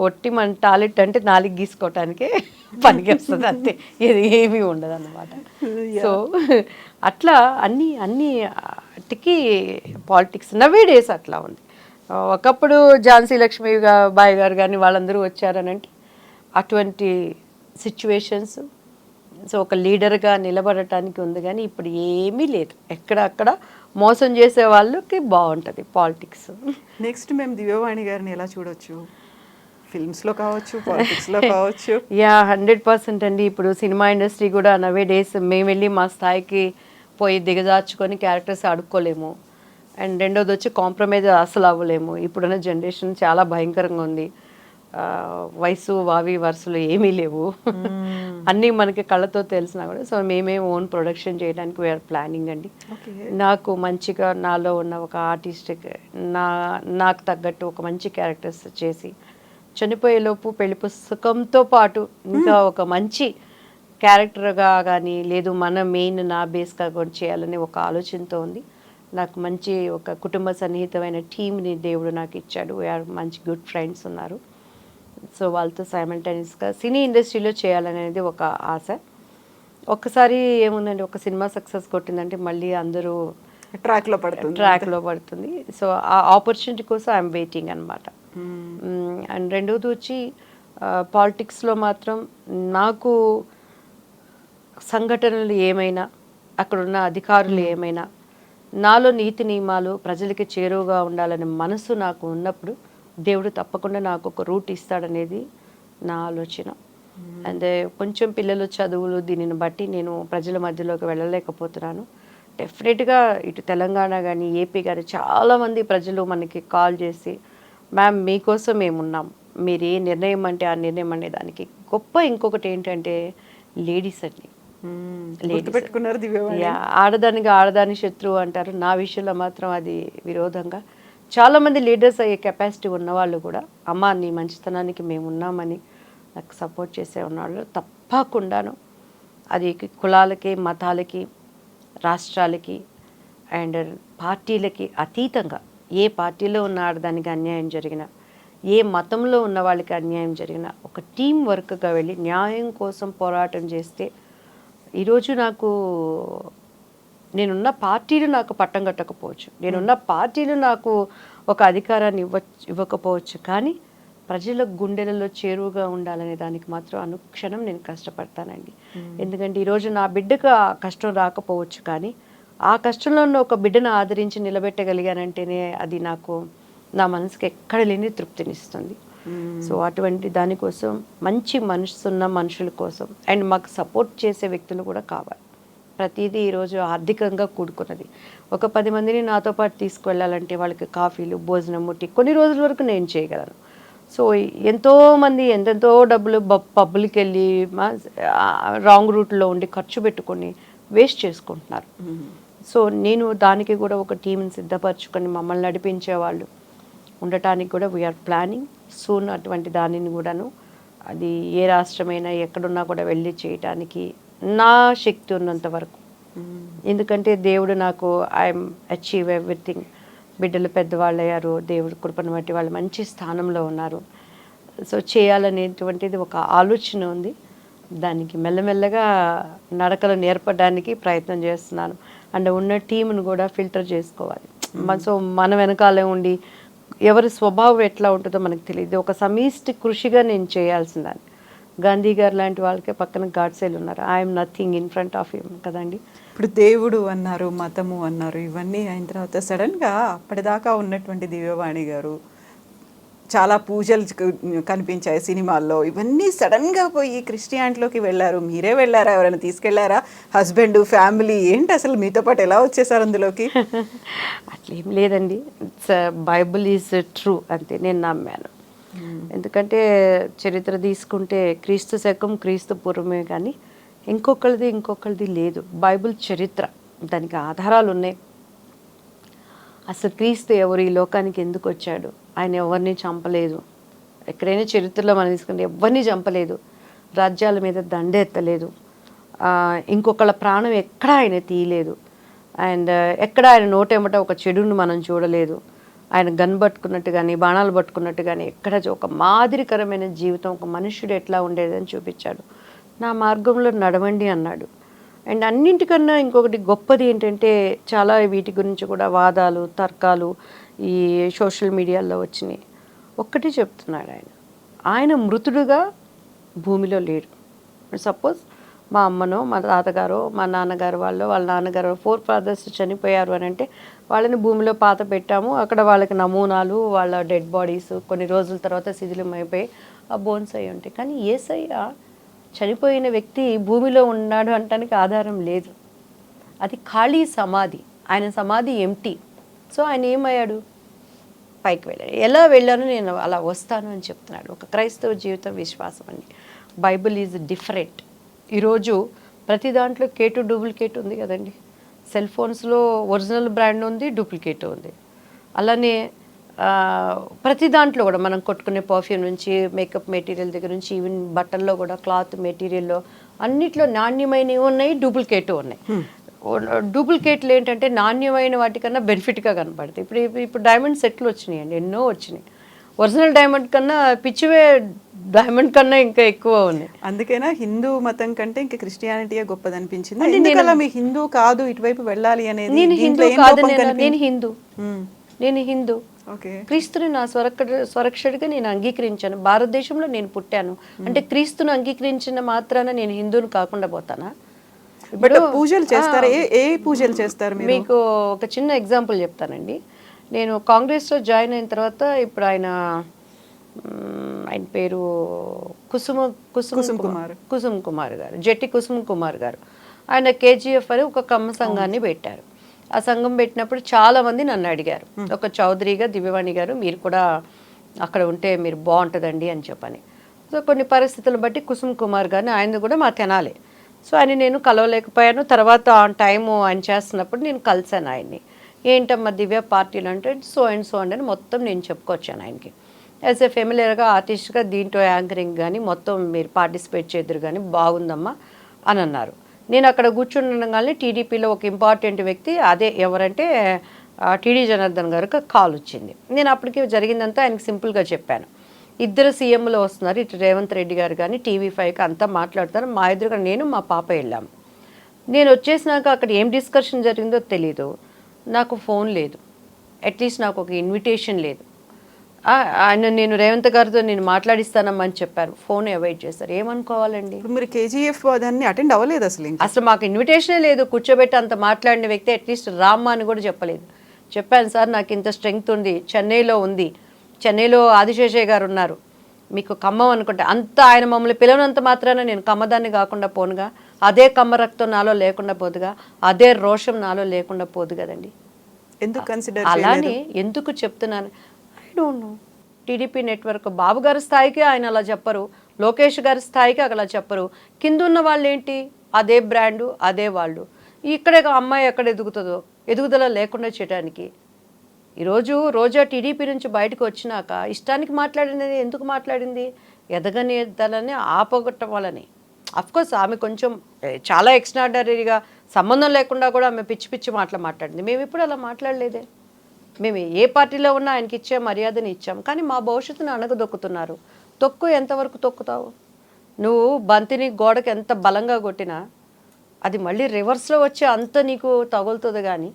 ఒట్టి మన టాలెంట్ అంటే 4 గీసుకోవటానికే పనికి వస్తుంది అంతే, ఇది ఏమీ ఉండదు అన్నమాట. సో అట్లా అన్నిటికీ పాలిటిక్స్ నవే డేస్ అట్లా ఉంది. ఒకప్పుడు ఝాన్సీ లక్ష్మీ బాయ్ గారు కానీ వాళ్ళందరూ వచ్చారనంటే అటువంటి సిచ్యువేషన్స్. సో ఒక లీడర్గా నిలబడటానికి ఉంది, కానీ ఇప్పుడు ఏమీ లేదు. ఎక్కడక్కడ మోసం చేసే వాళ్ళకి బాగుంటుంది పాలిటిక్స్. నెక్స్ట్ మేము దివ్యవాణి గారిని ఎలా చూడొచ్చు? ఫిల్మ్స్లో కావచ్చు, పాలిటిక్స్లో కావచ్చు. 100% అండి. ఇప్పుడు సినిమా ఇండస్ట్రీ కూడా నవే డేస్ మేము వెళ్ళి మా స్థాయికి పోయి దిగజార్చుకొని క్యారెక్టర్స్ ఆడుకోలేము. అండ్ రెండోది వచ్చి కాంప్రమైజ్ అసలు అవ్వలేము. ఇప్పుడున్న జనరేషన్ చాలా భయంకరంగా ఉంది. వయసు వావి వరుసలు ఏమీ లేవు, అన్నీ మనకి కళ్ళతో తెలిసినా కూడా. సో మేమే ఓన్ ప్రొడక్షన్ చేయడానికి వీఆర్ ప్లానింగ్ అండి. నాకు మంచిగా నాలో ఉన్న ఒక ఆర్టిస్ట్ నాకు తగ్గట్టు ఒక మంచి క్యారెక్టర్స్ చేసి చనిపోయేలోపు పెళ్లి పుస్తకంతో పాటు ఇంకా ఒక మంచి క్యారెక్టర్గా కానీ లేదు మన మెయిన్ నా బేస్గా కూడా చేయాలని ఒక ఆలోచనతో ఉంది. నాకు మంచి ఒక కుటుంబ సన్నిహితమైన టీంని దేవుడు నాకు ఇచ్చాడు. మంచి గుడ్ ఫ్రెండ్స్ ఉన్నారు. సో వాళ్ళతో సైమల్టేనియస్గా సినీ ఇండస్ట్రీలో చేయాలనేది ఒక ఆశ. ఒక్కసారి ఏముందండి, ఒక సినిమా సక్సెస్ కొట్టిందంటే మళ్ళీ అందరూ ట్రాక్లో పడుతుంది. సో ఆ ఆపర్చునిటీ కోసం ఐఎమ్ వెయిటింగ్ అనమాట. అండ్ రెండోది వచ్చి పాలిటిక్స్లో మాత్రం నాకు సంఘటనలు ఏమైనా అక్కడున్న అధికారులు ఏమైనా నాలో నీతి నియమాలు ప్రజలకి చేరువగా ఉండాలనే మనసు నాకు ఉన్నప్పుడు దేవుడు తప్పకుండా నాకు ఒక రూట్ ఇస్తాడనేది నా ఆలోచన. అండ్ కొంచెం పిల్లల చదువులు దీనిని బట్టి నేను ప్రజల మధ్యలోకి వెళ్ళలేకపోతున్నాను. డెఫినెట్గా ఇటు తెలంగాణ కానీ ఏపీ కానీ చాలామంది ప్రజలు మనకి కాల్ చేసి మ్యామ్ మీకోసం మేమున్నాం, మీరు ఏ నిర్ణయం అంటే ఆ నిర్ణయం అనే దానికి గొప్ప ఇంకొకటి ఏంటంటే లేడీస్ అండి. పెట్టుకున్నారు దివ్యవాణి. ఆడదానికి ఆడదాని శత్రువు అంటారు. నా విషయంలో మాత్రం అది విరోధంగా చాలామంది లీడర్స్ అయ్యే కెపాసిటీ ఉన్నవాళ్ళు కూడా అమ్మ నీ మంచితనానికి మేము ఉన్నామని నాకు సపోర్ట్ చేసే ఉన్నాళ్ళు తప్పకుండాను. అది కులాలకి మతాలకి రాష్ట్రాలకి అండ్ పార్టీలకి అతీతంగా ఏ పార్టీలో ఉన్న ఆడదానికి అన్యాయం జరిగినా ఏ మతంలో ఉన్న వాళ్ళకి అన్యాయం జరిగినా ఒక టీం వర్క్గా వెళ్ళి న్యాయం కోసం పోరాటం చేస్తే ఈరోజు నాకు నేనున్న పార్టీలు నాకు పట్టం కట్టకపోవచ్చు, నేనున్న పార్టీలు నాకు ఒక అధికారాన్ని ఇవ్వకపోవచ్చు, కానీ ప్రజల గుండెలలో చేరువుగా ఉండాలనే దానికి మాత్రం అనుక్షణం నేను కష్టపడతానండి. ఎందుకంటే ఈరోజు నా బిడ్డకు ఆ కష్టం రాకపోవచ్చు, కానీ ఆ కష్టంలో ఉన్న ఒక బిడ్డను ఆదరించి నిలబెట్టగలిగానంటేనే అది నాకు నా మనసుకి ఎక్కడ లేని తృప్తినిస్తుంది. సో అటువంటి దానికోసం మంచి మనసున్న మనుషుల కోసం అండ్ మాకు సపోర్ట్ చేసే వ్యక్తులు కూడా కావాలి. ప్రతిదీ ఈరోజు ఆర్థికంగా కూడుకున్నది. ఒక 10 మందిని నాతో పాటు తీసుకువెళ్ళాలంటే వాళ్ళకి కాఫీలు భోజనం ముట్టి కొన్ని రోజుల వరకు నేను చేయగలను. సో ఎంతోమంది ఎంతెంతో డబ్బులు పబ్బులకి వెళ్ళి రాంగ్ రూట్లో ఉండి ఖర్చు పెట్టుకొని వేస్ట్ చేసుకుంటున్నారు. సో నేను దానికి కూడా ఒక టీంని సిద్ధపరచుకొని మమ్మల్ని నడిపించే వాళ్ళు ఉండటానికి కూడా వీఆర్ ప్లానింగ్ సూన్. అటువంటి దానిని కూడాను అది ఏ రాష్ట్రమైనా ఎక్కడున్నా కూడా వెళ్ళి చేయటానికి నా శక్తి ఉన్నంత వరకు. ఎందుకంటే దేవుడు నాకు ఐఎమ్ అచీవ్ ఎవ్రీథింగ్. బిడ్డలు పెద్దవాళ్ళు అయ్యారు, దేవుడు కృపను బట్టి వాళ్ళు మంచి స్థానంలో ఉన్నారు. సో చేయాలనేటువంటిది ఒక ఆలోచన ఉంది. దానికి మెల్లమెల్లగా నడకలు నేర్పడానికి ప్రయత్నం చేస్తున్నాను. అండ్ ఉన్న టీంను కూడా ఫిల్టర్ చేసుకోవాలి. సో మన వెనకాలే ఉండి ఎవరి స్వభావం ఎట్లా ఉంటుందో మనకు తెలియదు. ఒక సమిష్టి కృషిగా నేను చేయాల్సిందాన్ని. గాంధీ గారు లాంటి వాళ్ళకే పక్కన గాడ్సేలు ఉన్నారు. I'm nothing in front of him కదండి. ఇప్పుడు దేవుడు అన్నారు, మతము అన్నారు, ఇవన్నీ అయిన తర్వాత సడన్గా అప్పటిదాకా ఉన్నటువంటి దివ్యవాణి గారు చాలా పూజలు కనిపించాయి సినిమాల్లో, ఇవన్నీ సడన్గా పోయి క్రిస్టియానిటీలోకి వెళ్ళారు. మీరే వెళ్ళారా, ఎవరైనా తీసుకెళ్లారా? హస్బెండ్, ఫ్యామిలీ ఏంటి అసలు మీతో పాటు ఎలా వచ్చేసారు అందులోకి? అట్లేం లేదండి. బైబుల్ ఈజ్ ట్రూ అంతే, నేను నమ్మాను. ఎందుకంటే చరిత్ర తీసుకుంటే క్రీస్తు శకం క్రీస్తు పూర్వమే, కానీ ఇంకొకరిది లేదు. బైబుల్ చరిత్ర, దానికి ఆధారాలు ఉన్నాయి. అసలు క్రీస్తు ఎవరు, ఈ లోకానికి ఎందుకు వచ్చాడు, ఆయన ఎవరిని చంపలేదు. ఎక్కడైనా చరిత్రలో మనం తీసుకుంటే ఎవరిని చంపలేదు, రాజ్యాల మీద దండెత్తలేదు, ఇంకొకళ్ళ ప్రాణం ఎక్కడ ఆయన తీయలేదు, అండ్ ఎక్కడ ఆయన నోటెమ్మట ఒక చెడును మనం చూడలేదు. ఆయన గన్ పట్టుకున్నట్టు కానీ బాణాలు పట్టుకున్నట్టు కానీ ఎక్కడ ఒక మాదిరికరమైన జీవితం, ఒక మనుష్యుడు ఎట్లా ఉండేదని చూపించాడు. నా మార్గంలో నడవండి అన్నాడు. అండ్ అన్నింటికన్నా ఇంకొకటి గొప్పది ఏంటంటే, చాలా వీటి గురించి కూడా వాదాలు తర్కాలు ఈ సోషల్ మీడియాలో వచ్చినాయి. ఒక్కటి చెప్తున్నాడు, ఆయన మృతుడుగా భూమిలో లేడు. సపోజ్ మా అమ్మనో మా తాతగారో మా నాన్నగారు వాళ్ళ నాన్నగారు 4 ఫాదర్స్ చనిపోయారు అని అంటే వాళ్ళని భూమిలో పాత పెట్టాము. అక్కడ వాళ్ళకి నమూనాలు, వాళ్ళ డెడ్ బాడీస్ కొన్ని రోజుల తర్వాత శిథిలమైపోయి ఆ బోన్స్ అయి ఉంటాయి. కానీ యేసయ్య చనిపోయిన వ్యక్తి భూమిలో ఉన్నాడు అనటానికి ఆధారం లేదు. అది ఖాళీ సమాధి, ఆయన సమాధి ఎంటీ. సో ఆయన ఏమయ్యాడు, పైకి వెళ్ళాడు. ఎలా వెళ్ళాను, నేను అలా వస్తాను అని చెప్తున్నాడు. ఒక క్రైస్తవ జీవితం విశ్వాసం అండి. Bible is different. ఈరోజు ప్రతి దాంట్లో కేటు డూప్లికేట్ ఉంది కదండి. సెల్ ఫోన్స్లో ఒరిజినల్ బ్రాండ్ ఉంది, డూప్లికేట్ ఉంది. అలానే ప్రతి దాంట్లో కూడా మనం కొట్టుకునే పర్ఫ్యూమ్ నుంచి మేకప్ మెటీరియల్ దగ్గర నుంచి ఈవెన్ బట్టల్లో కూడా క్లాత్ మెటీరియల్లో అన్నిట్లో నాణ్యమైనవి ఉన్నాయి, డూప్లికేట్ ఉన్నాయి. డూప్లికేట్లు ఏంటంటే నాణ్యమైన వాటికన్నా బెనిఫిట్గా కనపడతాయి. ఇప్పుడు డైమండ్ సెట్లు వచ్చినాయండి, ఎన్నో వచ్చినాయి. ఒరిజినల్ డైమండ్ కన్నా పిచ్చివే డైమండ్ కన్నా ఇంకా ఎక్కువ ఉన్నాయి. అందుకేనా హిందూ మతం కంటే ఇంకా క్రిస్టియానిటీయే గొప్పదనిపించింది? ఎందుకలా మీ హిందూ కాదు ఇటువైపు వెళ్ళాలి అనేది? నేను హిందూ కాదు, నేను హిందూ. క్రీస్తుని నా స్వరక్షడిగా నేను అంగీకరించాను. భారతదేశంలో నేను పుట్టాను అంటే క్రీస్తును అంగీకరించిన మాత్రాన నేను హిందూని కాకుండా పోతానా? బట్ పూజలు చేస్తారా? ఏ పూజలు చేస్తారు మీరు? మీకు ఒక చిన్న ఎగ్జాంపుల్ చెప్తానండి. నేను కాంగ్రెస్లో జాయిన్ అయిన తర్వాత ఇప్పుడు ఆయన పేరు కుసుమ్ కుమార్ గారు, జెట్టి కుసుమ్ కుమార్ గారు. ఆయన కేజీఎఫ్ అని ఒక కమ్మ సంఘాన్ని పెట్టారు. ఆ సంఘం పెట్టినప్పుడు చాలా మంది నన్ను అడిగారు, ఒక చౌదరిగా దివ్యవాణి గారు మీరు కూడా అక్కడ ఉంటే మీరు బాగుంటుందండి అని చెప్పని. సో కొన్ని పరిస్థితులను బట్టి కుసుమ్ కుమార్ గారిని, ఆయన కూడా మా తెనాలి. సో ఆయన నేను కలవలేకపోయాను. తర్వాత ఆన్ టైము ఆయన చేస్తున్నప్పుడు నేను కలిసాను ఆయన్ని. ఏంటమ్మా దివ్య పార్టీలు అంటే సో అండ్ సో అండి అని మొత్తం నేను చెప్పుకొచ్చాను ఆయనకి. యాజ్ ఏ ఫెమిలియర్గా ఆర్టిస్ట్గా దీంట్లో యాంకరింగ్ కానీ మొత్తం మీరు పార్టిసిపేట్ చేద్దరు కానీ బాగుందమ్మా అని అన్నారు. నేను అక్కడ కూర్చుండగానే టీడీపీలో ఒక ఇంపార్టెంట్ వ్యక్తి, అదే ఎవరంటే టీడీ జనార్దన్ గారికి కాల్ వచ్చింది. నేను అప్పటికి జరిగిందంతా ఆయనకి సింపుల్గా చెప్పాను. ఇద్దరు సీఎంలు వస్తున్నారు, ఇటు రేవంత్ రెడ్డి గారు కానీ TV5కి అంతా మాట్లాడతారు. మా ఎదురుగా నేను మా పాప వెళ్ళాము. నేను వచ్చేసినాక అక్కడ ఏం డిస్కషన్ జరిగిందో తెలీదు. నాకు ఫోన్ లేదు, అట్లీస్ట్ నాకు ఒక ఇన్విటేషన్ లేదు. ఆయన నేను రేవంత్ గారితో నేను మాట్లాడిస్తానమ్మా అని చెప్పారు, ఫోన్ అవాయిడ్ చేస్తారు. ఏమనుకోవాలండి? మీరు KGF దాన్ని అటెండ్ అవ్వలేదు అసలు మాకు ఇన్విటేషనే లేదు. కూర్చోబెట్టి అంత మాట్లాడిన వ్యక్తి అట్లీస్ట్ రామ్మా అని కూడా చెప్పలేదు. చెప్పాను సార్ నాకు ఇంత స్ట్రెంగ్త్ ఉంది, చెన్నైలో ఉంది, చెన్నైలో ఆదిశేషయ్య గారు ఉన్నారు, మీకు ఖమ్మం అనుకుంటే అంత ఆయన మమ్మల్ని పిలవనంత మాత్రాన నేను కమ్మదాన్ని కాకుండా పోనుగా, అదే కమ్మ రక్తం నాలో లేకుండా పోదుగా, అదే రోషం నాలో లేకుండా పోదు కదండి. ఎందుకు కన్సిడర్ అలానే ఎందుకు చెప్తున్నాను, I don't know. TDP network Babu గారి స్థాయికి ఆయన అలా చెప్పరు, లోకేష్ గారి స్థాయికి అలా చెప్పరు. కింద ఉన్న వాళ్ళు ఏంటి, అదే బ్రాండు అదే వాళ్ళు. ఇక్కడే అమ్మాయి ఎక్కడ ఎదుగుతుందో, ఎదుగుదల లేకుండా చేయడానికి. ఈరోజు రోజా టీడీపీ నుంచి బయటకు వచ్చినాక ఇష్టానికి మాట్లాడినది ఎందుకు మాట్లాడింది? ఎదగనేదలని ఆపగొట్టవాలని. అఫ్కోర్స్ ఆమె కొంచెం చాలా ఎక్స్ట్రాడనరీగా సంబంధం లేకుండా కూడా ఆమె పిచ్చి పిచ్చి మాటలు మాట్లాడింది. మేము ఇప్పుడు అలా మాట్లాడలేదే. మేము ఏ పార్టీలో ఉన్నా ఆయనకి ఇచ్చే మర్యాదని ఇచ్చాం. కానీ మా భవిష్యత్తును అణగదొక్కుతున్నారు. తొక్కు ఎంతవరకు తొక్కుతావు? నువ్వు బంతిని గోడకి ఎంత బలంగా కొట్టినా అది మళ్ళీ రివర్స్లో వచ్చి అంత నీకు తగులుతుంది. కానీ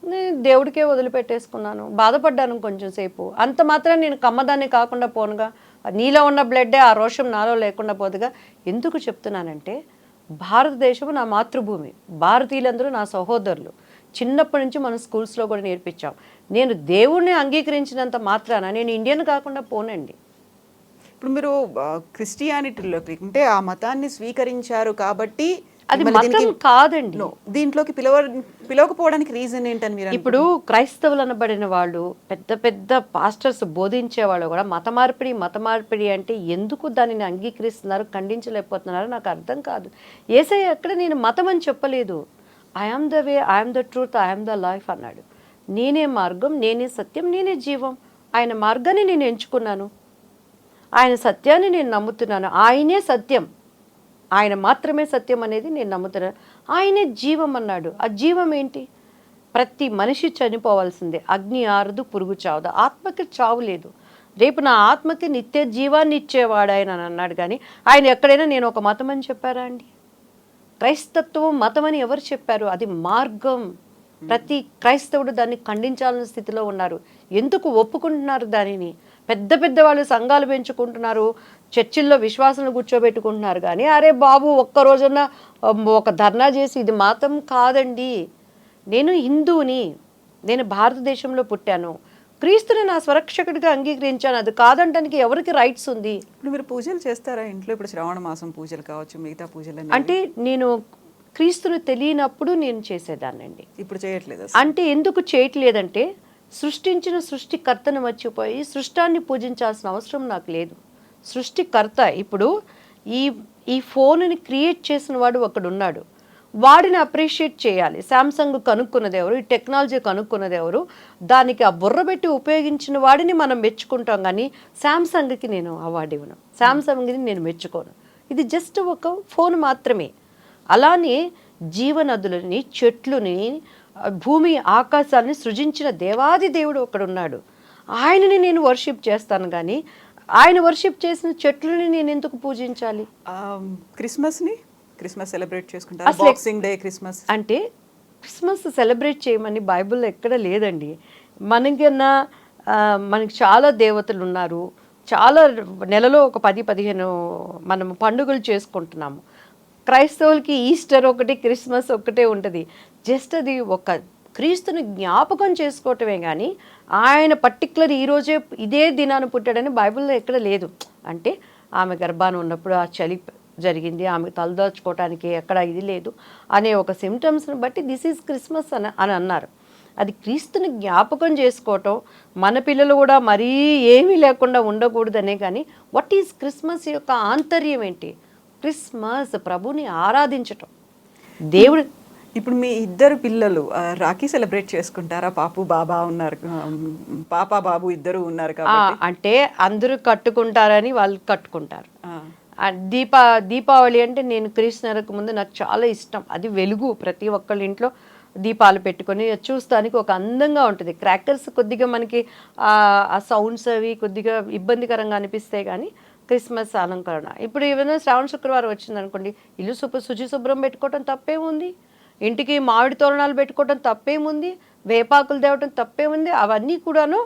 నేను దేవుడికే వదిలిపెట్టేసుకున్నాను, బాధపడ్డాను కొంచెం సేపు. అంత మాత్రం నేను కమ్మదాన్ని కాకుండా పోనుగా, నీలో ఉన్న బ్లడ్డే ఆ రోషం నాలో లేకుండా పోదుగా. ఎందుకు చెప్తున్నానంటే భారతదేశం నా మాతృభూమి, భారతీయులందరూ నా సహోదరులు. చిన్నప్పటి నుంచి మనం స్కూల్స్లో కూడా నేర్పించాం. నేను దేవుణ్ణి అంగీకరించినంత మాత్రాన నేను ఇండియన్ కాకుండా పోనండి. ఇప్పుడు మీరు క్రిస్టియానిటీలోకి అంటే ఆ మతాన్ని స్వీకరించారు కాబట్టి అది మతం కాదండి. దీంట్లోకి పిలవకపోవడానికి రీజన్ ఏంటని మీరు? ఇప్పుడు క్రైస్తవులు అనబడిన వాళ్ళు, పెద్ద పెద్ద పాస్టర్స్ బోధించే వాళ్ళు కూడా మత మార్పిడి అంటే ఎందుకు దానిని అంగీకరిస్తున్నారు, ఖండించలేకపోతున్నారో నాకు అర్థం కాదు. యేసయ్య ఎక్కడ నేను మతం అని చెప్పలేదు. I am the way, I am the truth, I am the life అన్నాడు. నేనే మార్గం, నేనే సత్యం, నేనే జీవం. ఆయన మార్గాన్ని నేను ఎంచుకున్నాను, ఆయన సత్యాన్ని నేను నమ్ముతున్నాను. ఆయనే సత్యం, ఆయన మాత్రమే సత్యం అనేది నేను నమ్ముతున్నాను. ఆయనే జీవం అన్నాడు. ఆ జీవం ఏంటి? ప్రతి మనిషి చనిపోవాల్సిందే. అగ్ని ఆరదు, పురుగు చావదు. ఆత్మకి చావు లేదు. రేపు నా ఆత్మకి నిత్య జీవాన్ని ఇచ్చేవాడు ఆయన అని అన్నాడు. కానీ ఆయన ఎక్కడైనా నేను ఒక మతం అని చెప్పారా అండి? క్రైస్తత్వం మతం అని ఎవరు చెప్పారు? అది మార్గం. ప్రతి క్రైస్తవుడు దాన్ని ఖండించాలన్న స్థితిలో ఉన్నారు. ఎందుకు ఒప్పుకుంటున్నారు దానిని? పెద్ద పెద్ద వాళ్ళు సంఘాలు పెంచుకుంటున్నారు, చర్చిల్లో విశ్వాసాలను కూర్చోబెట్టుకుంటున్నారు. కానీ అరే బాబు ఒక్క రోజున ఒక ధర్నా చేసి ఇది మతం కాదండి. నేను హిందువుని, నేను భారతదేశంలో పుట్టాను, క్రీస్తుని నా స్వరక్షకుడిగా అంగీకరించాను. అది కాదంటానికి ఎవరికి రైట్స్ ఉంది? ఇప్పుడు మీరు పూజలు చేస్తారా ఇంట్లో? ఇప్పుడు శ్రావణ మాసం పూజలు కావచ్చు, మిగతా పూజలు అంటే నేను క్రీస్తుని తెలియనప్పుడు నేను చేసేదాన్నండి. ఇప్పుడు చేయట్లేదు. అంటే ఎందుకు చేయట్లేదంటే సృష్టించిన సృష్టికర్తను మర్చిపోయి సృష్టాన్ని పూజించాల్సిన అవసరం నాకు లేదు. సృష్టికర్త ఇప్పుడు ఈ ఫోన్ని క్రియేట్ చేసిన వాడు ఒకడున్నాడు, వాడిని అప్రిషియేట్ చేయాలి. శాంసంగ్ కనుక్కున్నది ఎవరు, ఈ టెక్నాలజీ కనుక్కున్నది ఎవరు, దానికి ఆ బుర్ర పెట్టి ఉపయోగించిన వాడిని మనం మెచ్చుకుంటాం. కానీ శాంసంగ్కి నేను అవార్డు ఇవ్వను, శాంసంగ్ని నేను మెచ్చుకోను. ఇది జస్ట్ ఒక ఫోన్ మాత్రమే. అలానే జీవనదులని, చెట్లుని, భూమి ఆకాశాన్ని సృజించిన దేవాది దేవుడు ఒకడున్నాడు. ఆయనని నేను వర్షిప్ చేస్తాను. కానీ ఆయన వర్షిప్ చేసిన చెట్లని నేను ఎందుకు పూజించాలి? క్రిస్మస్ సెలబ్రేట్ చేసుకుంటారు, బాక్సింగ్ డే, క్రిస్మస్ అంటే క్రిస్మస్ సెలబ్రేట్ చేయమని బైబిల్లో ఎక్కడ లేదండి. మనకి చాలా దేవతలు ఉన్నారు, చాలా నెలలో ఒక 10-15 మనం పండుగలు చేసుకుంటున్నాము. క్రైస్తవులకి ఈస్టర్ ఒకటి, క్రిస్మస్ ఒకటే ఉంటుంది. జస్ట్ అది ఒక క్రీస్తుని జ్ఞాపకం చేసుకోవటమే కానీ ఆయన పర్టికులర్ ఈరోజే ఇదే దినాన్ని పుట్టాడని బైబిల్లో ఎక్కడ లేదు. అంటే ఆమె గర్భాన ఉన్నప్పుడు ఆ చలి జరిగింది, ఆమె తలదాచుకోవటానికి ఎక్కడ ఇది లేదు అనే ఒక సిమ్టమ్స్ని బట్టి దిస్ ఈజ్ క్రిస్మస్ అని అన్నారు. అది క్రీస్తుని జ్ఞాపకం చేసుకోవటం, మన పిల్లలు కూడా మరీ ఏమీ లేకుండా ఉండకూడదనే. కానీ వాట్ ఈజ్ క్రిస్మస్ యొక్క ఆంతర్యం ఏంటి? క్రిస్మస్ ప్రభుని ఆరాధించటం. దేవుడు ఇప్పుడు మీ ఇద్దరు పిల్లలు రాఖీ సెలబ్రేట్ చేసుకుంటారా? పాపు బాబా ఉన్నారు, పాప బాబు ఇద్దరు ఉన్నారు కాబట్టి. అంటే అందరూ కట్టుకుంటారని వాళ్ళు కట్టుకుంటారు. ఆ, దీపావళి అంటే నేను క్రీస్తునకు ముందు నాకు చాలా ఇష్టం. అది వెలుగు, ప్రతి ఒక్కళ్ళ ఇంట్లో దీపాలు పెట్టుకొని చూస్తానికి ఒక అందంగా ఉంటుంది. క్రాకర్స్ కొద్దిగా మనకి ఆ సౌండ్స్ అవి కొద్దిగా ఇబ్బందికరంగా అనిపిస్తాయి, కానీ క్రిస్మస్ అలంకరణ. ఇప్పుడు ఏమైనా శ్రావణ శుక్రవారం వచ్చింది అనుకోండి, ఇల్లు శుభ్రం పెట్టుకోవటం తప్పేముంది, ఇంటికి మామిడి తోరణాలు పెట్టుకోవటం తప్పేముంది, వేపాకులు తేవటం తప్పేముంది. అవన్నీ కూడాను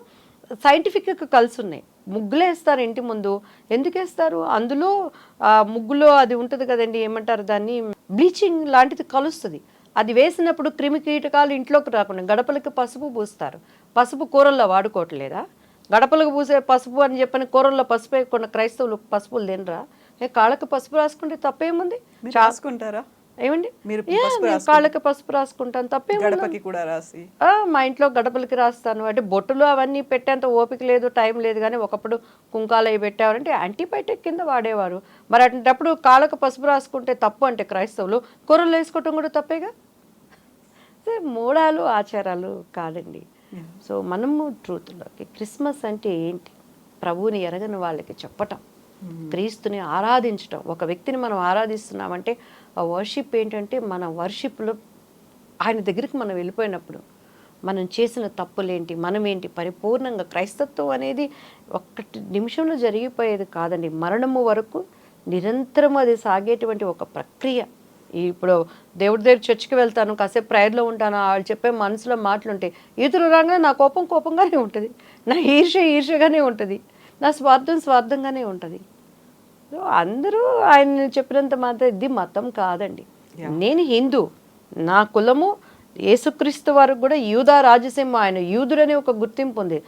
సైంటిఫిక్గా కలిసి ఉన్నాయి. ముగ్గులు వేస్తారు ఇంటి ముందు, ఎందుకు వేస్తారు? అందులో ముగ్గులో అది ఉంటుంది కదండి, ఏమంటారు దాన్ని, బ్లీచింగ్ లాంటిది కలుస్తుంది. అది వేసినప్పుడు క్రిమి కీటకాలు ఇంట్లోకి రాకుండా గడపలకి పసుపు పూస్తారు. పసుపు కూరల్లో వాడుకోవట్లేదా? గడపలకు పూసే పసుపు అని చెప్పని కూరల్లో పసుపు వేయకుండా క్రైస్తవులు పసుపులు తినరా? కాళ్ళకి పసుపు రాసుకుంటే తప్పేముంది? రాసుకుంటారా ఏమండి? మీరు కాళ్ళకి పసుపు రాసుకుంటాను, తప్పేముంది? గడపకి కూడా రాసి మా ఇంట్లో గడపలకి రాస్తాను. అంటే బొట్టులు అవన్నీ పెట్టేంత ఓపిక లేదు, టైం లేదు. కానీ ఒకప్పుడు కుంకాలు అవి పెట్టేవారంటే యాంటీబయాటిక్ కింద వాడేవారు. మరి అటువంటిప్పుడు కాళ్ళకు పసుపు రాసుకుంటే తప్పు అంటే క్రైస్తవులు కూరలు వేసుకోవటం కూడా తప్పేగా. మూడాలు ఆచారాలు కాదండి. సో మనము ట్రూత్లోకి క్రిస్మస్ అంటే ఏంటి, ప్రభువుని ఎరగని వాళ్ళకి చెప్పటం, క్రీస్తుని ఆరాధించటం. ఒక వ్యక్తిని మనం ఆరాధిస్తున్నామంటే ఆ వర్షిప్ ఏంటంటే మన వర్షిప్లో ఆయన దగ్గరికి మనం వెళ్ళిపోయినప్పుడు మనం చేసిన తప్పులేంటి, మనమేంటి, పరిపూర్ణంగా క్రైస్తత్వం అనేది ఒక్కటి నిమిషంలో జరిగిపోయేది కాదండి. మరణము వరకు నిరంతరం అది సాగేటువంటి ఒక ప్రక్రియ. ఇప్పుడు దేవుడి దగ్గర చర్చికి వెళ్తాను, కాసేపు ప్రేయర్లో ఉంటాను, వాళ్ళు చెప్పే మనసులో మాటలుంటాయి. ఇతరులు రాగానే నా కోపంగానే ఉంటుంది, నా ఈర్ష్యగానే ఉంటుంది, నా స్వార్థంగానే ఉంటుంది. అందరూ ఆయన చెప్పినంత మాత్రం ఇది మతం కాదండి. నేను హిందూ, నా కులము యేసుక్రీస్తు వారికి కూడా యూదా రాజసింహ, ఆయన యూదుడనే ఒక గుర్తింపు ఉంది.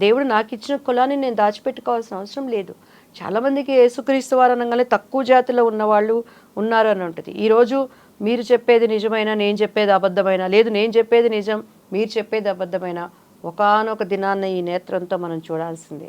దేవుడు నాకు ఇచ్చిన కులాన్ని నేను దాచిపెట్టుకోవాల్సిన అవసరం లేదు. చాలామందికి యేసుక్రీస్తు వారు అనగానే తక్కువ జాతిలో ఉన్నవాళ్ళు ఉన్నారు అని ఉంటుంది. ఈరోజు మీరు చెప్పేది నిజమైనా, నేను చెప్పేది అబద్ధమైనా, లేదు నేను చెప్పేది నిజం మీరు చెప్పేది అబద్ధమైనా, ఒకానొక దినాన్న ఈ నేత్రంతో మనం చూడాల్సిందే.